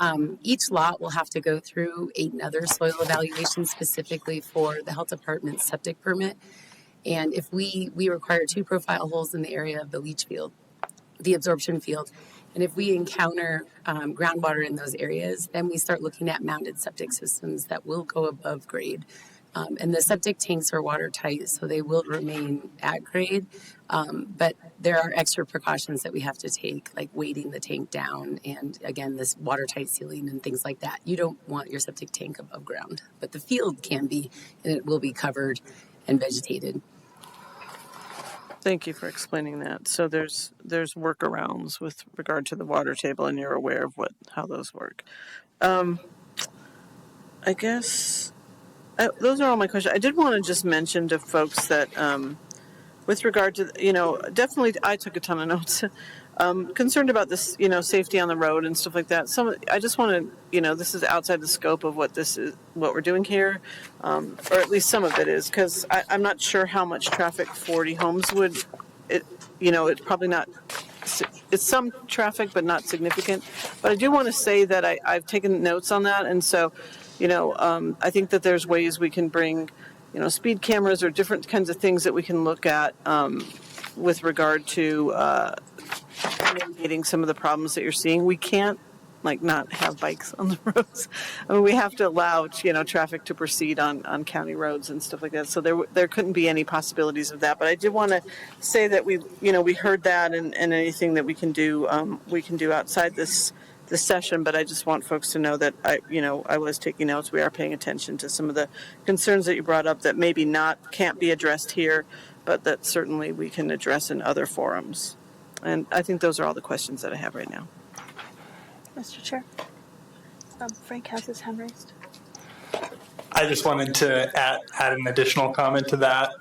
each lot will have to go through another soil evaluation specifically for the health department's septic permit. And if we require 2 profile holes in the area of the leach field, the absorption field. And if we encounter groundwater in those areas, then we start looking at mounted septic systems that will go above grade. And the septic tanks are watertight, so they will remain at grade. But there are extra precautions that we have to take, like weighting the tank down and, again, this watertight sealing and things like that. You don't want your septic tank above ground, but the field can be, and it will be covered and vegetated. Thank you for explaining that. So there's workarounds with regard to the water table, and you're aware of how those work. I guess those are all my questions. I did want to just mention to folks that with regard to, definitely I took a ton of notes. Concerned about this, safety on the road and stuff like that. I just want to, this is outside the scope of what we're doing here, or at least some of it is, because I'm not sure how much traffic 40 homes would, it's probably not, it's some traffic, but not significant. But I do want to say that I've taken notes on that, and so, I think that there's ways we can bring, speed cameras or different kinds of things that we can look at with regard to mitigating some of the problems that you're seeing. We can't not have bikes on the roads. I mean, we have to allow traffic to proceed on county roads and stuff like that. So there couldn't be any possibilities of that. But I did want to say that we heard that, and anything that we can do outside this session. But I just want folks to know that I was taking notes. We are paying attention to some of the concerns that you brought up that maybe can't be addressed here, but that certainly we can address in other forums. And I think those are all the questions that I have right now. Mr. Chair, Frank has his hand raised. I just wanted to add an additional comment to that,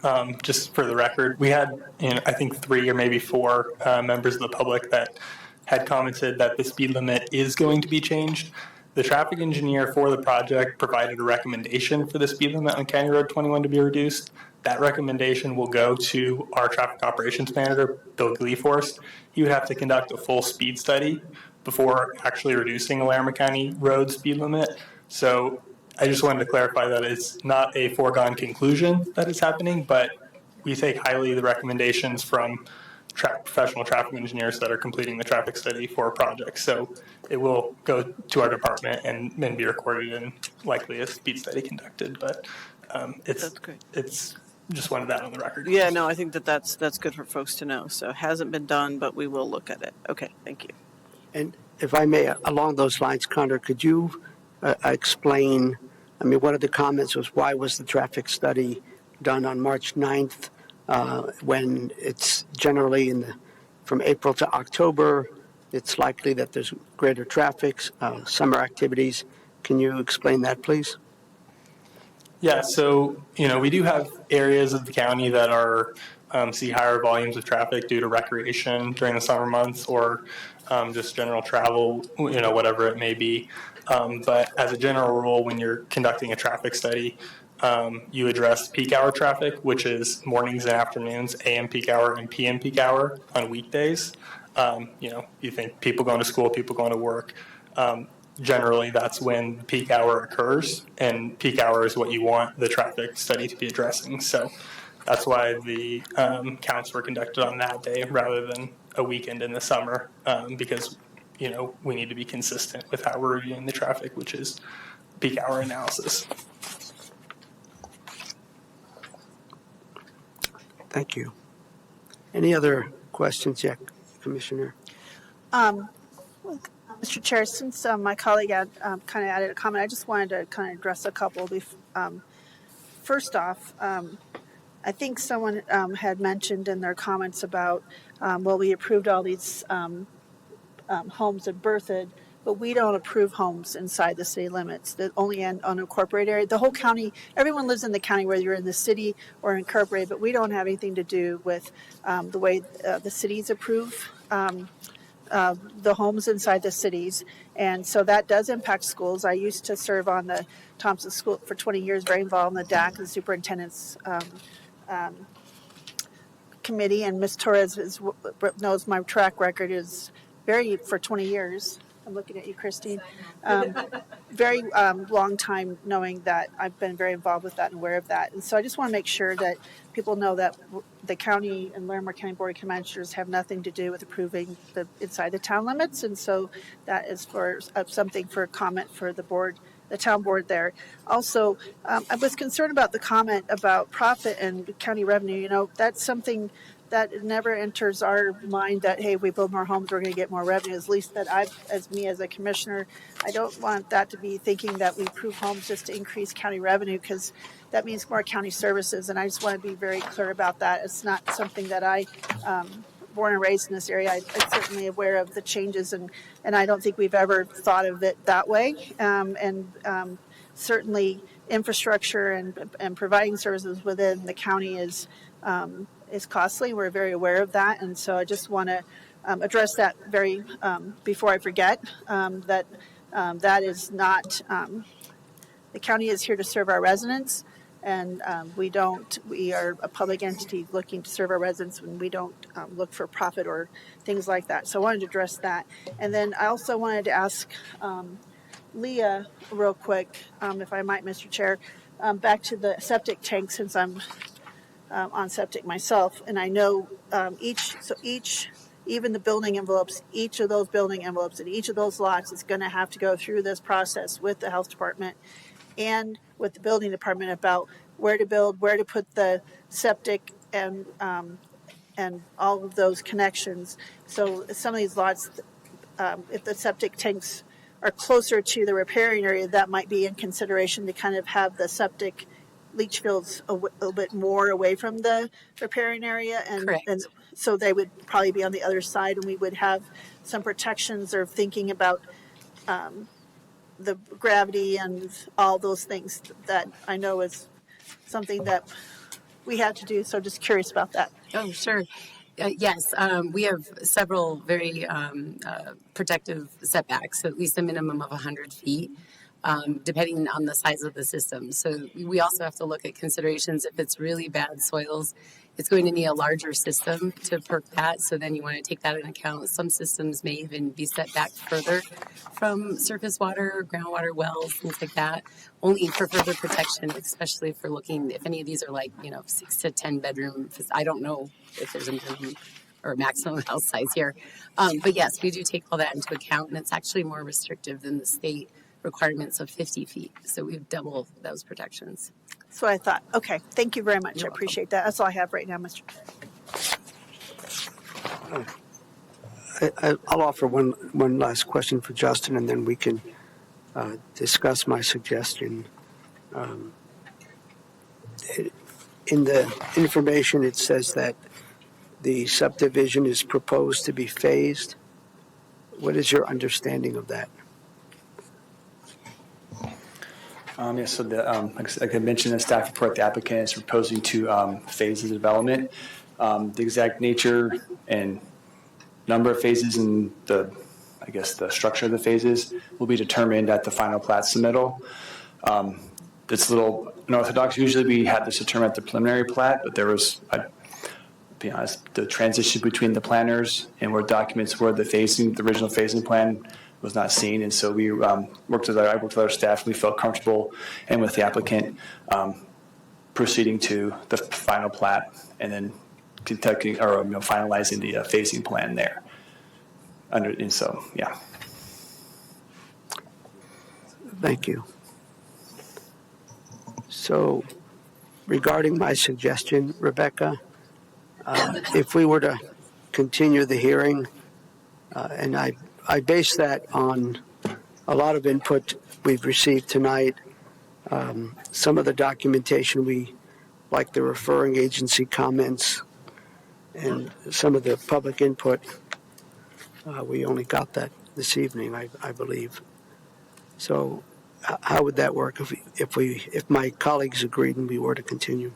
just for the record. We had, I think 3 or maybe 4 members of the public that had commented that the speed limit is going to be changed. The traffic engineer for the project provided a recommendation for the speed limit on County Road 21 to be reduced. That recommendation will go to our traffic operations manager, Bill Gleeforce. He would have to conduct a full speed study before actually reducing a Larimer County road speed limit. So I just wanted to clarify that it's not a foregone conclusion that is happening, but we take highly the recommendations from professional traffic engineers that are completing the traffic study for a project. So it will go to our department and then be recorded and likely a speed study conducted. But That's great. It's just wanted that on the record. Yeah, no, I think that's good for folks to know. So it hasn't been done, but we will look at it. Okay, thank you. And if I may, along those lines, Connor, could you explain, one of the comments was, why was the traffic study done on March 9th when it's generally from April to October, it's likely that there's greater traffic, summer activities. Can you explain that, please? Yeah, so, we do have areas of the county that are see higher volumes of traffic due to recreation during the summer months or just general travel, whatever it may be. But as a general rule, when you're conducting a traffic study, you address peak hour traffic, which is mornings and afternoons, AM peak hour and PM peak hour on weekdays. You think people going to school, people going to work. Generally, that's when the peak hour occurs, and peak hour is what you want the traffic study to be addressing. So that's why the counts were conducted on that day rather than a weekend in the summer, because we need to be consistent with how we're reviewing the traffic, which is peak hour analysis. Thank you. Any other questions yet, Commissioner? Mr. Chair, since my colleague had kind of added a comment, I just wanted to kind of address a couple. First off, I think someone had mentioned in their comments about, we approved all these homes in Berthoud, but we don't approve homes inside the city limits, that only in unincorporated area. The whole county, everyone lives in the county, whether you're in the city or incorporated, but we don't have anything to do with the way the cities approve the homes inside the cities. And so that does impact schools. I used to serve on the Thompson School for 20 years, very involved in the DAC and the superintendent's committee, and Ms. Torres knows my track record is for 20 years. I'm looking at you, Christine. Very long time knowing that I've been very involved with that and aware of that. And so I just want to make sure that people know that the county and Larimer County Board of Commissioners have nothing to do with approving the inside the town limits. And so that is for something for comment for the board, the town board there. Also, I was concerned about the comment about profit and county revenue. You know, that's something that never enters our mind that, hey, if we build more homes, we're going to get more revenue. At least that as a commissioner, I don't want that to be thinking that we approve homes just to increase county revenue, because that means more county services. And I just want to be very clear about that. It's not something that born and raised in this area, I'm certainly aware of the changes, and I don't think we've ever thought of it that way. Certainly infrastructure and providing services within the county is costly. We're very aware of that, and so I just want to address that very before I forget that is not the county is here to serve our residents, and we are a public entity looking to serve our residents, and we don't look for profit or things like that. So I wanted to address that. And then I also wanted to ask Leah real quick, if I might, Mr. Chair, back to the septic tank, since I'm on septic myself, and I know even the building envelopes, each of those building envelopes and each of those lots is going to have to go through this process with the health department and with the building department about where to build, where to put the septic, and all of those connections. So some of these lots, if the septic tanks are closer to the repairing area, that might be in consideration to kind of have the septic leach fields a little bit more away from the repairing area, and so they would probably be on the other side, and we would have some protections or thinking about the gravity and all those things that I know is something that we had to do. So just curious about that. Oh, sure. Yes, we have several very protective setbacks, so at least a minimum of 100 feet, depending on the size of the system. So we also have to look at considerations. If it's really bad soils, it's going to need a larger system to perk that, so then you want to take that into account. Some systems may even be set back further from surface water, groundwater wells, things like that, only for further protection, especially if we're looking, if any of these are like, 6 to 10 bedroom. I don't know if there's a minimum or maximum house size here. But yes, we do take all that into account, and it's actually more restrictive than the state requirements of 50 feet. So we've doubled those protections. So I thought, okay, thank you very much. I appreciate that. That's all I have right now, Mr. I'll offer one last question for Justin, and then we can discuss my suggestion. In the information, it says that the subdivision is proposed to be phased. What is your understanding of that? Yes, so like I mentioned in the staff report, the applicant is proposing to phase the development. The exact nature and number of phases and the structure of the phases will be determined at the final plat submittal. It's a little unorthodox. Usually we have this determined at the preliminary plat, but there was, I'll be honest, the transition between the planners and where documents were the original phasing plan was not seen, and so we I worked with our staff. We felt comfortable, and with the applicant, proceeding to the final plat and then finalizing the phasing plan there. Thank you. So, regarding my suggestion, Rebecca, if we were to continue the hearing, and I base that on a lot of input we've received tonight, some of the documentation like the referring agency comments, and some of the public input, we only got that this evening, I believe. So how would that work if my colleagues agreed and we were to continue?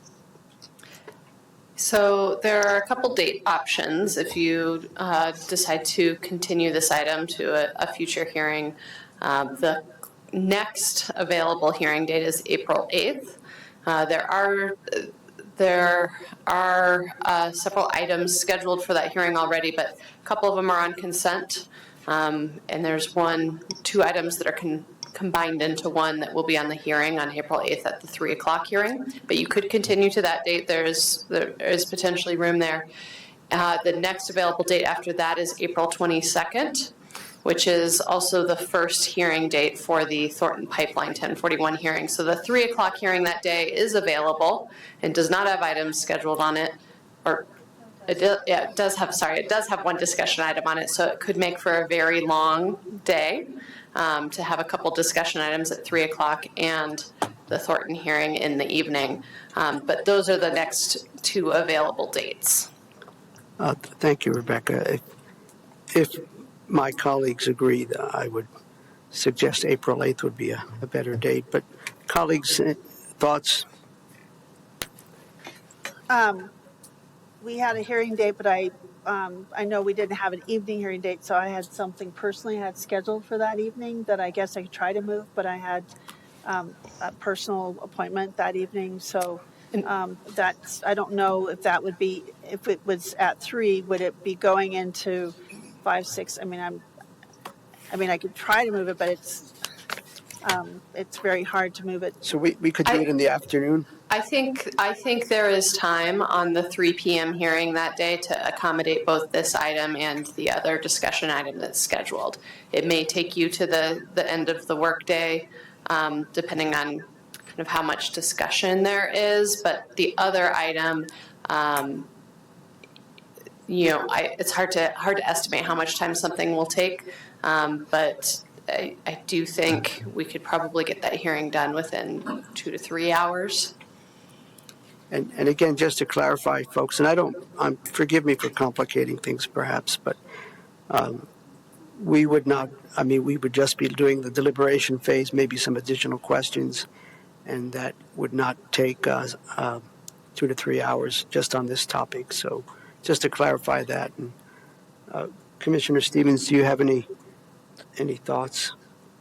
So there are a couple date options if you decide to continue this item to a future hearing. The next available hearing date is April 8th. There are several items scheduled for that hearing already, but a couple of them are on consent. And there's two items that are combined into one that will be on the hearing on April 8th at the 3 o'clock hearing. But you could continue to that date. There is potentially room there. The next available date after that is April 22nd, which is also the first hearing date for the Thornton Pipeline 1041 hearing. So the 3 o'clock hearing that day is available and does not have items scheduled on it, or it does have one discussion item on it, so it could make for a very long day to have a couple discussion items at 3 o'clock and the Thornton hearing in the evening. But those are the next two available dates. Thank you, Rebecca. If my colleagues agree, I would suggest April 8th would be a better date. But colleagues, thoughts? We had a hearing date, but I know we didn't have an evening hearing date, so I had something personally I had scheduled for that evening that I guess I could try to move, but I had a personal appointment that evening, so I don't know if that would be, if it was at 3, would it be going into 5, 6? I mean, I could try to move it, but it's very hard to move it. So we could do it in the afternoon? I think there is time on the 3 p.m. hearing that day to accommodate both this item and the other discussion item that's scheduled. It may take you to the end of the workday, depending on kind of how much discussion there is, but the other item, it's hard to estimate how much time something will take, but I do think we could probably get that hearing done within 2 to 3 hours. And again, just to clarify, folks, and forgive me for complicating things perhaps, but we would just be doing the deliberation phase, maybe some additional questions, and that would not take 2 to 3 hours just on this topic. So just to clarify that. And, Commissioner Stevens, do you have any thoughts?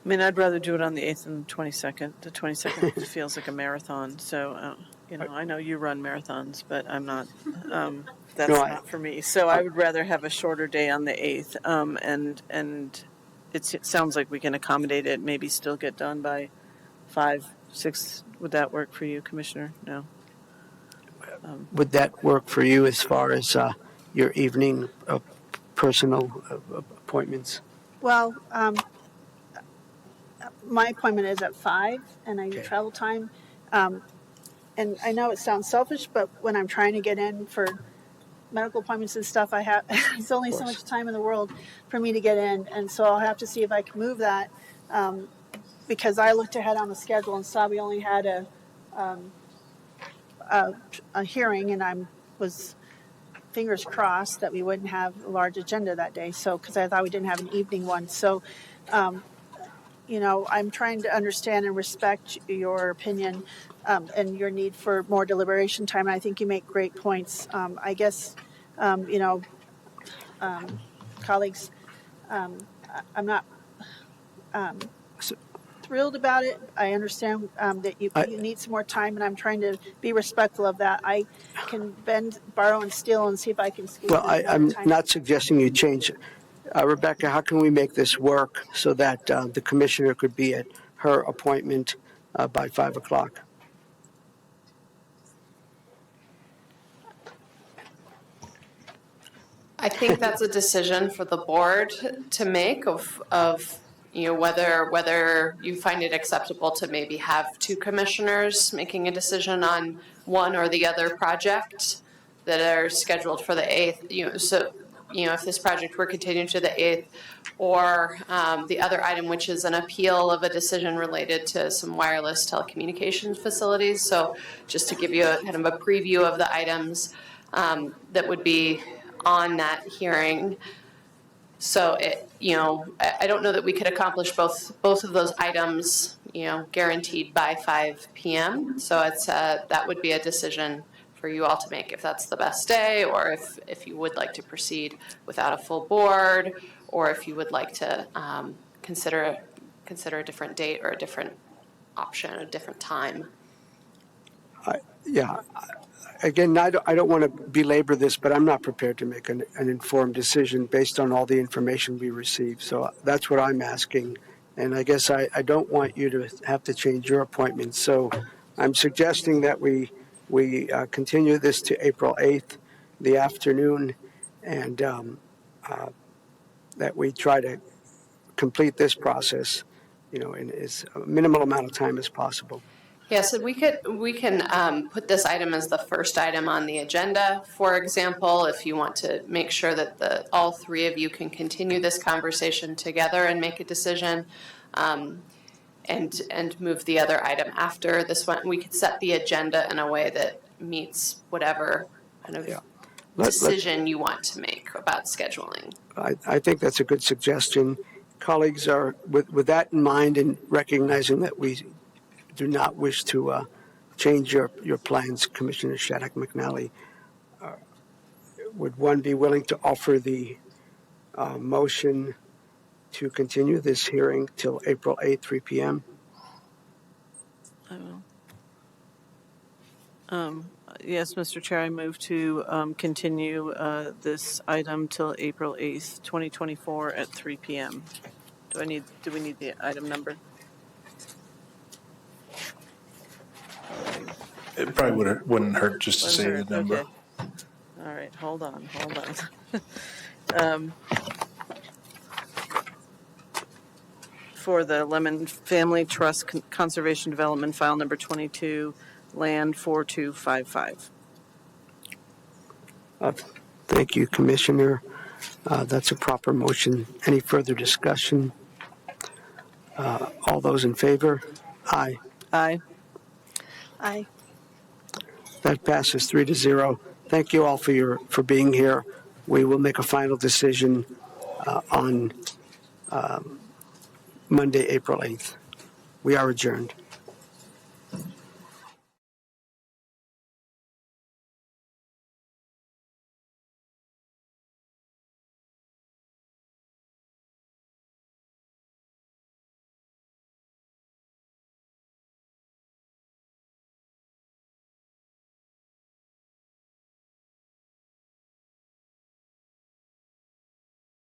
I mean, I'd rather do it on the 8th and 22nd. The 22nd feels like a marathon. So, I know you run marathons, but I'm not, that's not for me. So I would rather have a shorter day on the 8th. And it sounds like we can accommodate it, maybe still get done by 5, 6. Would that work for you, Commissioner? No. Would that work for you as far as your evening personal appointments? Well, my appointment is at 5, and I need travel time. And I know it sounds selfish, but when I'm trying to get in for medical appointments and stuff, it's only so much time in the world for me to get in. And so I'll have to see if I can move that, because I looked ahead on the schedule and saw we only had a hearing, and I was fingers crossed that we wouldn't have a large agenda that day. So, because I thought we didn't have an evening one. So, I'm trying to understand and respect your opinion and your need for more deliberation time. And I think you make great points. I guess, colleagues, I'm not thrilled about it. I understand that you need some more time, and I'm trying to be respectful of that. I can bend, borrow, and steal and see if I can squeeze Well, I'm time. not suggesting you change. Rebecca, how can we make this work so that the commissioner could be at her appointment by 5 o'clock? I think that's a decision for the board to make of whether you find it acceptable to maybe have 2 commissioners making a decision on one or the other project that are scheduled for the 8th. So if this project were continued to the 8th, or the other item, which is an appeal of a decision related to some wireless telecommunications facilities. So just to give you kind of a preview of the items that would be on that hearing. So I don't know that we could accomplish both of those items, guaranteed by 5 p.m. So that would be a decision for you all to make, if that's the best day, or if you would like to proceed without a full board, or if you would like to consider a different date or a different option, a different time. again, I don't want to belabor this, but I'm not prepared to make an informed decision based on all the information we receive. So that's what I'm asking. And I guess I don't want you to have to change your appointment. So I'm suggesting that we continue this to April 8th, the afternoon, and that we try to complete this process, in as minimal amount of time as possible. Yeah, so we can put this item as the first item on the agenda. For example, if you want to make sure that all three of you can continue this conversation together and make a decision, and move the other item after this one, we could set the agenda in a way that meets whatever kind of decision you want to make about scheduling. I think that's a good suggestion. Colleagues are, with that in mind and recognizing that we do not wish to change your plans, Commissioner Shattuck McNally, would one be willing to offer the motion to continue this hearing till April 8th, 3 p.m.? I will. Yes, Mr. Chair, I move to continue this item till April 8th, 2024 at 3 p.m. Do we need the item number? It probably wouldn't hurt just to say the number. Okay. All right, hold on. For the Lemmon Family Trust Conservation Development File Number 22, Land 4255. Thank you, Commissioner. That's a proper motion. Any further discussion? All those in favor? Aye. Aye. Aye. That passes 3-0. Thank you all for being here. We will make a final decision on Monday, April 8th. We are adjourned.